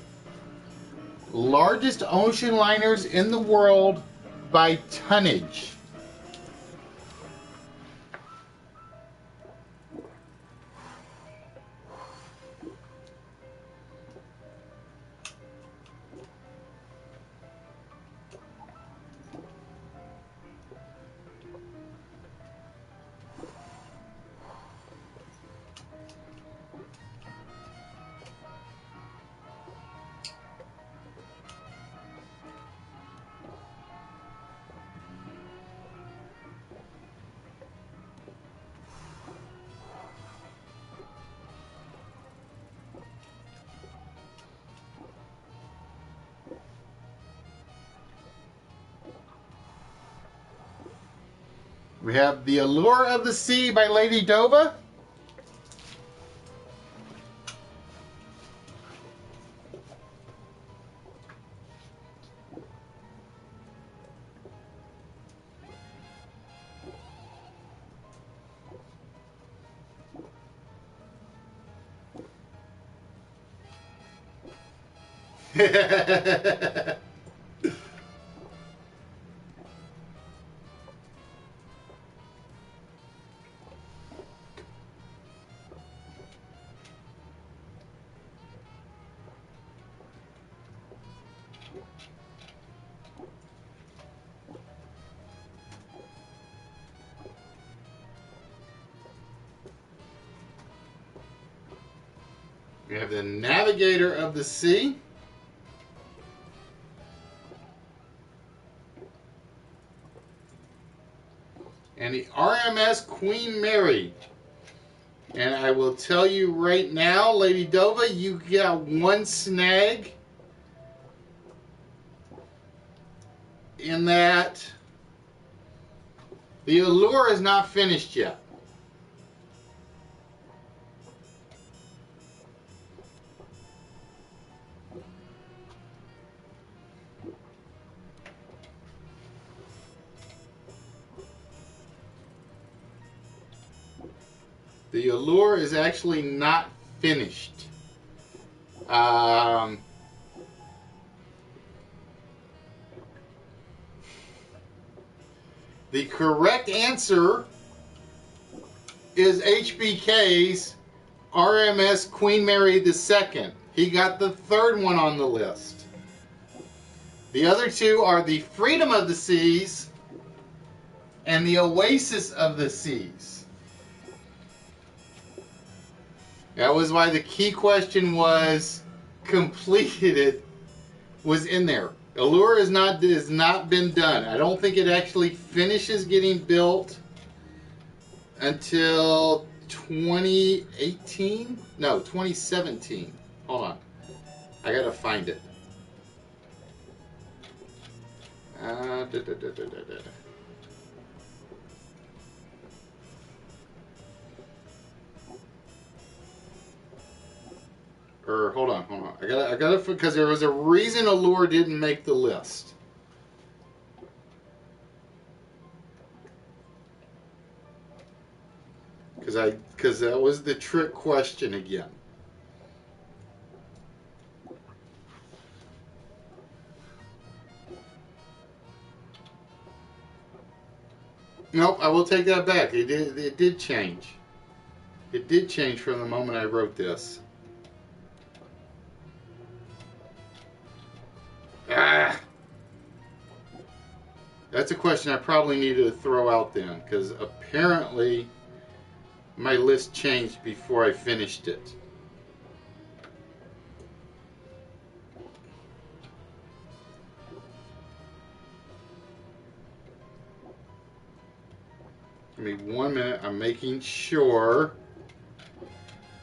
largest ocean liners in the world by tonnage. We have The Allure of the Sea by Lady Dova. We have the Navigator of the Sea. And the RMS Queen Mary. And I will tell you right now, Lady Dova, you got 1 snag in that the Allure is not finished yet. The Allure is actually not finished. The correct answer is HBK's RMS Queen Mary II. He got the 3rd one on the list. The other 2 are the Freedom of the Seas and the Oasis of the Seas. That was why the key question was completed, was in there. Allure has not been done. I don't think it actually finishes getting built until 2018? No, 2017. Hold on. I gotta find it. Or hold on. I gotta, because there was a reason Allure didn't make the list. Because that was the trick question again. Nope, I will take that back. It did change. It did change from the moment I wrote this. Ah! That's a question I probably needed to throw out then, because apparently my list changed before I finished it. Give me 1 minute. I'm making sure,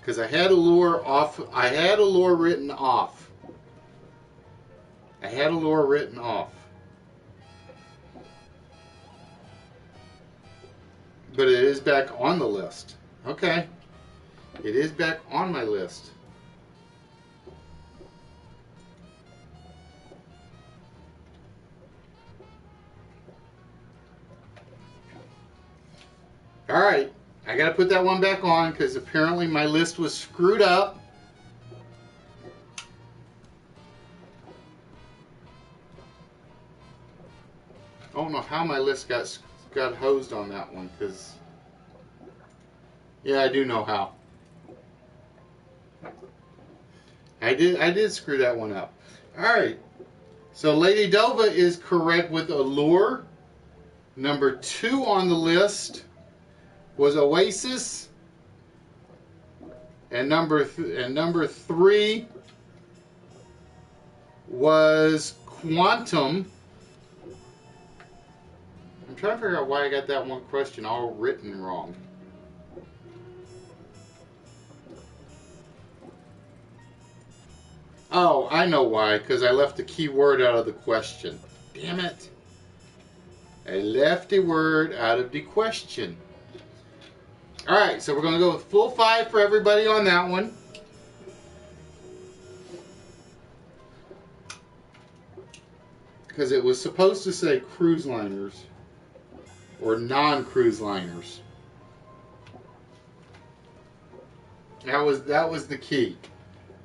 because I had a lure off. I had a lure written off. I had a lure written off. But it is back on the list. Okay. It is back on my list. Alright. I gotta put that one back on because apparently my list was screwed up. I don't know how my list got hosed on that one, because yeah, I do know how. I did screw that one up. Alright. So Lady Dova is correct with Allure. Number 2 on the list was Oasis. And number 3 was Quantum. I'm trying to figure out why I got that one question all written wrong. Oh, I know why. Because I left the key word out of the question. Damn it. I left a word out of the question. Alright, so we're going to go with full 5 for everybody on that one. Because it was supposed to say cruise liners. Or non-cruise liners. That was the key.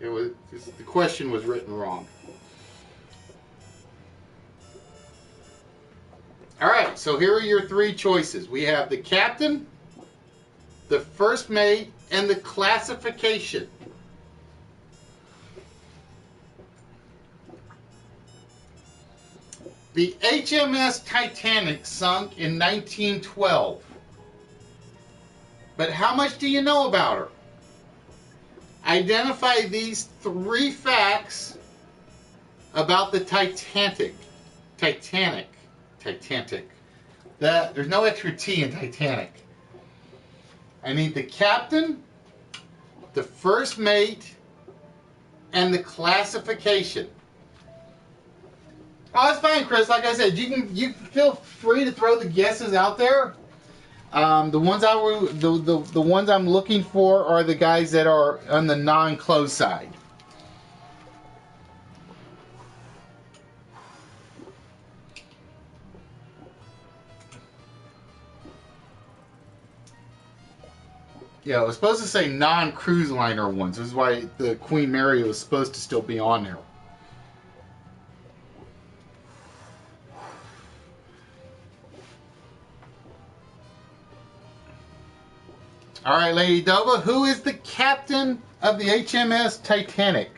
It was the question was written wrong. All right, so here are your 3 choices. We have the captain, the first mate, and the classification. The HMS Titanic sunk in 1912. But how much do you know about her? Identify these 3 facts about the Titanic. There's no extra T in Titanic. I need the captain, the first mate, and the classification. Oh, that's fine, Chris. Like I said, you can feel free to throw the guesses out there. The ones I'm looking for are the guys that are on the non-close side. Yeah, it was supposed to say non-cruise liner ones. This is why the Queen Mary was supposed to still be on there. All right, Lady Dova, who is the captain of the HMS Titanic?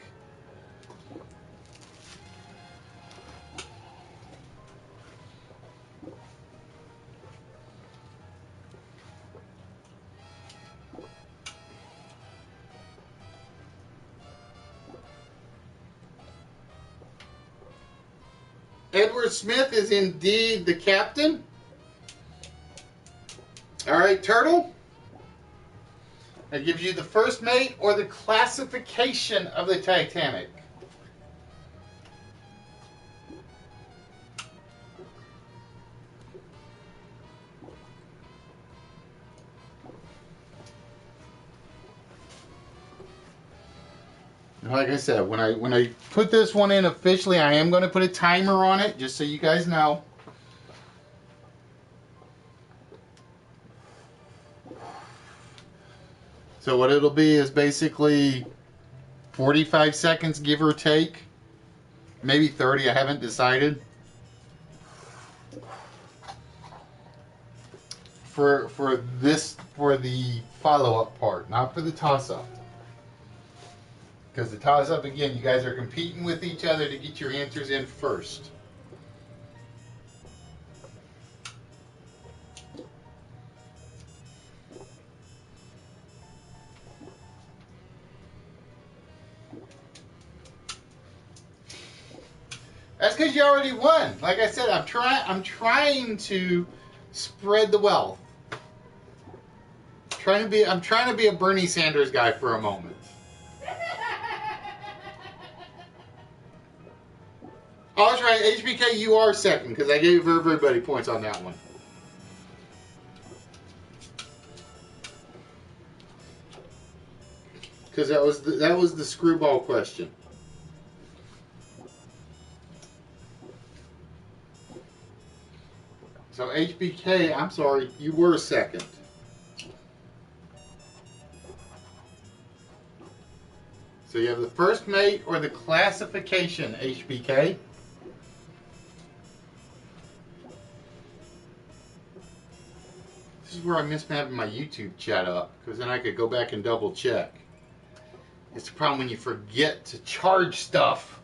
Edward Smith is indeed the captain. All right, Turtle. That gives you the first mate or the classification of the Titanic. Like I said, when I put this one in officially, I am going to put a timer on it, just so you guys know. So what it'll be is basically 45 seconds, give or take. Maybe 30, I haven't decided. for the follow-up part, not for the toss-up. Because the toss-up, again, you guys are competing with each other to get your answers in first. That's because you already won. Like I said, I'm trying to spread the wealth. I'm trying to be a Bernie Sanders guy for a moment. Oh, that's right. HBK, you are second because I gave everybody points on that one. Because that was the screwball question. So HBK, I'm sorry, you were second. So you have the first mate or the classification, HBK. This is where I miss having my YouTube chat up, because then I could go back and double check. It's the problem when you forget to charge stuff.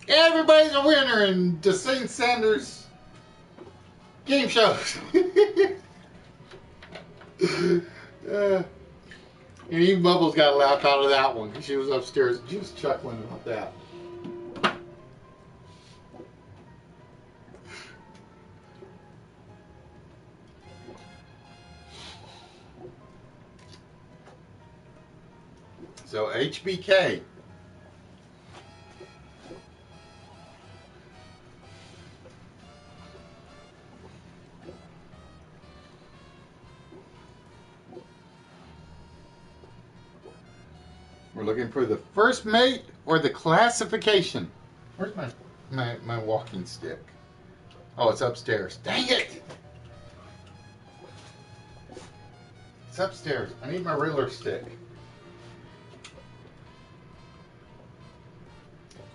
Everybody's a winner in the St. Sanders game shows. And even Bubbles got a laugh out of that one because she was upstairs. She was chuckling about that. So HBK. We're looking for the first mate or the classification. Where's my walking stick? Oh, it's upstairs. Dang it! It's upstairs. I need my Riddler stick.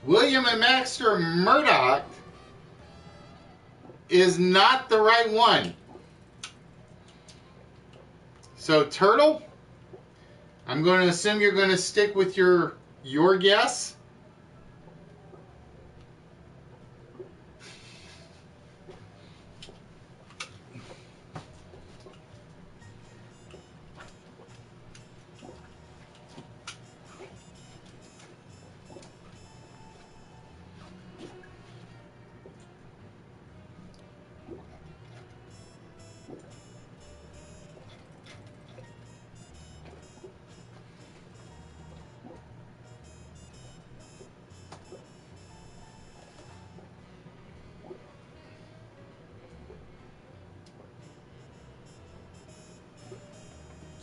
William and Maxter Murdoch is not the right one. So, Turtle, I'm going to assume you're going to stick with your guess.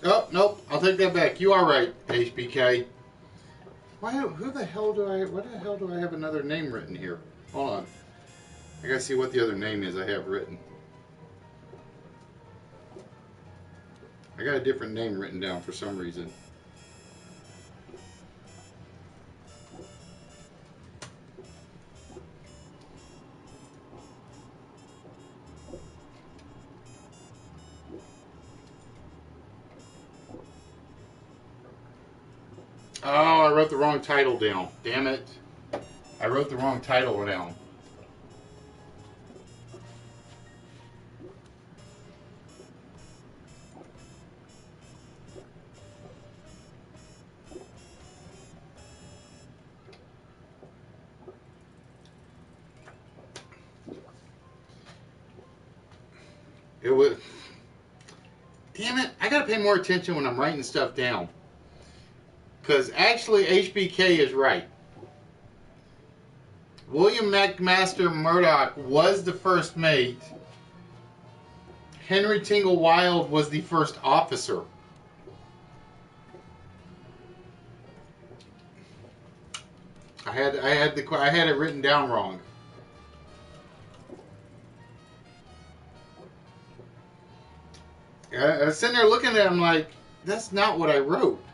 Oh, nope. I'll take that back. You are right, HBK. What the hell do I have another name written here? Hold on. I gotta see what the other name is I have written. I got a different name written down for some reason. Oh, I wrote the wrong title down. Damn it. I wrote the wrong title down. It was... Damn it. I gotta pay more attention when I'm writing stuff down. Because actually, HBK is right. William McMaster Murdoch was the first mate. Henry Tingle Wild was the first officer. I had it written down wrong. I was sitting there looking at it, I'm like, that's not what I wrote.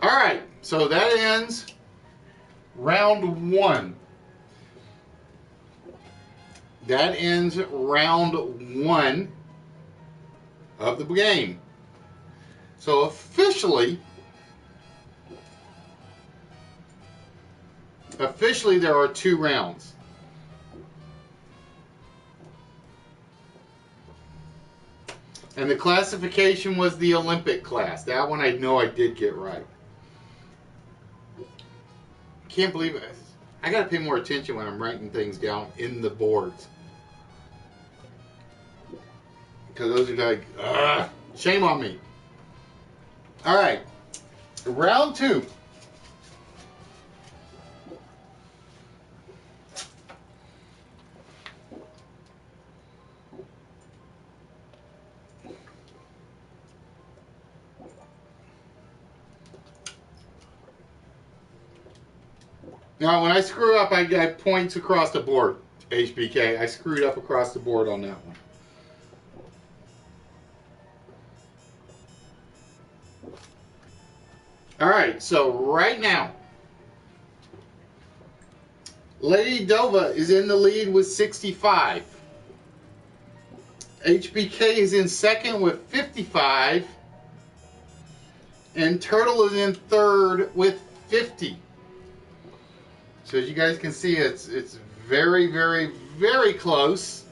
All right, so that ends round 1. That ends round 1 of the game. So officially there are 2 rounds. And the classification was the Olympic class. That one I know I did get right. Can't believe it. I gotta pay more attention when I'm writing things down in the boards. Because those are like, ugh, shame on me. Alright, round 2. Now, when I screw up, I get points across the board, HBK. I screwed up across the board on that one. Alright, so right now, Lady Dova is in the lead with 65. HBK is in second with 55. And Turtle is in third with 50. So as you guys can see, it's very, very, very close.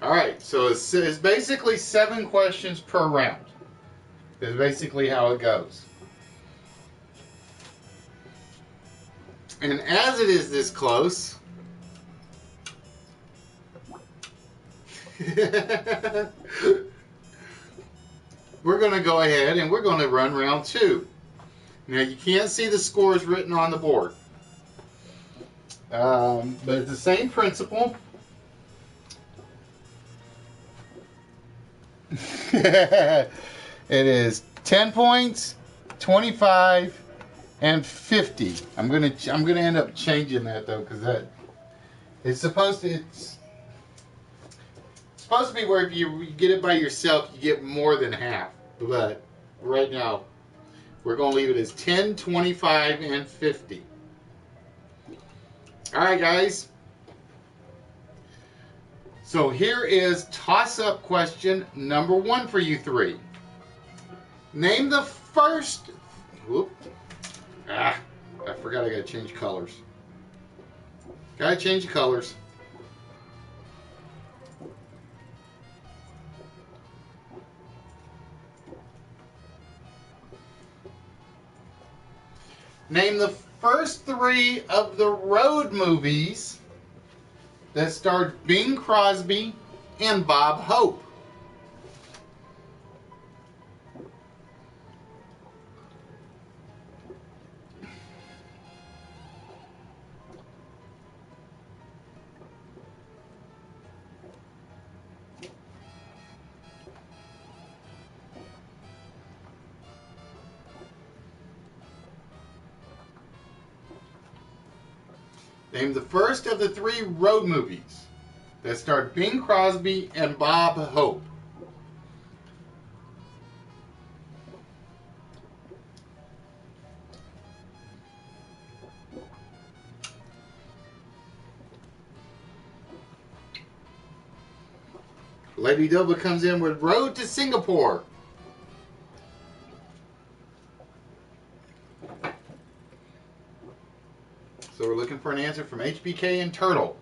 All right, so it's basically 7 questions per round. Is basically how it goes. And as it is this close, we're going to go ahead and we're going to run round 2. Now you can't see the scores written on the board, but it's the same principle. It is 10 points, 25, and 50. I'm gonna end up changing that though, because that it's supposed to be where if you get it by yourself, you get more than half. But right now, we're gonna leave it as 10, 25, and 50. All right, guys. So here is toss-up question number 1 for you 3. Name the first... Whoop. I forgot I gotta change colors. Gotta change the colors. Name the first 3 of the road movies that starred Bing Crosby and Bob Hope. Name the first of the 3 road movies that starred Bing Crosby and Bob Hope. Lady Dova comes in with Road to Singapore. So we're looking for an answer from HBK and Turtle.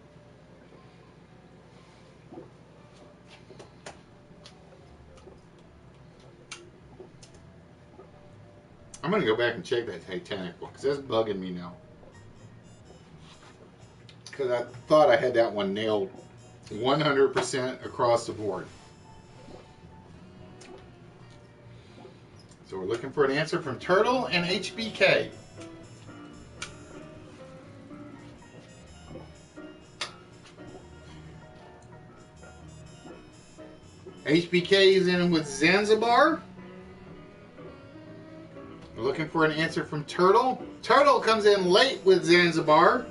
I'm going to go back and check that Titanic one because that's bugging me now. because I thought I had that one nailed 100% across the board. So we're looking for an answer from Turtle and HBK. HBK is in with Zanzibar. We're looking for an answer from Turtle. Turtle comes in late with Zanzibar,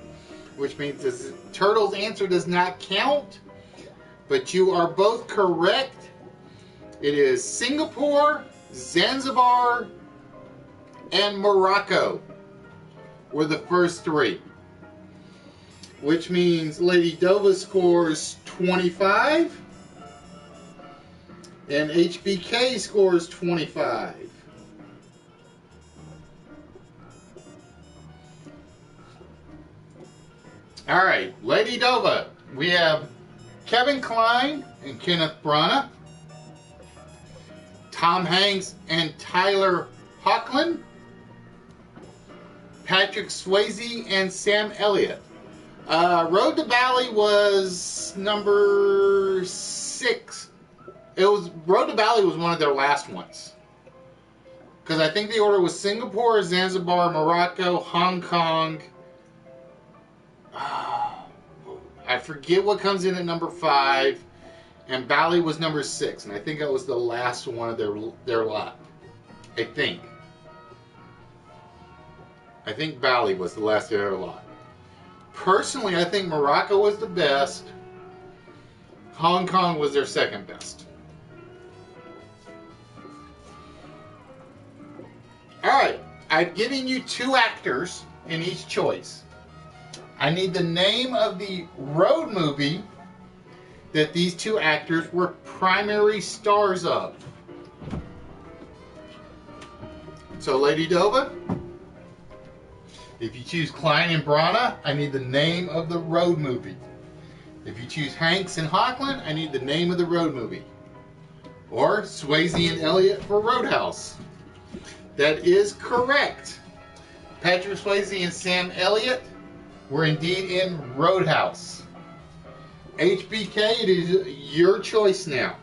which means this Turtle's answer does not count. But you are both correct. It is Singapore, Zanzibar, and Morocco were the first three. Which means Lady Dova scores 25. And HBK scores 25. All right, Lady Dova, we have Kevin Kline and Kenneth Branagh, Tom Hanks and Tyler Hoechlin, Patrick Swayze and Sam Elliott. Road to Bali was number 6. Road to Bali was one of their last ones. Because I think the order was Singapore, Zanzibar, Morocco, Hong Kong. I forget what comes in at number 5. And Bali was number 6. And I think that was the last one of their lot. I think Bali was the last of their lot. Personally, I think Morocco was the best. Hong Kong was their second best. Alright, I've given you 2 actors in each choice. I need the name of the road movie that these 2 actors were primary stars of. So, Lady Dova, if you choose Kline and Branagh, I need the name of the road movie. If you choose Hanks and Hoechlin, I need the name of the road movie. Or Swayze and Elliott for Roadhouse. That is correct. Patrick Swayze and Sam Elliott were indeed in Roadhouse. HBK, it is your choice now.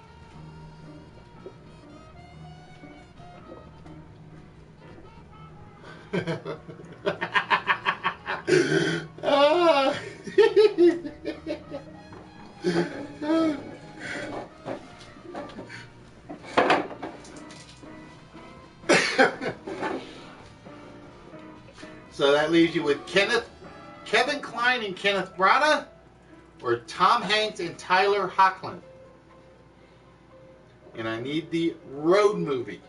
So that leaves you with Kevin Kline and Kenneth Branagh, or Tom Hanks and Tyler Hoechlin. And I need the road movie.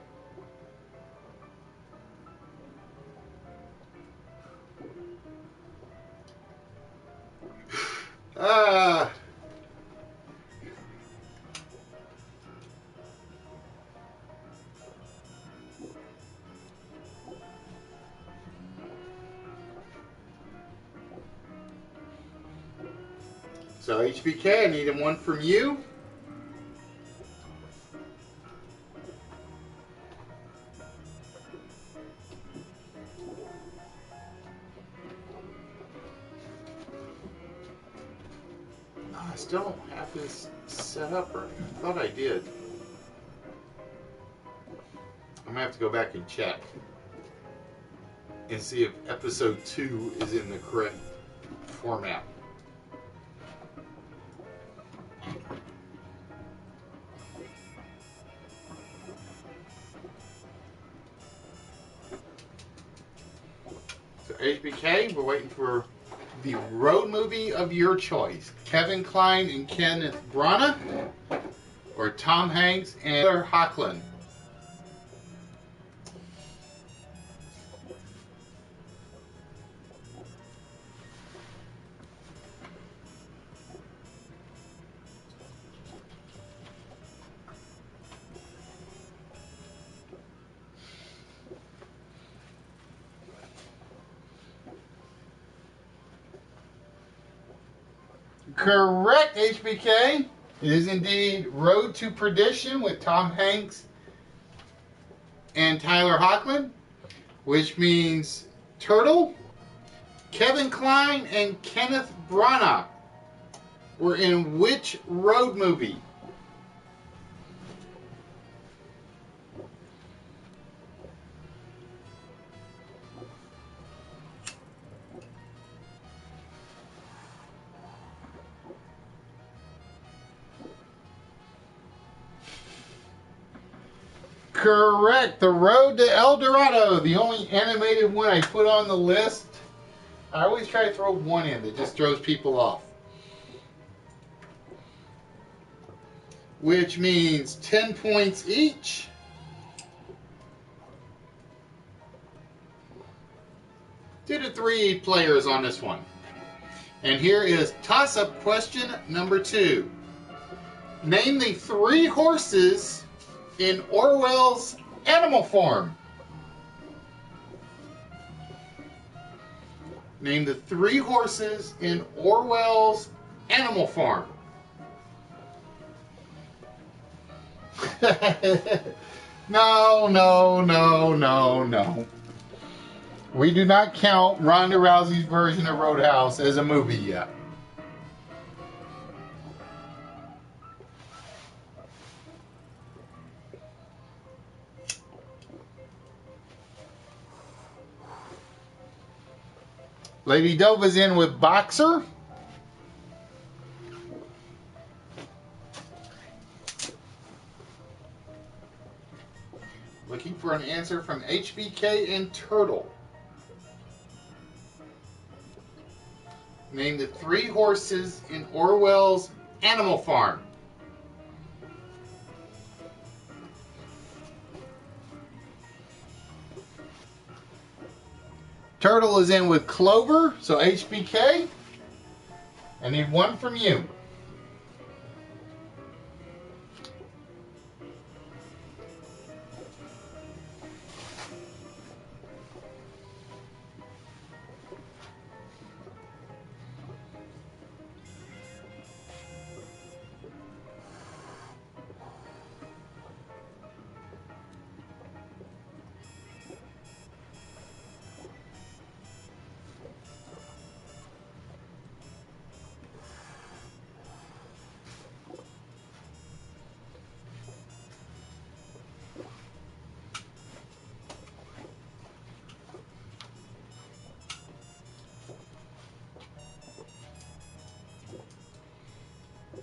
So HBK, I need one from you. I still don't have this set up right. I thought I did. I'm gonna have to go back and check and see if episode 2 is in the correct format. So HBK, we're waiting for the road movie of your choice. Kevin Kline and Kenneth Branagh, or Tom Hanks and Tyler Hoechlin. Correct, HBK. It is indeed Road to Perdition with Tom Hanks and Tyler Hoechlin, which means Turtle, Kevin Kline and Kenneth Branagh were in which road movie? Correct. The Road to El Dorado, the only animated one I put on the list. I always try to throw one in that just throws people off. Which means 10 points each. Two to three players on this one. And here is toss-up question number 2. Name the 3 horses in Orwell's Animal Farm. Name the 3 horses in Orwell's Animal Farm. No. We do not count Ronda Rousey's version of Roadhouse as a movie yet. Lady Dova's in with Boxer. Looking for an answer from HBK and Turtle. Name the 3 horses in Orwell's Animal Farm. Turtle is in with Clover, so HBK. I need one from you.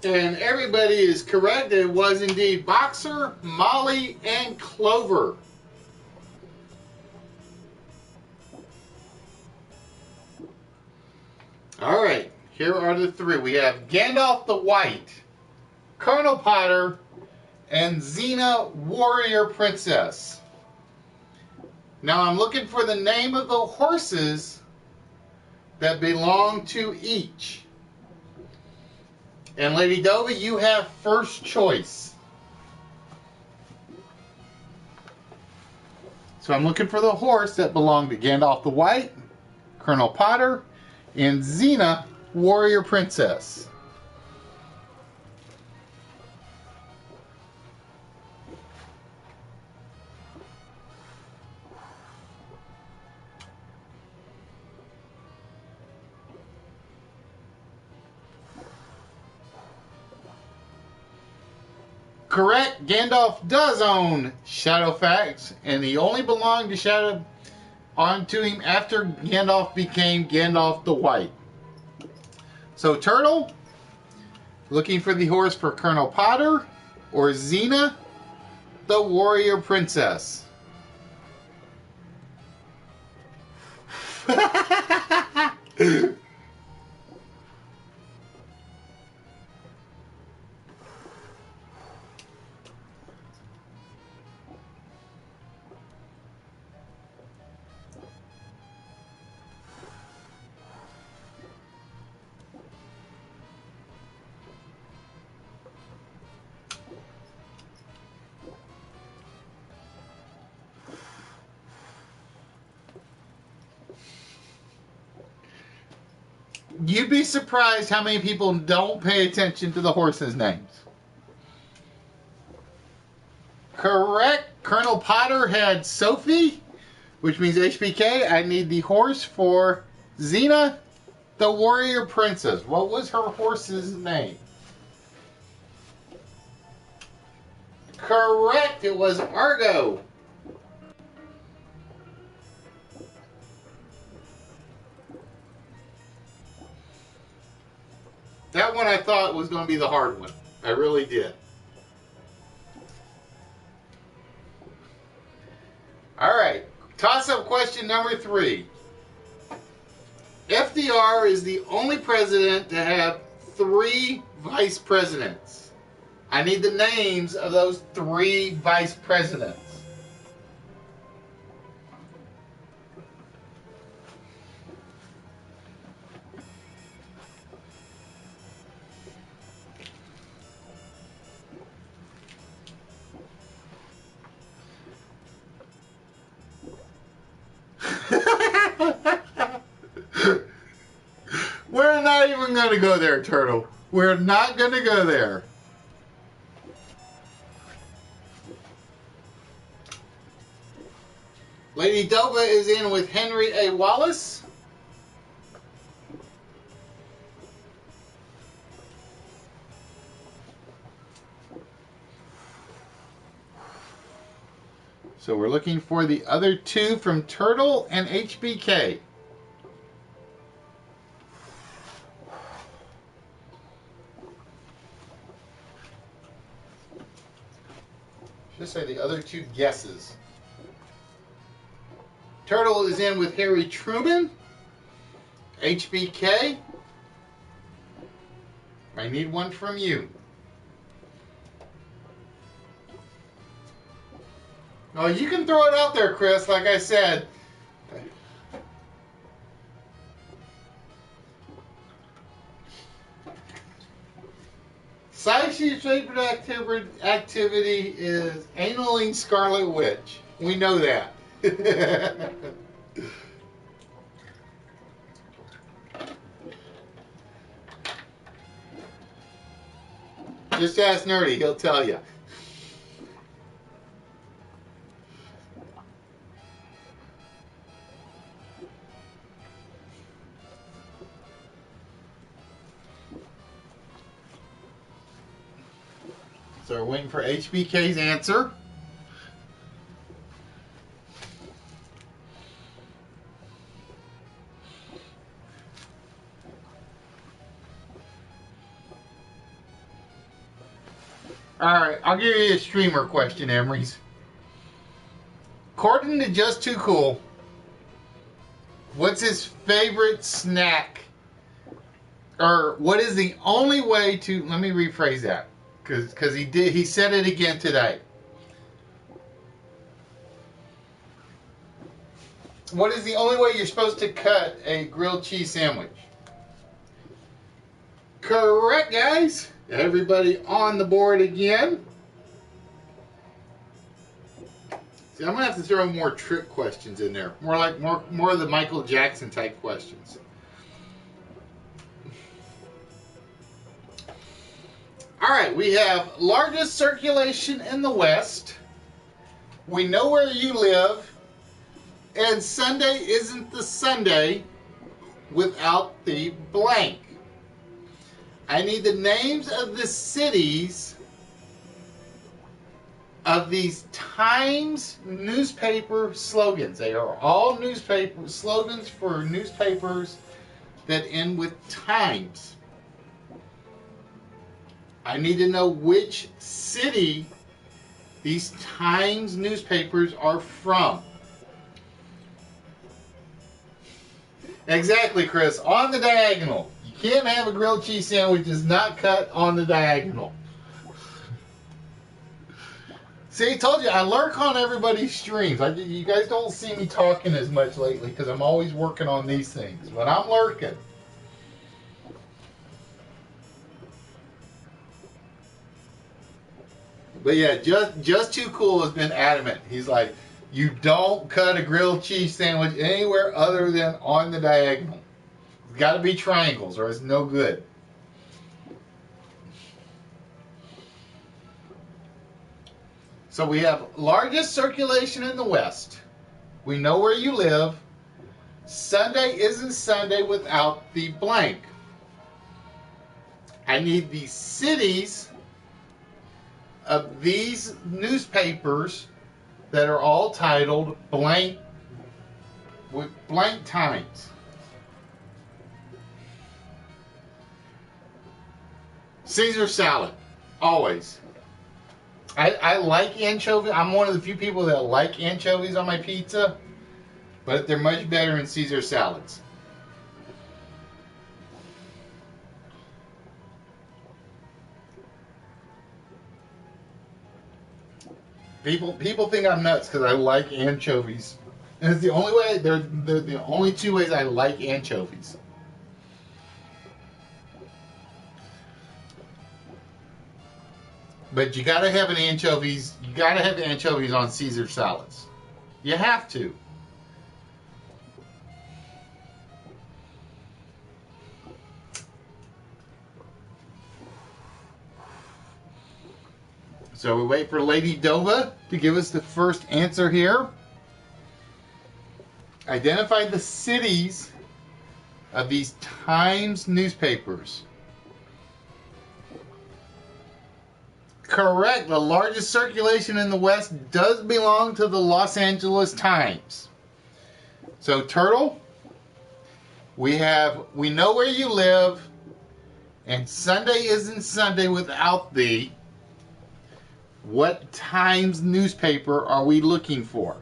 And everybody is correct. It was indeed Boxer, Molly, and Clover. All right, here are the 3. We have Gandalf the White, Colonel Potter, and Xena Warrior Princess. Now I'm looking for the name of the horses that belong to each. And Lady Dova, you have first choice. So I'm looking for the horse that belonged to Gandalf the White, Colonel Potter, and Xena, Warrior Princess. Correct. Gandalf does own Shadowfax, and he only belonged to Shadow onto him after Gandalf became Gandalf the White. So Turtle, looking for the horse for Colonel Potter or Xena, the Warrior Princess. You'd be surprised how many people don't pay attention to the horses' names. Correct. Colonel Potter had Sophie, which means HBK. I need the horse for Xena, the warrior princess. What was her horse's name? Correct. It was Argo. That one I thought was going to be the hard one. I really did. All right. Toss-up question number 3. FDR is the only president to have 3 vice presidents. I need the names of those 3 vice presidents. We're not even going to go there, Turtle. We're not going to go there. Lady Dova is in with Henry A. Wallace. So we're looking for the other 2 from Turtle and HBK. Just say the other 2 guesses. Turtle is in with Harry Truman. HBK. I need one from you. Oh, you can throw it out there, Chris, like I said. Saichi's favorite activity is analing Scarlet Witch. We know that. Just ask Nerdy, he'll tell you. So we're waiting for HBK's answer. Alright, I'll give you a streamer question, Emery's. According to Just Too Cool, what's his favorite snack? Or what is the only way to... Let me rephrase that. Because he said it again today. What is the only way you're supposed to cut a grilled cheese sandwich? Correct, guys. Everybody on the board again. See, I'm gonna have to throw more trick questions in there. More of the Michael Jackson type questions. All right, we have largest circulation in the West. We know where you live. And Sunday isn't the Sunday without the blank. I need the names of the cities of these Times newspaper slogans. They are all newspaper slogans for newspapers that end with Times. I need to know which city these Times newspapers are from. Exactly, Chris. On the diagonal. You can't have a grilled cheese sandwich that's not cut on the diagonal. See, I told you, I lurk on everybody's streams. You guys don't see me talking as much lately because I'm always working on these things. But I'm lurking. But yeah, just Too Cool has been adamant. He's like, you don't cut a grilled cheese sandwich anywhere other than on the diagonal. It's got to be triangles or it's no good. So we have largest circulation in the West. We know where you live. Sunday isn't Sunday without the blank. I need the cities of these newspapers that are all titled blank with blank times. Caesar salad, always. I like anchovies. I'm one of the few people that like anchovies on my pizza, but they're much better in Caesar salads. People think I'm nuts because I like anchovies. And it's the only way. They're the only two ways I like anchovies. But you gotta have an anchovies. You gotta have anchovies on Caesar salads. You have to. So we wait for Lady Dova to give us the first answer here. Identify the cities of these Times newspapers. Correct. The largest circulation in the West does belong to the Los Angeles Times. So, Turtle, we know where you live, and Sunday isn't Sunday without thee. What Times newspaper are we looking for?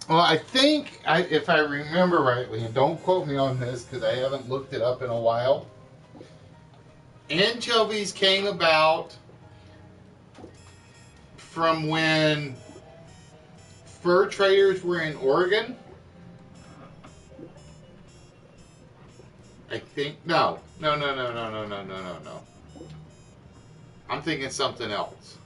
Well, I think, if I remember rightly, and don't quote me on this because I haven't looked it up in a while, anchovies came about from when fur traders were in Oregon. I think, no. I'm thinking something else.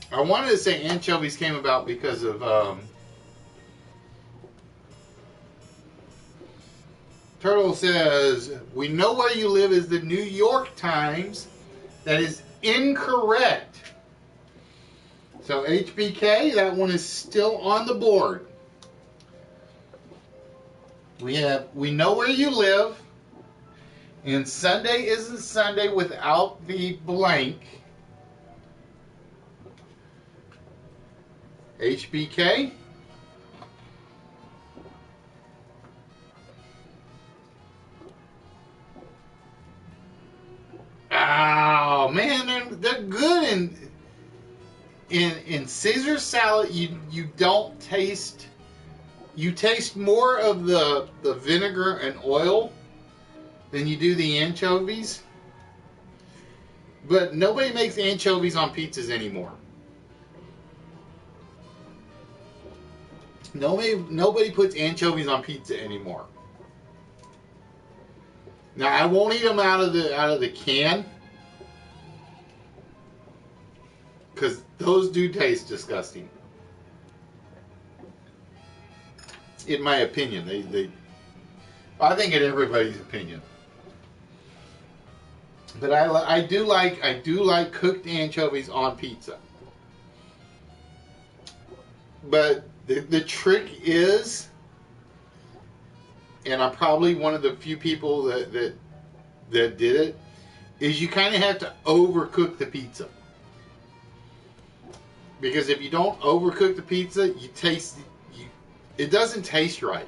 I wanted to say anchovies came about because of Turtle says, we know where you live is the New York Times. That is incorrect. So HBK, that one is still on the board. We know where you live, and Sunday isn't Sunday without the blank. HBK. Oh man, they're good in Caesar salad. You don't taste. You taste more of the vinegar and oil than you do the anchovies. But nobody makes anchovies on pizzas anymore. Nobody puts anchovies on pizza anymore. Now I won't eat them out of the can because those do taste disgusting. In my opinion, I think in everybody's opinion. But I do like cooked anchovies on pizza. But the trick is, and I'm probably one of the few people that did it, is you kind of have to overcook the pizza. Because if you don't overcook the pizza, it doesn't taste right.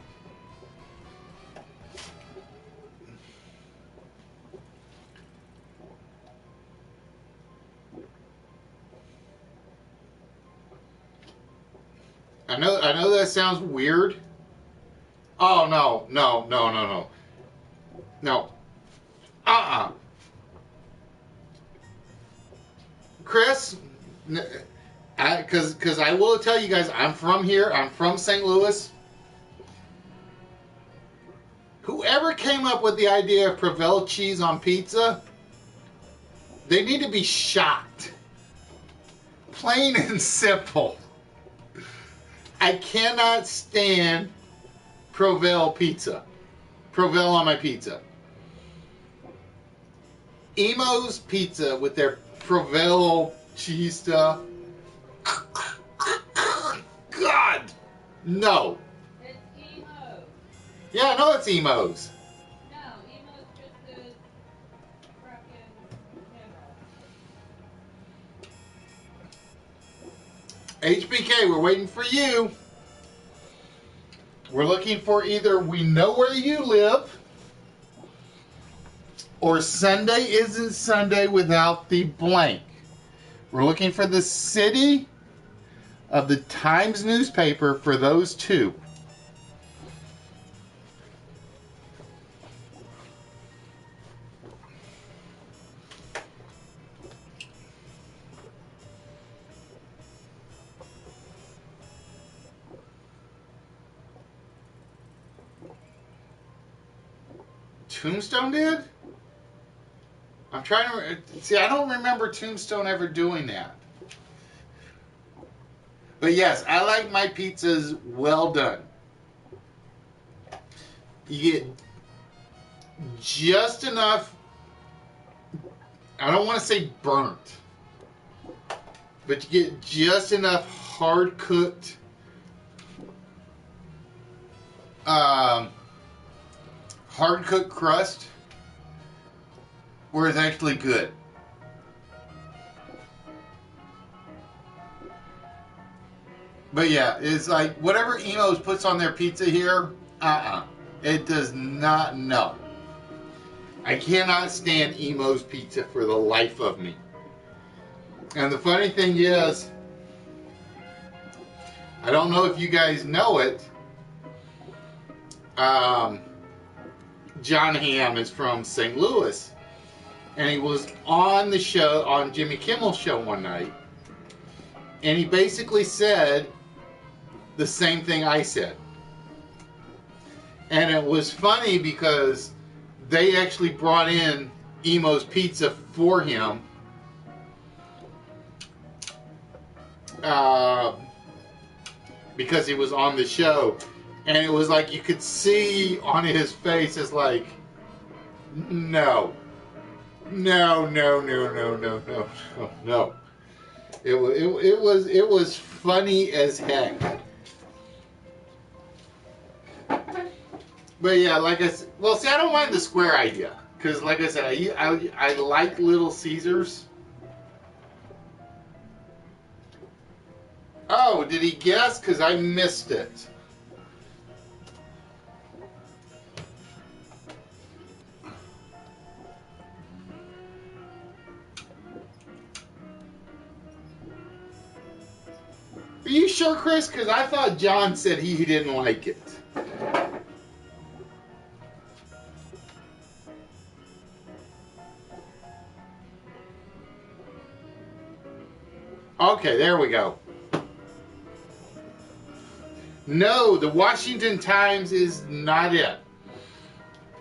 I know that sounds weird. Oh no. Chris, because I will tell you guys, I'm from here. I'm from St. Louis. Whoever came up with the idea of Provel cheese on pizza, they need to be shot. Plain and simple. I cannot stand Provel pizza. Provel on my pizza. Emo's Pizza with their Provel cheese stuff. God, no. It's Emo. Yeah, I know it's Emo's. No, Emo's just a fucking hammer. HBK, we're waiting for you. We're looking for either we know where you live or Sunday isn't Sunday without the blank. We're looking for the city of the Times newspaper for those two. Tombstone did? I'm trying to see. I don't remember Tombstone ever doing that. But yes, I like my pizzas well done. You get just enough. I don't want to say burnt, but you get just enough hard cooked. Hard cooked crust where it's actually good. But yeah, it's like whatever Emo's puts on their pizza here, it does not, no. I cannot stand Emo's Pizza for the life of me. And the funny thing is, I don't know if you guys know it, John Hamm is from St. Louis, and he was on the show, on Jimmy Kimmel's show one night, and he basically said the same thing I said. And it was funny because they actually brought in Emo's Pizza for him because he was on the show. And it was like you could see on his face, it's like, no. No, no, no, no, no, no, no, no. It was funny as heck. But yeah, like I said, well, see, I don't mind the square idea. Because like I said, I like Little Caesars. Oh, did he guess? Because I missed it. Are you sure, Chris? Because I thought John said he didn't like it. Okay, there we go. No, the Washington Times is not it.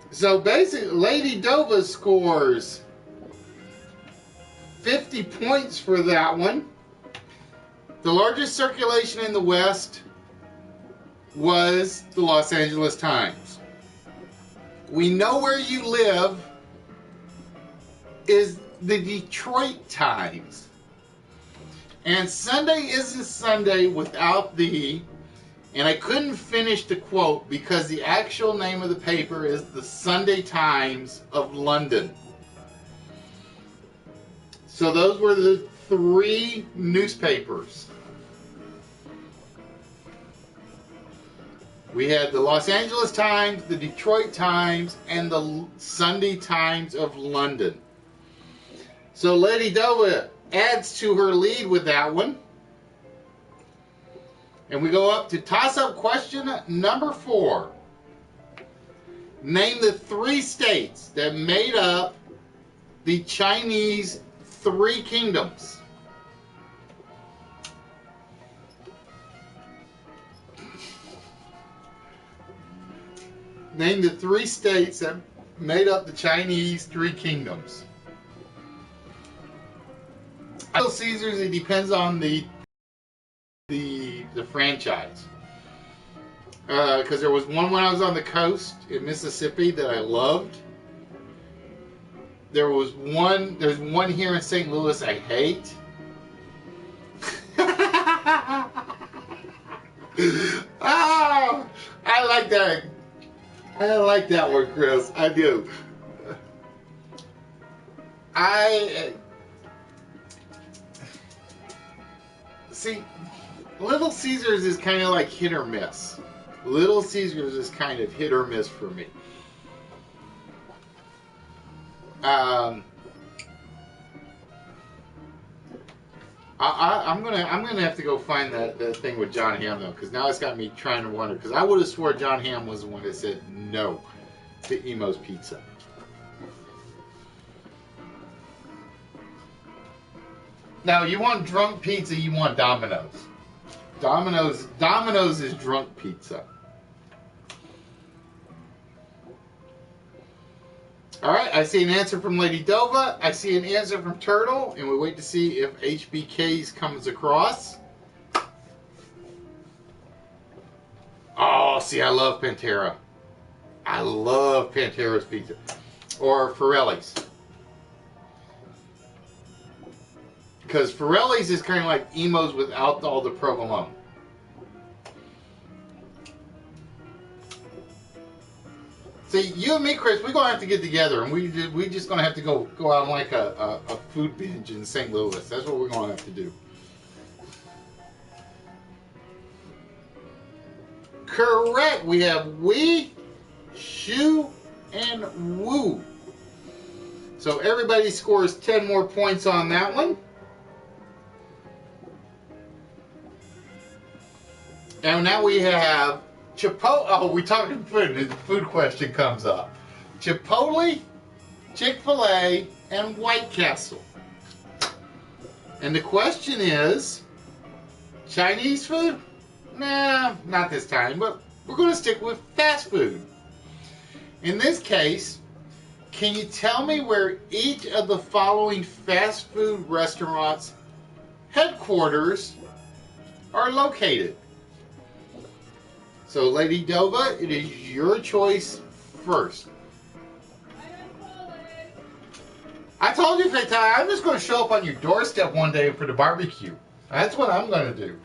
So basically, Lady Dova scores 50 points for that one. The largest circulation in the West was the Los Angeles Times. We know where you live is the Detroit Times. And Sunday isn't Sunday without the, and I couldn't finish the quote because the actual name of the paper is the Sunday Times of London. So those were the three newspapers. We had the Los Angeles Times, the Detroit Times, and the Sunday Times of London. So Lady Dova adds to her lead with that one. And we go up to toss-up question number 4. Name the 3 states that made up the Chinese 3 kingdoms. Name the 3 states that made up the Chinese 3 kingdoms. Little Caesars, it depends on the franchise. Because there was one when I was on the coast in Mississippi that I loved. There's one here in St. Louis I hate. Oh, I like that. I like that one, Chris. I do. See, Little Caesars is kind of like hit or miss. Little Caesars is kind of hit or miss for me. I'm gonna have to go find that thing with John Hamm though, because now it's got me trying to wonder. Because I would have swore John Hamm was the one that said no to Emo's Pizza. Now you want drunk pizza, you want Domino's. Domino's is drunk pizza. All right, I see an answer from Lady Dova. I see an answer from Turtle, and we wait to see if HBK's comes across. Oh, see, I love Pantera. I love Pantera's pizza. Or Forelli's. Because Forelli's is kind of like Emo's without all the provolone. See, you and me, Chris, we're gonna have to get together, and we just gonna have to go out on like a food binge in St. Louis. That's what we're gonna have to do. Correct. We have Wee, Shhl, and Woo. So everybody scores 10 more points on that one. And now we have Chipotle. Oh, we talking food. The food question comes up. Chipotle, Chick-fil-A, and White Castle. And the question is, Chinese food? Nah, not this time. But we're going to stick with fast food. In this case, can you tell me where each of the following fast food restaurants' headquarters are located? So, Lady Dova, it is your choice first. I told you, Fatai, I'm just going to show up on your doorstep one day for the barbecue. That's what I'm going to do.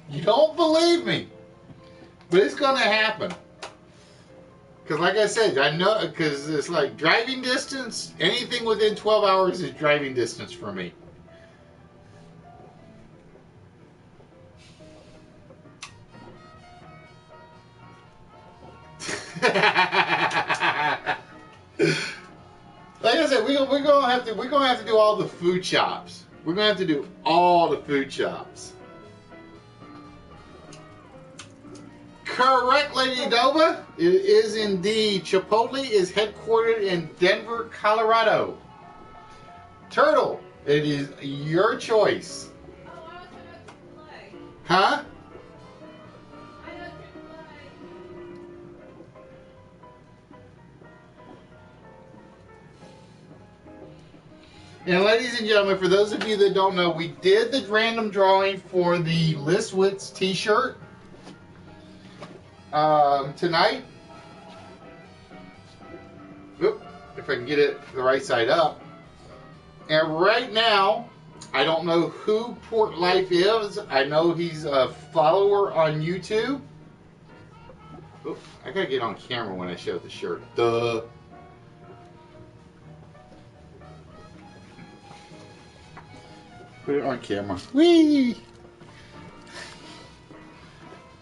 You don't believe me, but it's going to happen. Because like I said, I know, because it's like driving distance, anything within 12 hours is driving distance for me. Like I said, we're gonna have to do all the food shops. We're gonna have to do all the food shops. Correct, Lady Dova. It is indeed. Chipotle is headquartered in Denver, Colorado. Turtle, it is your choice. Oh, I was talking about Chick-fil-A. Huh? I know Chick-fil-A. And ladies and gentlemen, for those of you that don't know, we did the random drawing for the Wits t-shirt tonight. Oop, if I can get it the right side up. And right now, I don't know who Port Life is. I know he's a follower on YouTube. Oop, I gotta get on camera when I show the shirt. Duh. Put it on camera. Whee!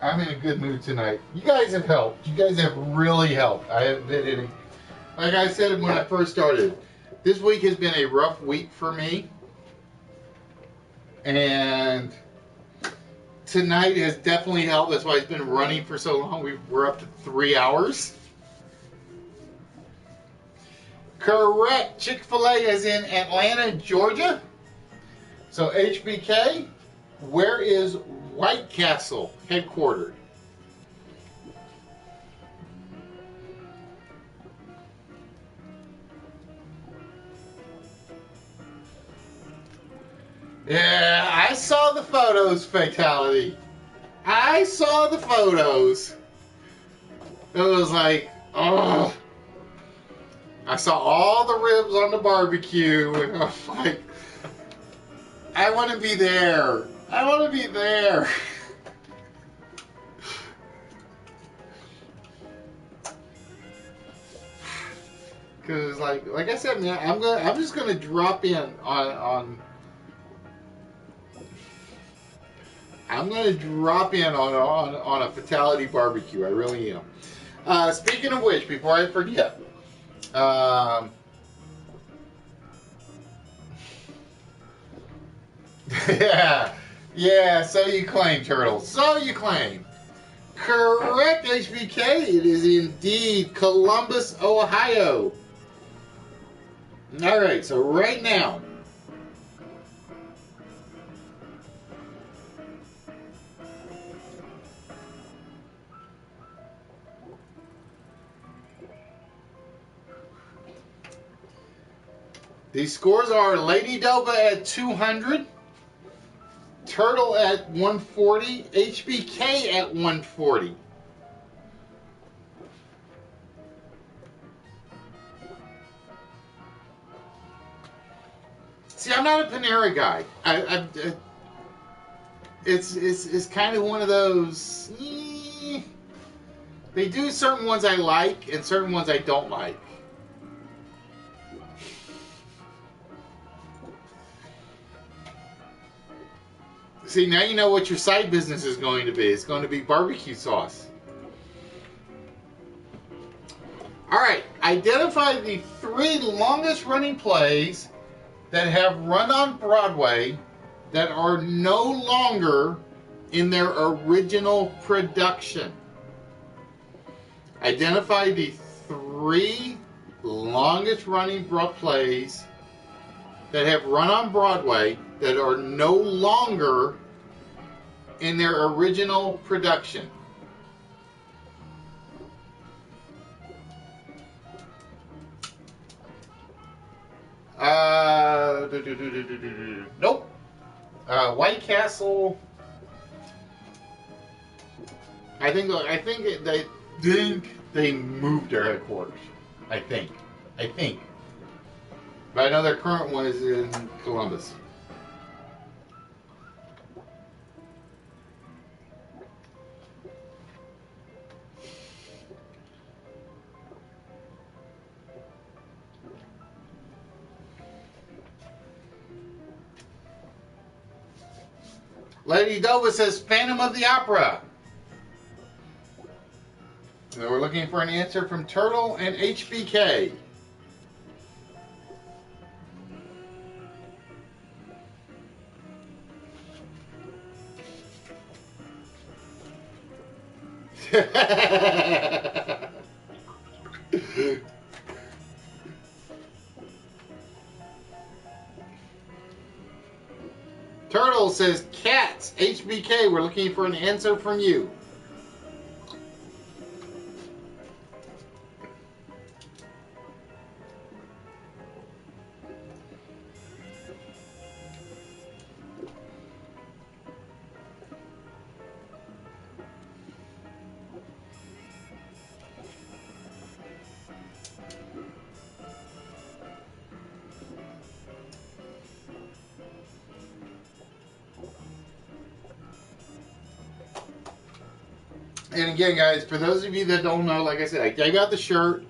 I'm in a good mood tonight. You guys have helped. You guys have really helped. I have been in, like I said when I first started, this week has been a rough week for me. And tonight has definitely helped. That's why it's been running for so long. We're up to 3 hours. Correct. Chick-fil-A is in Atlanta, Georgia. So HBK, where is White Castle headquartered? Yeah, I saw the photos, Fatality. I saw the photos. It was like, oh. I saw all the ribs on the barbecue, and I was like, I want to be there. I want to be there. Cause like I said, man, I'm just gonna drop in I'm gonna drop in on a Fatality barbecue. I really am. Speaking of which, before I forget, yeah. So you claim, Turtle. So you claim. Correct, HBK. It is indeed Columbus, Ohio. All right. So right now. These scores are Lady Dova at 200, Turtle at 140, HBK at 140. See, I'm not a Panera guy. It's kind of one of those. They do certain ones I like and certain ones I don't like. See, now you know what your side business is going to be. It's going to be barbecue sauce. All right. Identify the 3 longest running plays that have run on Broadway that are no longer in their original production. Identify the 3 longest running plays that have run on Broadway that are no longer in their original production. Nope. White Castle. I think they moved their headquarters. I think. But I know their current one is in Columbus. Lady Dova says Phantom of the Opera. So we're looking for an answer from Turtle and HBK. Turtle says Cats. HBK, we're looking for an answer from you. And again, guys, for those of you that don't know, like I said, I gave out the shirt.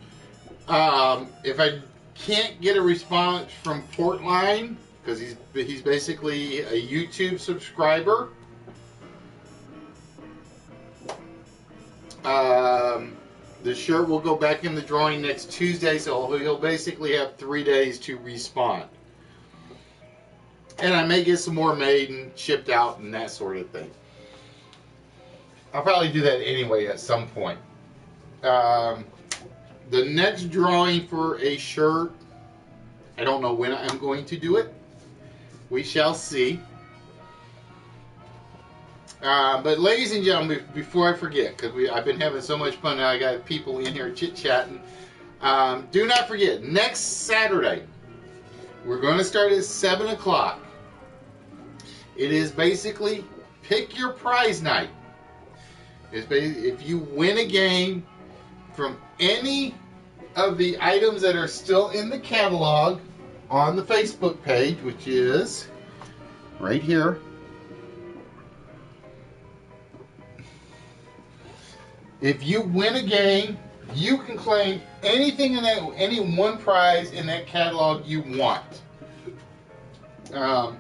If I can't get a response from Portline, because he's basically a YouTube subscriber, the shirt will go back in the drawing next Tuesday, so he'll basically have 3 days to respond. And I may get some more made and shipped out and that sort of thing. I'll probably do that anyway at some point. The next drawing for a shirt, I don't know when I'm going to do it. We shall see. But ladies and gentlemen, before I forget, because I've been having so much fun, I got people in here chit-chatting. Do not forget, next Saturday, we're going to start at 7 o'clock. It is basically pick your prize night. If you win a game from any of the items that are still in the catalog on the Facebook page, which is right here. If you win a game, you can claim anything in that, any one prize in that catalog you want. I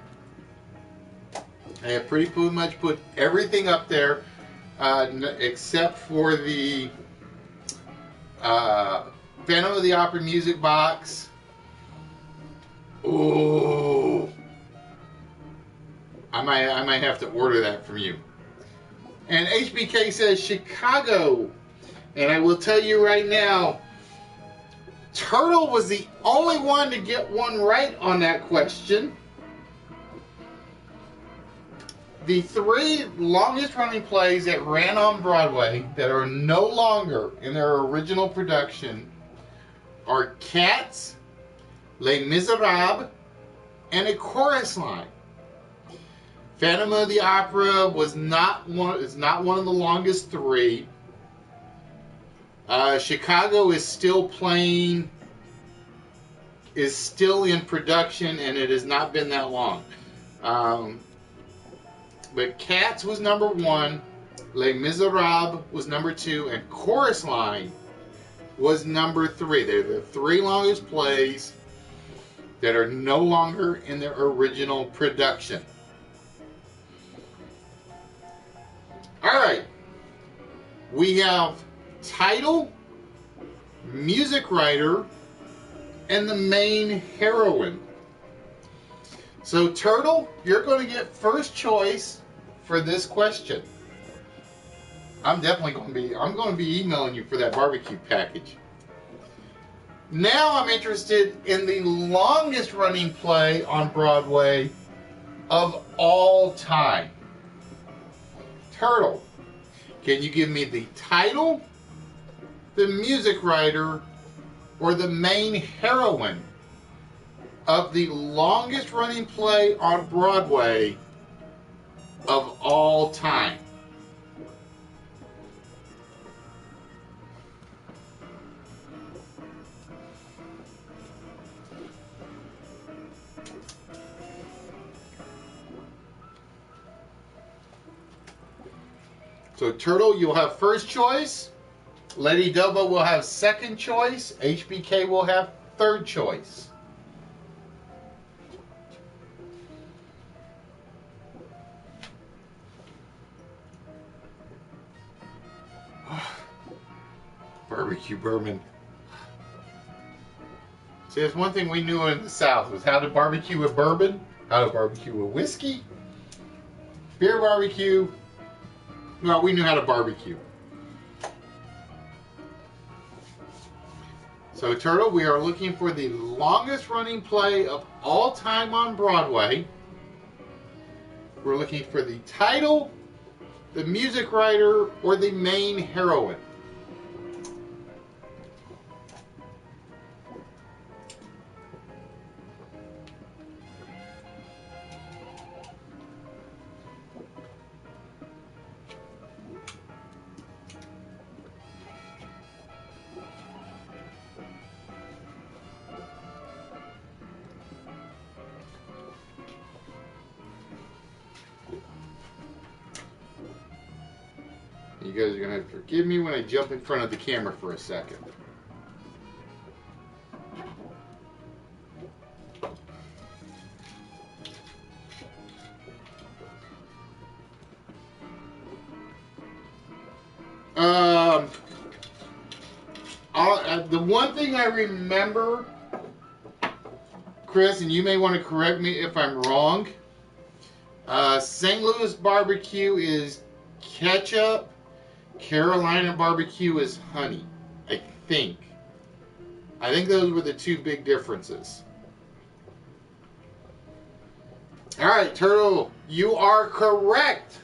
have pretty much put everything up there, except for the Phantom of the Opera music box. Ooh, I might have to order that from you. And HBK says Chicago, and I will tell you right now, Turtle was the only one to get one right on that question. The 3 longest running plays that ran on Broadway that are no longer in their original production are Cats, Les Miserables, and A Chorus Line. Phantom of the Opera is not one of the longest 3. Chicago is still playing, is still in production, and it has not been that long. But Cats was number 1, Les Miserables was number 2, and Chorus Line was number 3. They're the 3 longest plays that are no longer in their original production. Alright, we have title, music writer, and the main heroine. So Turtle, you're going to get first choice for this question. I'm going to be emailing you for that barbecue package. Now I'm interested in the longest running play on Broadway of all time. Turtle, can you give me the title, the music writer, or the main heroine of the longest running play on Broadway of all time? So Turtle, you'll have first choice. Lady Doba will have second choice. HBK will have third choice. Barbecue bourbon. See, there's one thing we knew in the South was how to barbecue with bourbon, how to barbecue with whiskey, beer barbecue. Well, we knew how to barbecue. So, Turtle, we are looking for the longest running play of all time on Broadway. We're looking for the title, the music writer, or the main heroine. You guys are going to have to forgive me when I jump in front of the camera for a second. The one thing I remember, Chris, and you may want to correct me if I'm wrong, St. Louis barbecue is ketchup, Carolina barbecue is honey, I think. I think those were the two big differences. Alright, Turtle, you are correct.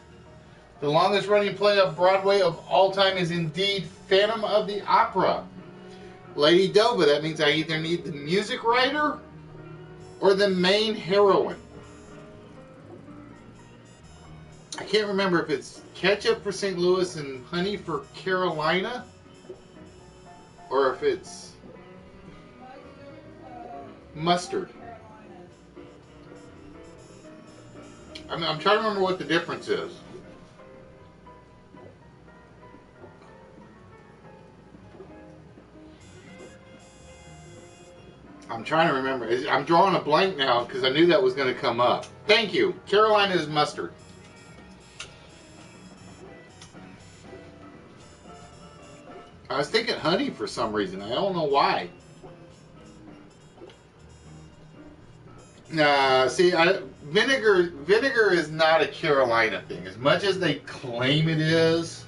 The longest running play of Broadway of all time is indeed Phantom of the Opera. Lady Doba, that means I either need the music writer or the main heroine. I can't remember if it's ketchup for St. Louis and honey for Carolina, or if it's mustard. I'm trying to remember what the difference is. I'm trying to remember. I'm drawing a blank now because I knew that was going to come up. Thank you. Carolina is mustard. I was thinking honey for some reason. I don't know why. See, vinegar is not a Carolina thing. As much as they claim it is,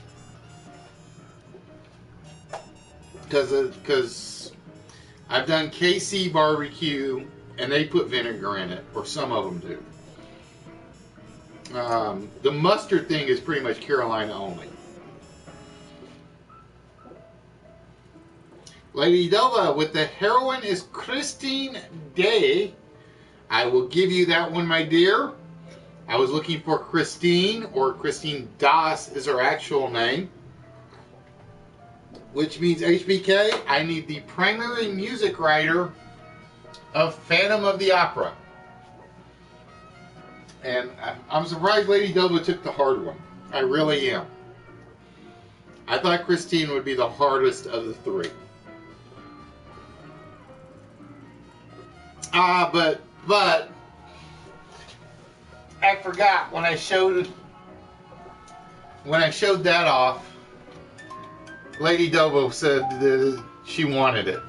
because I've done KC barbecue and they put vinegar in it, or some of them do. The mustard thing is pretty much Carolina only. Lady Dova with the heroine is Christine Day. I will give you that one, my dear. I was looking for Christine, or Christine Das is her actual name. Which means, HBK, I need the primary music writer of Phantom of the Opera. And I'm surprised Lady Dova took the hard one. I really am. I thought Christine would be the hardest of the three. But I forgot when I showed that off. Lady Dovo said that she wanted it.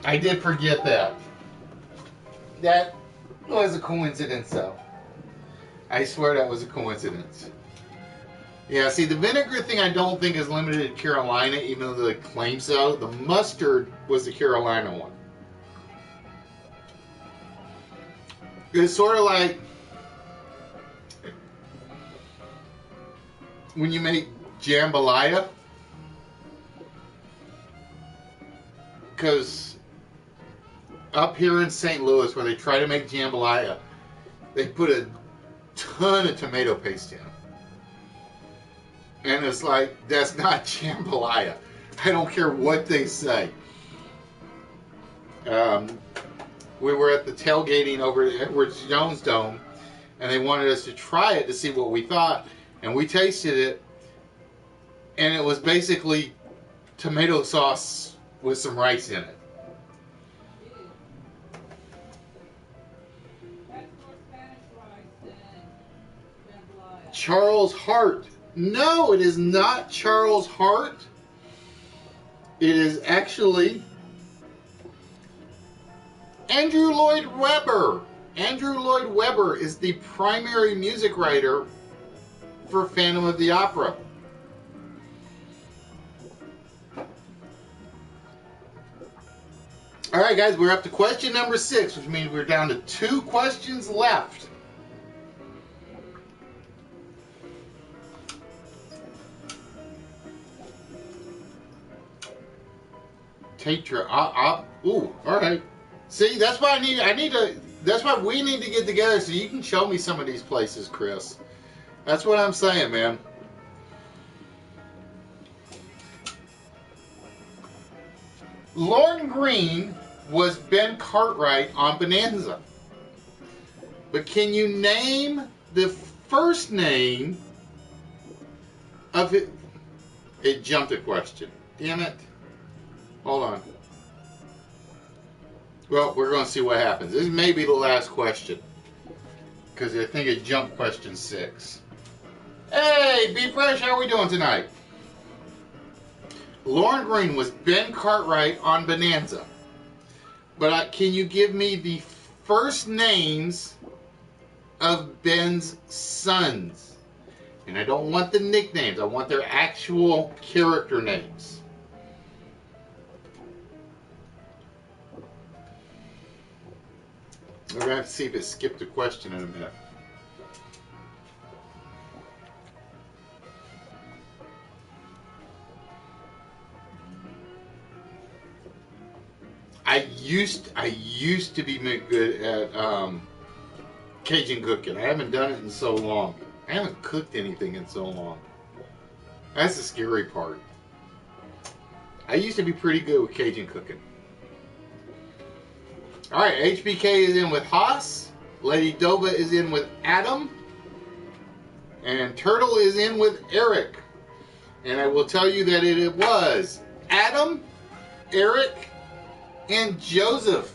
I did forget that. That was a coincidence, though. I swear that was a coincidence. Yeah, see, the vinegar thing I don't think is limited to Carolina, even though they claim so. The mustard was the Carolina one. It's sort of like when you make jambalaya, because up here in St. Louis where they try to make jambalaya, they put a ton of tomato paste in. And it's like, that's not jambalaya. I don't care what they say. We were at the tailgating over at Edwards Jones Dome, and they wanted us to try it to see what we thought, and we tasted it, and it was basically tomato sauce with some rice in it. That's more Spanish rice than jambalaya. Charles Hart. No, it is not Charles Hart. It is actually Andrew Lloyd Webber. Andrew Lloyd Webber is the primary music writer for Phantom of the Opera. Alright guys, we're up to question number 6, which means we're down to 2 questions left. Tetra, ooh, alright. See, that's why that's why we need to get together so you can show me some of these places, Chris. That's what I'm saying, man. Lorne Greene was Ben Cartwright on Bonanza. But can you name the first name of it? It jumped a question. Damn it. Hold on. Well, we're going to see what happens. This may be the last question, because I think it jumped question 6. Hey, Be Fresh, how are we doing tonight? Lorne Greene was Ben Cartwright on Bonanza. But can you give me the first names of Ben's sons? And I don't want the nicknames. I want their actual character names. We're going to have to see if it skipped a question in a minute. I used to be good at Cajun cooking. I haven't done it in so long. I haven't cooked anything in so long. That's the scary part. I used to be pretty good with Cajun cooking. Alright, HBK is in with Haas. Lady Dova is in with Adam. And Turtle is in with Eric. And I will tell you that it was Adam, Eric, and Joseph.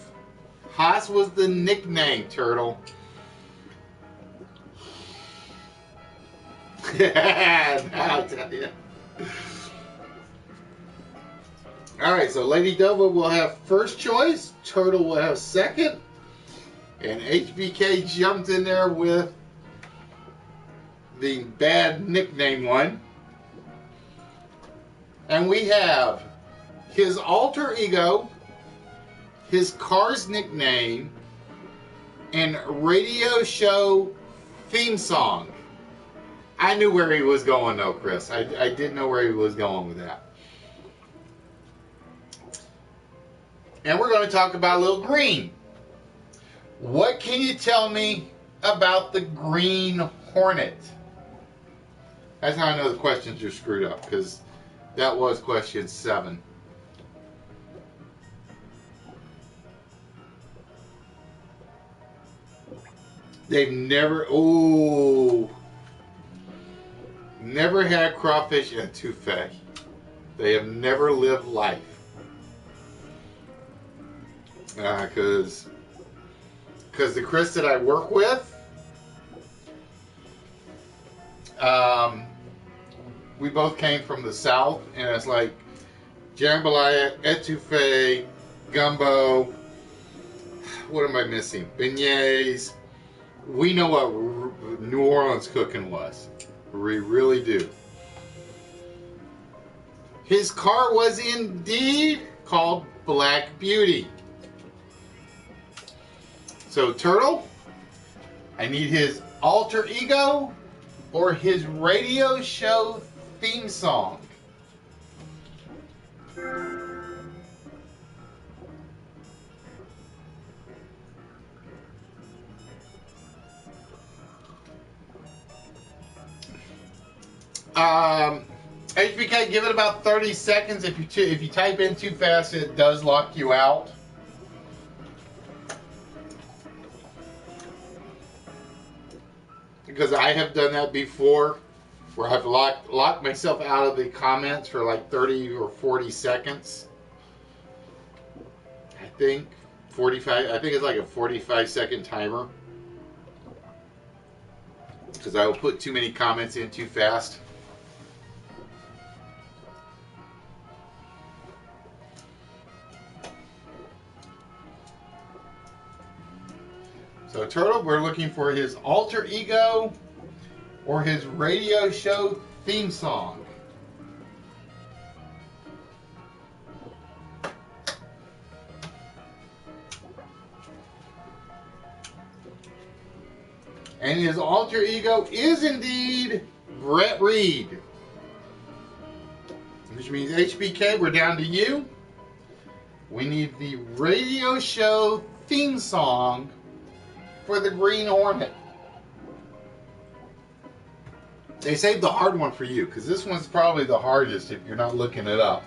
Haas was the nickname, Turtle. I'll tell you. Alright, so Lady Dova will have first choice. Turtle will have second. And HBK jumped in there with the bad nickname one. And we have his alter ego, his car's nickname, and radio show theme song. I knew where he was going though, Chris. I did know where he was going with that. And we're going to talk about a little green. What can you tell me about the Green Hornet? That's how I know the questions are screwed up, because that was question 7. They've never had crawfish etouffee. They have never lived life. Because the Chris that I work with, we both came from the South, and it's like jambalaya, etouffee, gumbo. What am I missing? Beignets. We know what New Orleans cooking was. We really do. His car was indeed called Black Beauty. So, Turtle, I need his alter ego or his radio show theme song. HBK, give it about 30 seconds. If you type in too fast, it does lock you out. Because I have done that before, where I've locked myself out of the comments for like 30 or 40 seconds. I think 45. I think it's like a 45-second timer. Because I will put too many comments in too fast. So Turtle, we're looking for his alter ego or his radio show theme song. And his alter ego is indeed Brett Reed. Which means HBK, we're down to you. We need the radio show theme song for the Green Hornet. They saved the hard one for you, because this one's probably the hardest if you're not looking it up.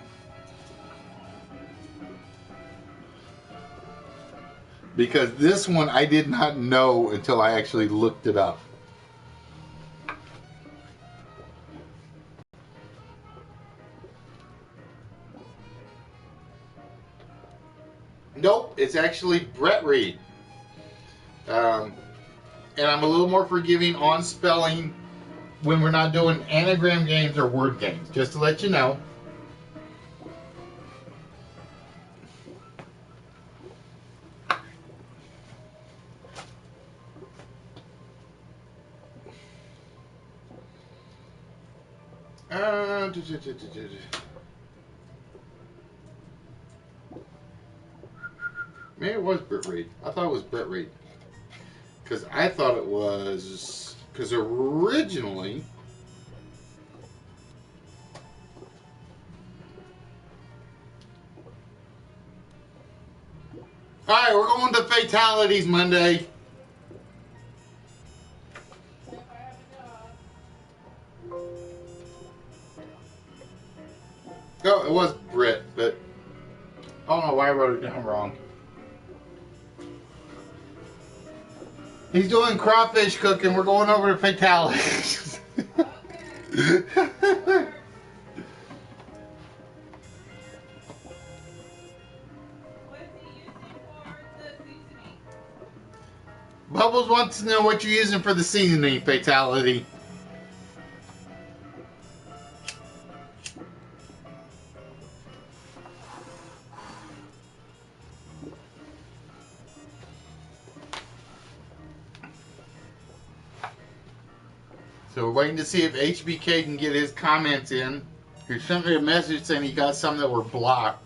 Because this one I did not know until I actually looked it up. Nope, it's actually Brett Reed. And I'm a little more forgiving on spelling when we're not doing anagram games or word games, just to let you know. Maybe it was Brett Reed. I thought it was Brett Reed. Because I thought it was... Because originally... Alright, we're going to Fatalities Monday. Oh, it was Brit, but I don't know why I wrote it down wrong. He's doing crawfish cooking. We're going over to fatalities. Okay. What's he using for the seasoning? Bubbles wants to know what you're using for the seasoning, fatality. So we're waiting to see if HBK can get his comments in. He sent me a message saying he got some that were blocked.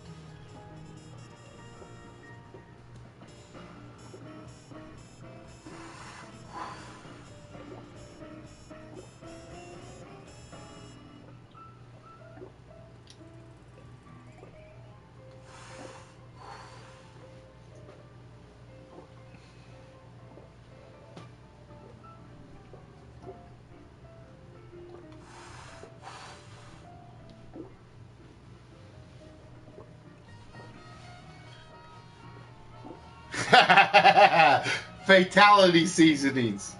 Fatality seasonings.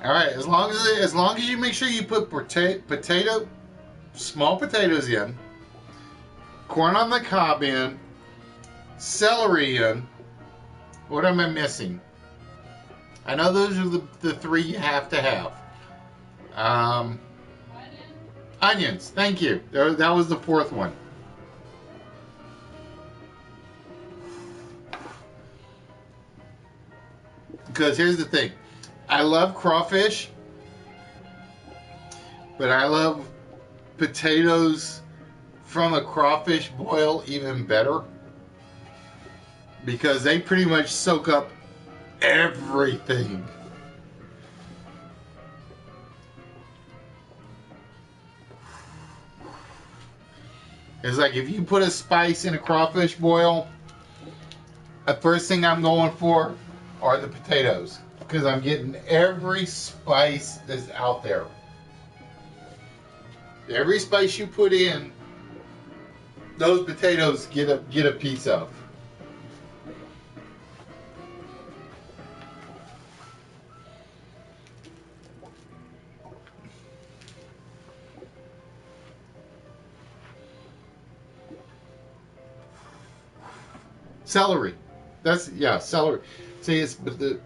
All right, as long as you make sure you put small potatoes in, corn on the cob in, celery in. What am I missing? I know those are the three you have to have. Onions. Thank you. That was the fourth one. Because here's the thing. I love crawfish, but I love potatoes from a crawfish boil even better. Because they pretty much soak up everything. It's like if you put a spice in a crawfish boil, the first thing I'm going for are the potatoes, because I'm getting every spice that's out there. Every spice you put in, those potatoes get a piece of. Celery. Celery. See, it's the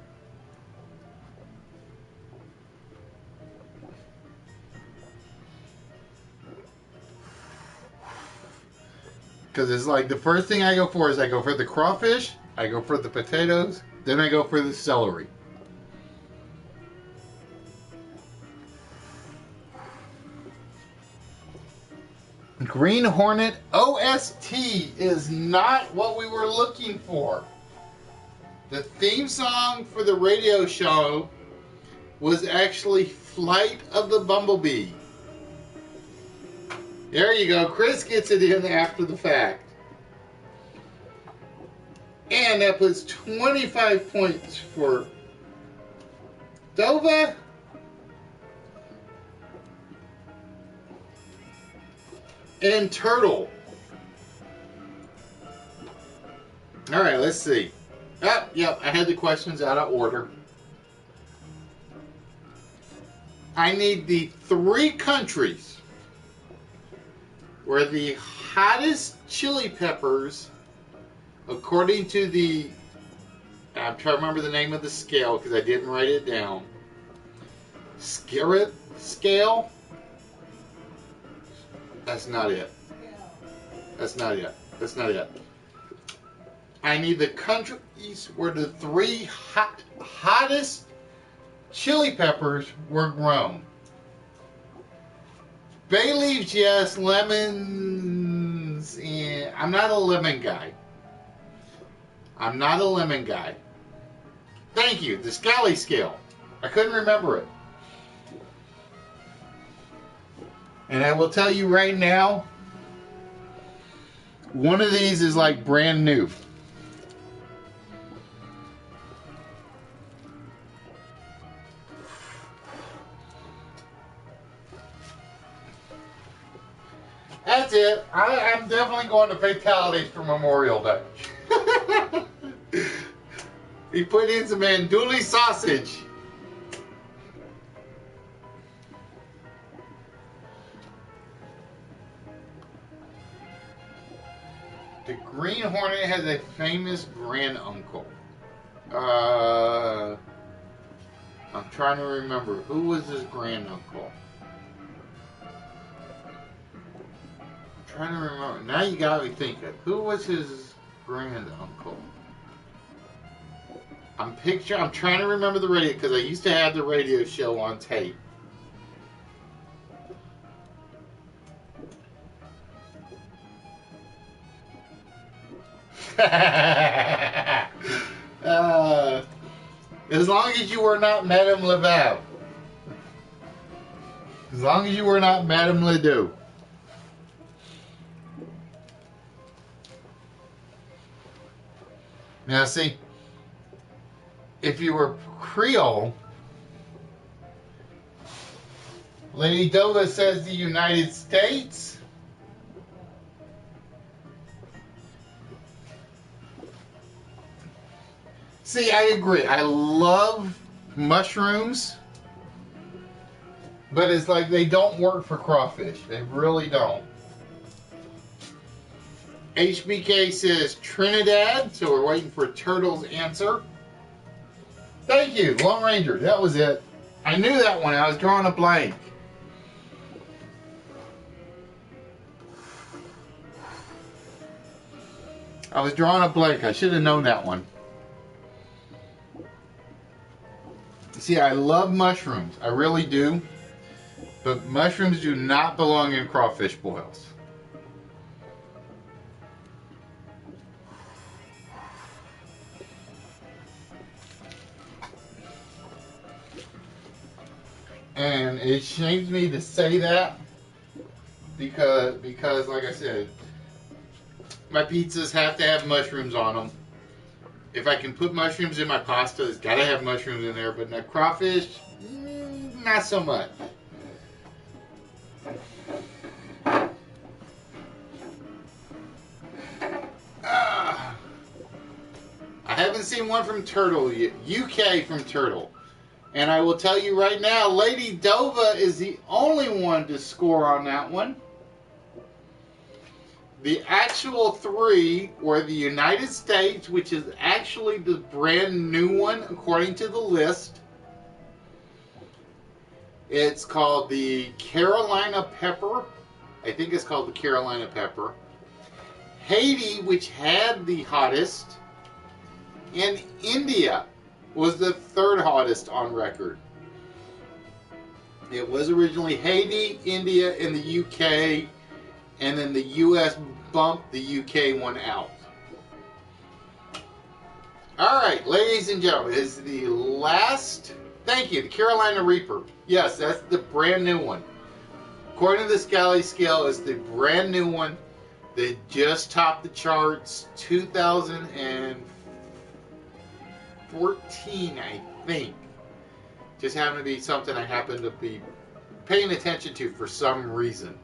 because it's like the first thing I go for is I go for the crawfish, I go for the potatoes, then I go for the celery. Green Hornet OST is not what we were looking for. The theme song for the radio show was actually Flight of the Bumblebee. There you go. Chris gets it in after the fact. And that puts 25 points for Dova. And Turtle. All right, let's see. Yep, I had the questions out of order. I need the 3 countries where the hottest chili peppers, according to the, I'm trying to remember the name of the scale because I didn't write it down. Scarlet scale? That's not it. That's not it. That's not it. I need the countries where the 3 hottest chili peppers were grown. Bay leaves, yes. Lemons, I'm not a lemon guy. I'm not a lemon guy. Thank you. The Scally scale. I couldn't remember it. And I will tell you right now, one of these is like brand new. That's it. I'm definitely going to fatalities for Memorial Day. He put in some andouille sausage. The Green Hornet has a famous grand uncle. I'm trying to remember. Who was his grand uncle? I'm trying to remember. Now you got me thinking. Who was his grand uncle? I'm trying to remember the radio because I used to have the radio show on tape. As long as you were not Madame Laval. As long as you were not Madame Ledoux. Now see, if you were Creole, Lady Dova says the United States. See, I agree. I love mushrooms, but it's like they don't work for crawfish. They really don't. HBK says Trinidad, so we're waiting for Turtle's answer. Thank you, Lone Ranger. That was it. I knew that one. I was drawing a blank. I was drawing a blank. I should have known that one. See, I love mushrooms. I really do. But mushrooms do not belong in crawfish boils. And it shames me to say that because like I said, my pizzas have to have mushrooms on them. If I can put mushrooms in my pasta, it's got to have mushrooms in there. But in a crawfish, not so much. I haven't seen one from Turtle yet. UK from Turtle. And I will tell you right now, Lady Dova is the only one to score on that one. The actual three were the United States, which is actually the brand new one according to the list. It's called the Carolina Pepper. I think it's called the Carolina Pepper. Haiti, which had the hottest. And India was the third hottest on record. It was originally Haiti, India, and the UK. And then the US bumped the UK one out. Alright, ladies and gentlemen, this is the last. Thank you, the Carolina Reaper. Yes, that's the brand new one. According to the Scally Scale, it's the brand new one that just topped the charts 2014, I think. Just happened to be something I happened to be paying attention to for some reason.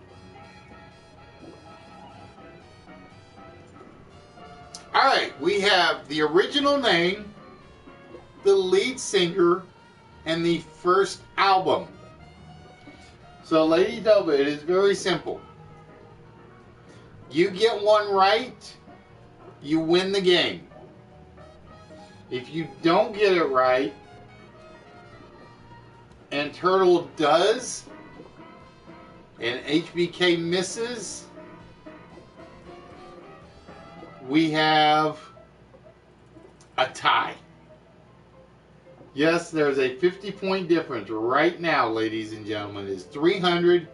Alright, we have the original name, the lead singer, and the first album. So, Lady Dova, it is very simple. You get one right, you win the game. If you don't get it right, and Turtle does, and HBK misses, we have a tie. Yes, there's a 50-point difference right now, ladies and gentlemen. It's 300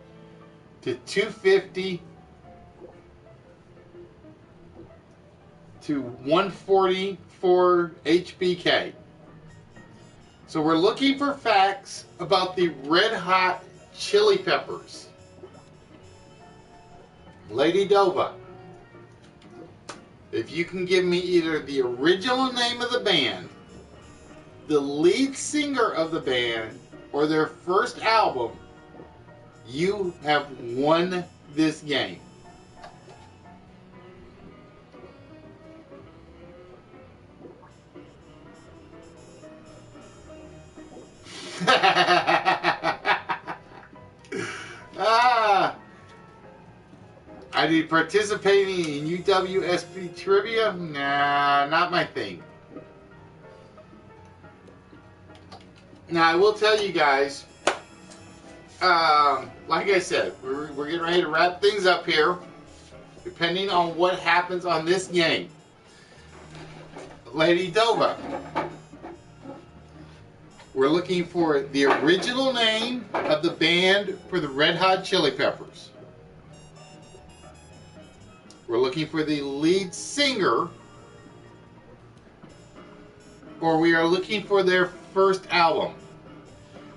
to 250 to 140 for HBK. So we're looking for facts about the red hot chili peppers. Lady Dova, if you can give me either the original name of the band, the lead singer of the band, or their first album, you have won this game. Are you participating in UWSP trivia? Nah, not my thing. Now, I will tell you guys, like I said, we're getting ready to wrap things up here, depending on what happens on this game. Lady Dova, we're looking for the original name of the band for the Red Hot Chili Peppers. We're looking for the lead singer, or we are looking for their first album.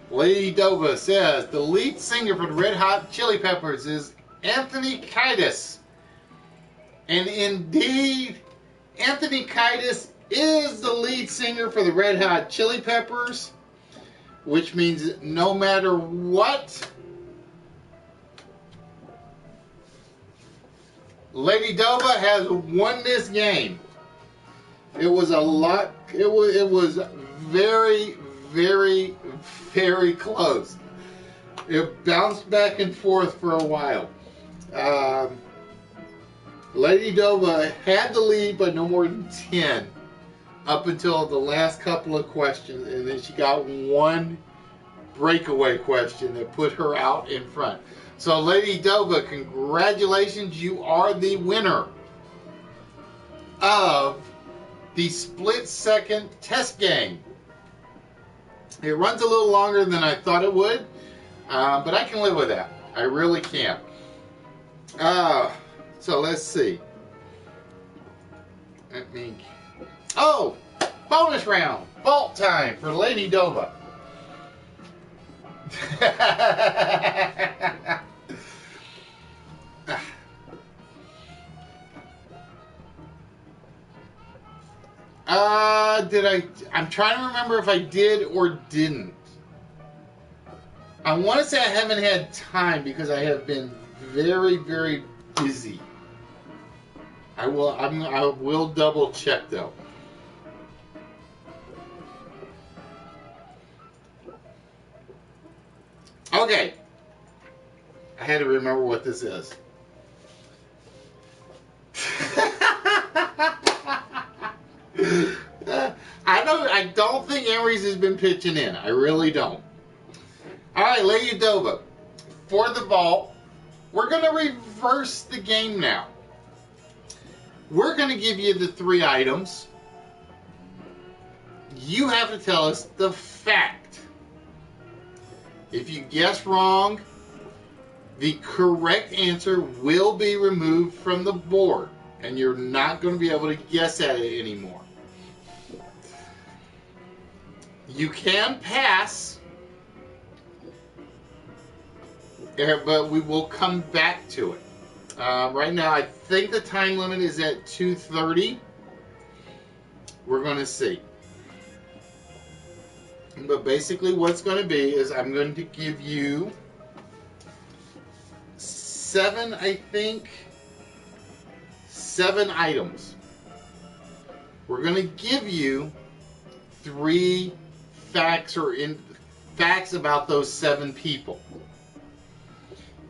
Lady Dova says the lead singer for the Red Hot Chili Peppers is Anthony Kiedis. And indeed, Anthony Kiedis is the lead singer for the Red Hot Chili Peppers, which means no matter what, Lady Dova has won this game. It was a lot. It was very, very, very close. It bounced back and forth for a while. Lady Dova had the lead by no more than 10 up until the last couple of questions, and then she got one breakaway question that put her out in front. So, Lady Dova, congratulations. You are the winner of the split-second test game. It runs a little longer than I thought it would, but I can live with that. I really can. So, let's see. Oh! Bonus round! Vault time for Lady Dova. I'm trying to remember if I did or didn't. I want to say I haven't had time because I have been very, very busy. I will double check though. Okay. I had to remember what this is. I don't think Aries has been pitching in. I really don't. Alright, Lady Dova. For the vault, we're going to reverse the game now. We're going to give you the 3 items. You have to tell us the fact. If you guess wrong, the correct answer will be removed from the board, and you're not going to be able to guess at it anymore. You can pass, but we will come back to it. Right now, I think the time limit is at 2:30. We're going to see. But basically what's going to be is I'm going to give you 7 items. We're going to give you 3 facts facts about those 7 people.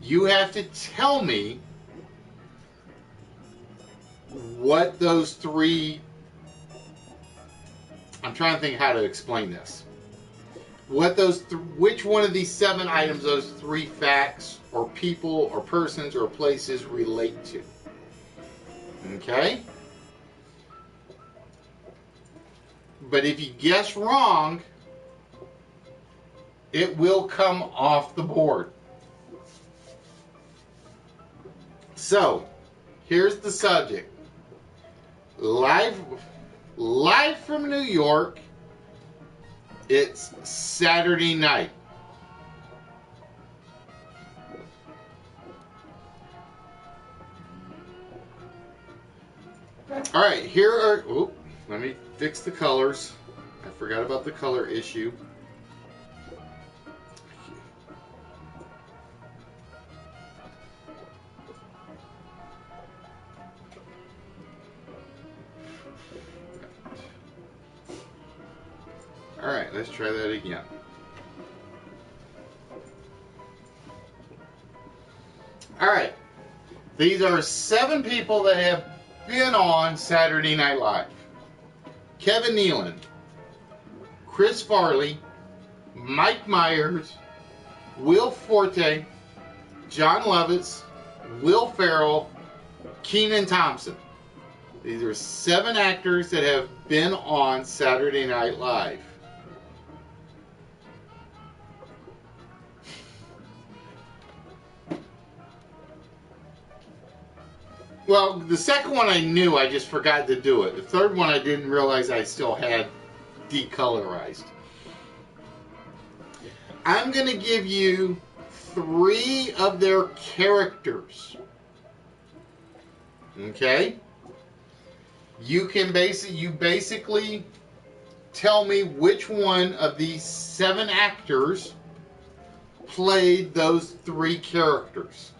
You have to tell me what those 3... I'm trying to think how to explain this. Which one of these 7 items those 3 facts or people or persons or places relate to. Okay? But if you guess wrong, it will come off the board. So, here's the subject. Live from New York. It's Saturday night. Alright, here are... Oh, let me fix the colors. I forgot about the color issue. Alright, let's try that again. All right. These are 7 people that have been on Saturday Night Live. Kevin Nealon, Chris Farley, Mike Myers, Will Forte, John Lovitz, Will Ferrell, Kenan Thompson. These are 7 actors that have been on Saturday Night Live. Well, the second one I knew, I just forgot to do it. The third one I didn't realize I still had decolorized. I'm going to give you 3 of their characters. Okay? You basically tell me which one of these 7 actors played those 3 characters.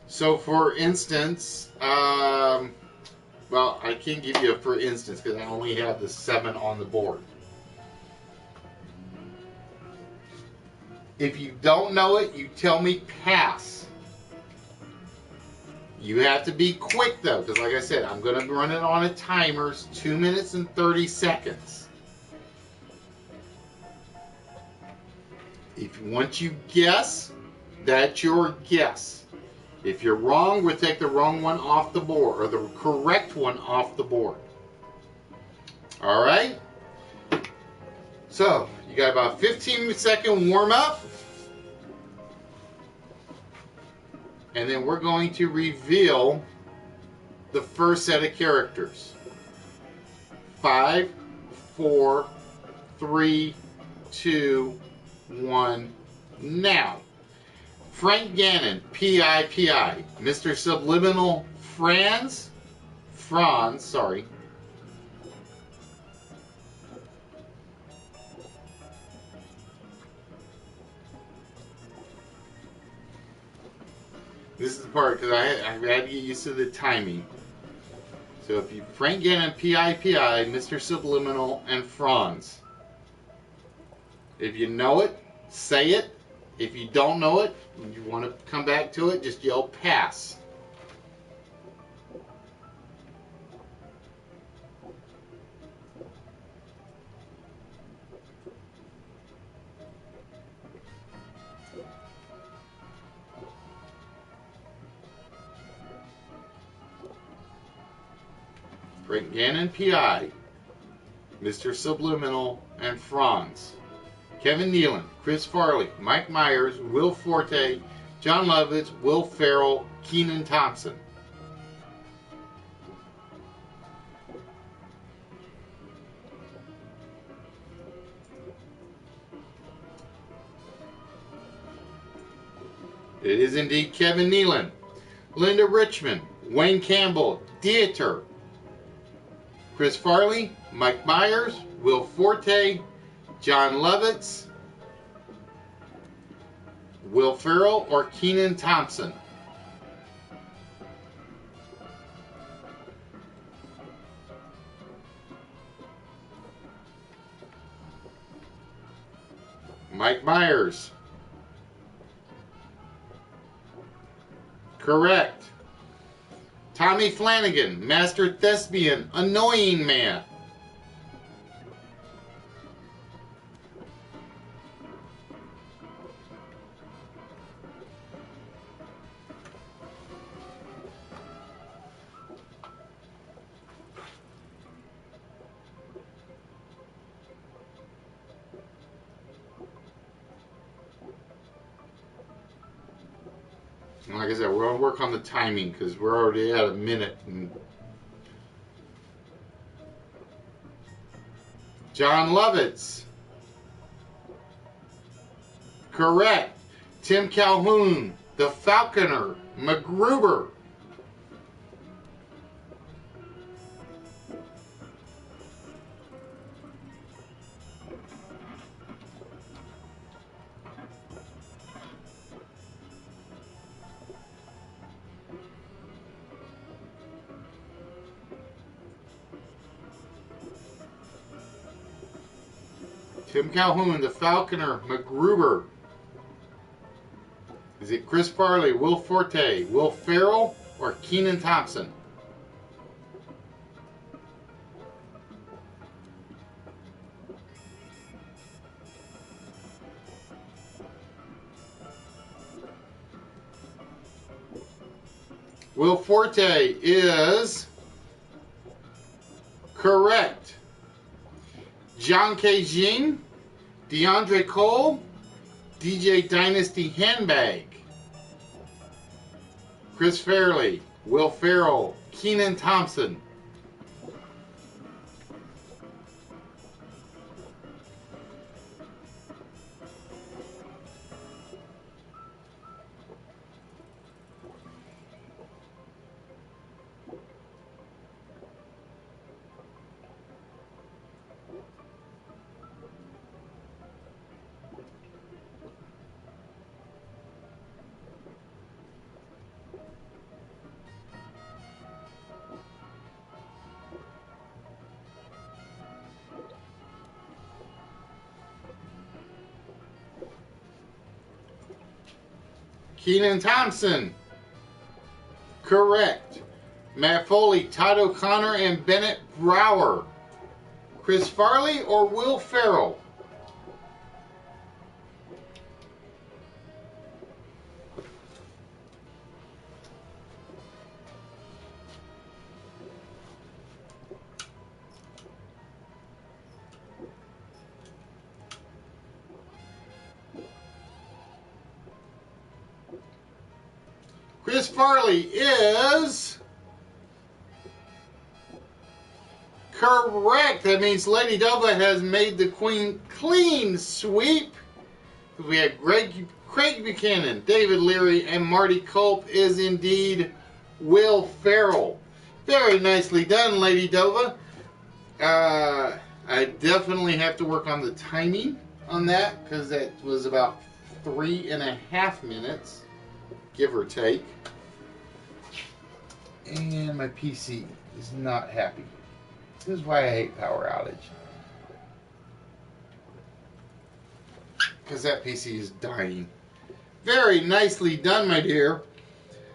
So, for instance, well, I can't give you a for instance because I only have the 7 on the board. If you don't know it, you tell me pass. You have to be quick though, because like I said, I'm going to run it on a timer. It's 2 minutes and 30 seconds. Once you guess, that's your guess. If you're wrong, we'll take the wrong one off the board, or the correct one off the board. All right? So, you got about a 15-second warm-up. And then we're going to reveal the first set of characters. 5, 4, 3, 2, 1, now. Frank Gannon, P.I.P.I. Mr. Subliminal, Franz, sorry. This is the part because I had to get used to the timing. So if you Frank Gannon, P.I.P.I., Mr. Subliminal, and Franz. If you know it, say it. If you don't know it, and you want to come back to it, just yell pass. Frank Gannon, P.I., Mr. Subliminal, and Franz. Kevin Nealon, Chris Farley, Mike Myers, Will Forte, John Lovitz, Will Ferrell, Kenan Thompson. It is indeed Kevin Nealon, Linda Richmond, Wayne Campbell, Dieter, Chris Farley, Mike Myers, Will Forte, John Lovitz, Will Ferrell, or Kenan Thompson. Mike Myers. Correct. Tommy Flanagan, Master Thespian, Annoying Man. Like I said, we're going to work on the timing because we're already at a minute. John Lovitz. Correct. Tim Calhoun, the Falconer, MacGruber. Tim Calhoun, the Falconer, MacGruber. Is it Chris Farley, Will Forte, Will Ferrell, or Kenan Thompson? Will Forte is correct. John K. Jean, DeAndre Cole, DJ Dynasty Handbag. Chris Farley, Will Ferrell, Kenan Thompson. Kenan Thompson. Correct. Matt Foley, Todd O'Connor, and Bennett Brower. Chris Farley or Will Ferrell? Chris Farley is correct. That means Lady Dova has made the queen clean sweep. We had Craig Buchanan, David Leary, and Marty Culp is indeed Will Ferrell. Very nicely done, Lady Dova. I definitely have to work on the timing on that because that was about 3.5 minutes, give or take. And my PC is not happy. This is why I hate power outage. Because that PC is dying. Very nicely done, my dear.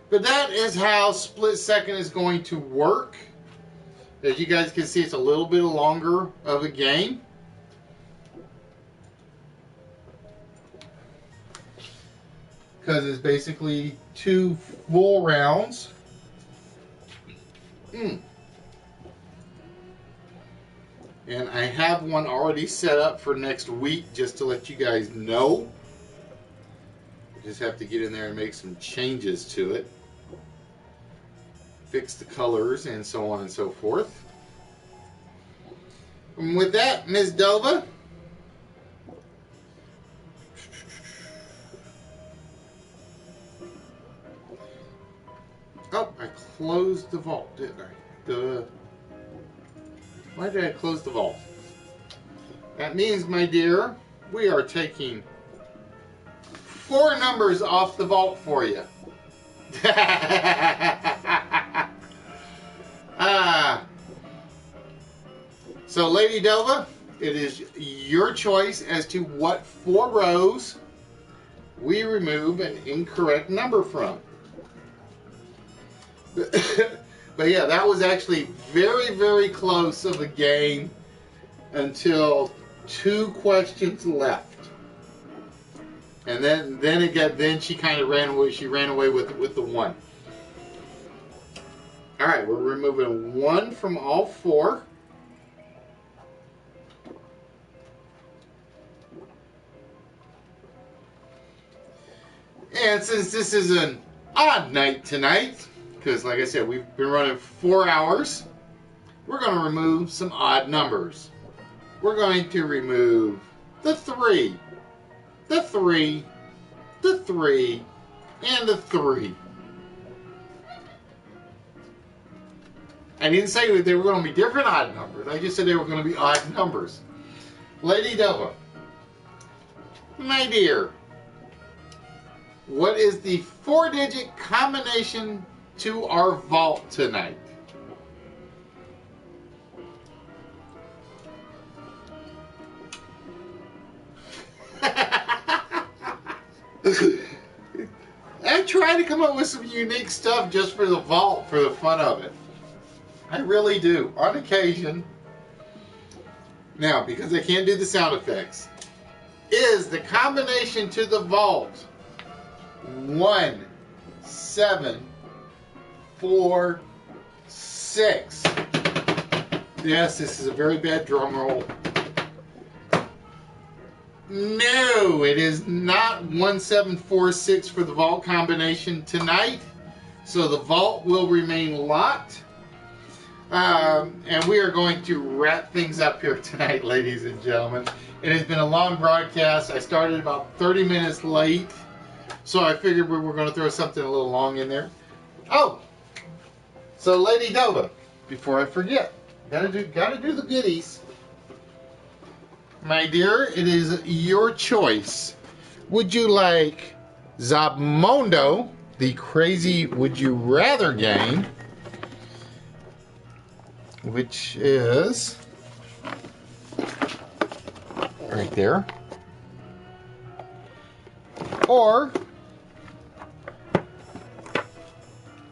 But that is how split second is going to work. As you guys can see, it's a little bit longer of a game. Because it's basically 2 full rounds. And I have one already set up for next week, just to let you guys know. I just have to get in there and make some changes to it. Fix the colors and so on and so forth. And with that, Ms. Dova, oh, I closed the vault, didn't I? Why did I close the vault? That means, my dear, we are taking 4 numbers off the vault for you. So, Lady Dova, it is your choice as to what 4 rows we remove an incorrect number from. But yeah, that was actually very, very close of a game until 2 questions left. And then she kind of ran away. She ran away with the 1. All right, we're removing 1 from all 4. And since this is an odd night tonight, because like I said, we've been running 4 hours, we're going to remove some odd numbers. We're going to remove the 3, the 3, the 3, and the 3. I didn't say that they were going to be different odd numbers. I just said they were going to be odd numbers. Lady Dova, my dear, what is the 4-digit combination to our vault tonight? try to come up with some unique stuff just for the vault, for the fun of it. I really do, on occasion. Now, because I can't do the sound effects, is the combination to the vault 1, 7, 4, 6. Yes, this is a very bad drum roll. No, it is not 1746 for the vault combination tonight. So the vault will remain locked. And we are going to wrap things up here tonight, ladies and gentlemen. It has been a long broadcast. I started about 30 minutes late. So I figured we were going to throw something a little long in there. Oh, so Lady Dova, before I forget, gotta do the goodies. My dear, it is your choice. Would you like Zabmondo, the crazy Would You Rather game, which is right there, or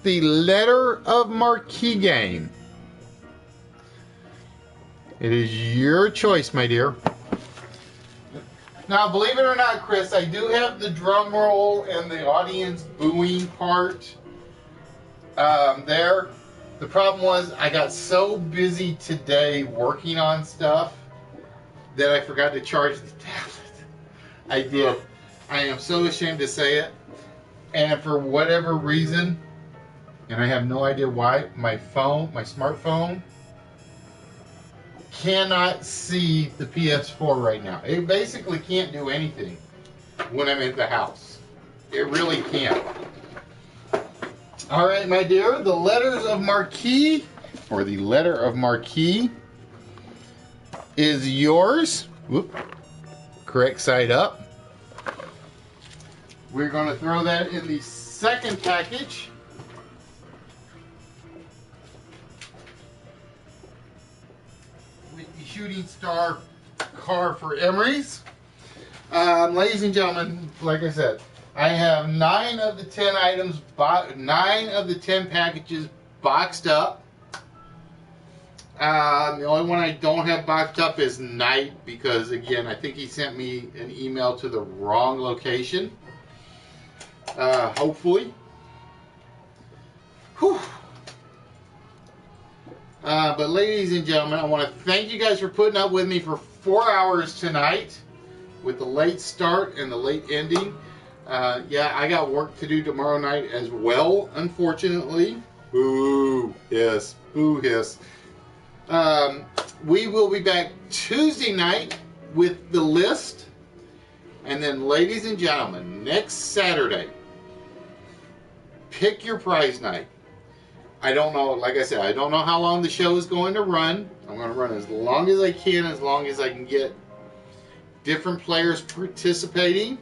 the Letter of Marquee game? It is your choice, my dear. Now, believe it or not, Chris, I do have the drum roll and the audience booing part there. The problem was I got so busy today working on stuff that I forgot to charge the tablet. I did. I am so ashamed to say it. And for whatever reason, and I have no idea why, my smartphone cannot see the PS4 right now. It basically can't do anything when I'm at the house. It really can't. All right, my dear, the Letters of Marquee, or the Letter of Marquee, is yours. Whoop. Correct side up. We're going to throw that in the second package. With the Shooting Star car for Emery's. Ladies and gentlemen, like I said, I have 9 of the 10 items, 9 of the 10 packages boxed up. The only one I don't have boxed up is Night, because again, I think he sent me an email to the wrong location. Hopefully. Whew. But ladies and gentlemen, I want to thank you guys for putting up with me for 4 hours tonight with the late start and the late ending. Yeah, I got work to do tomorrow night as well, unfortunately. Boo, yes, boo, hiss. We will be back Tuesday night with the list. And then, ladies and gentlemen, next Saturday, pick your prize night. I don't know, like I said, I don't know how long the show is going to run. I'm going to run as long as I can, as long as I can get different players participating.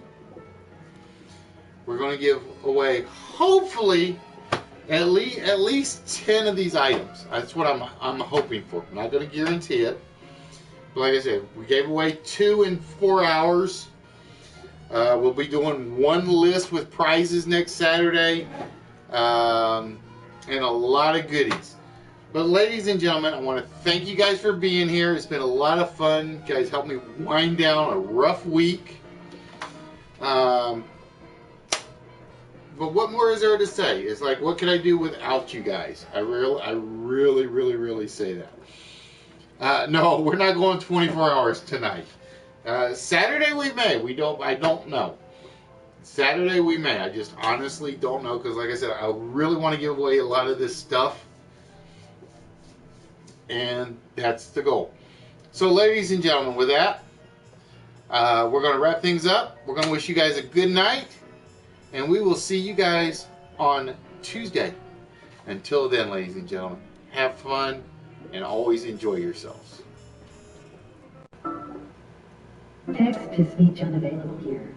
We're going to give away, hopefully, at least 10 of these items. That's what I'm hoping for. I'm not going to guarantee it. But like I said, we gave away 2 in 4 hours. We'll be doing one list with prizes next Saturday. And a lot of goodies. But ladies and gentlemen, I want to thank you guys for being here. It's been a lot of fun. You guys helped me wind down a rough week. But what more is there to say? It's like, what could I do without you guys? I really say that. No, we're not going 24 hours tonight. Saturday we may. I don't know. Saturday we may. I just honestly don't know, because like I said, I really want to give away a lot of this stuff. And that's the goal. So ladies and gentlemen, with that, we're going to wrap things up. We're going to wish you guys a good night. And we will see you guys on Tuesday. Until then, ladies and gentlemen, have fun and always enjoy yourselves. Text to speech unavailable here.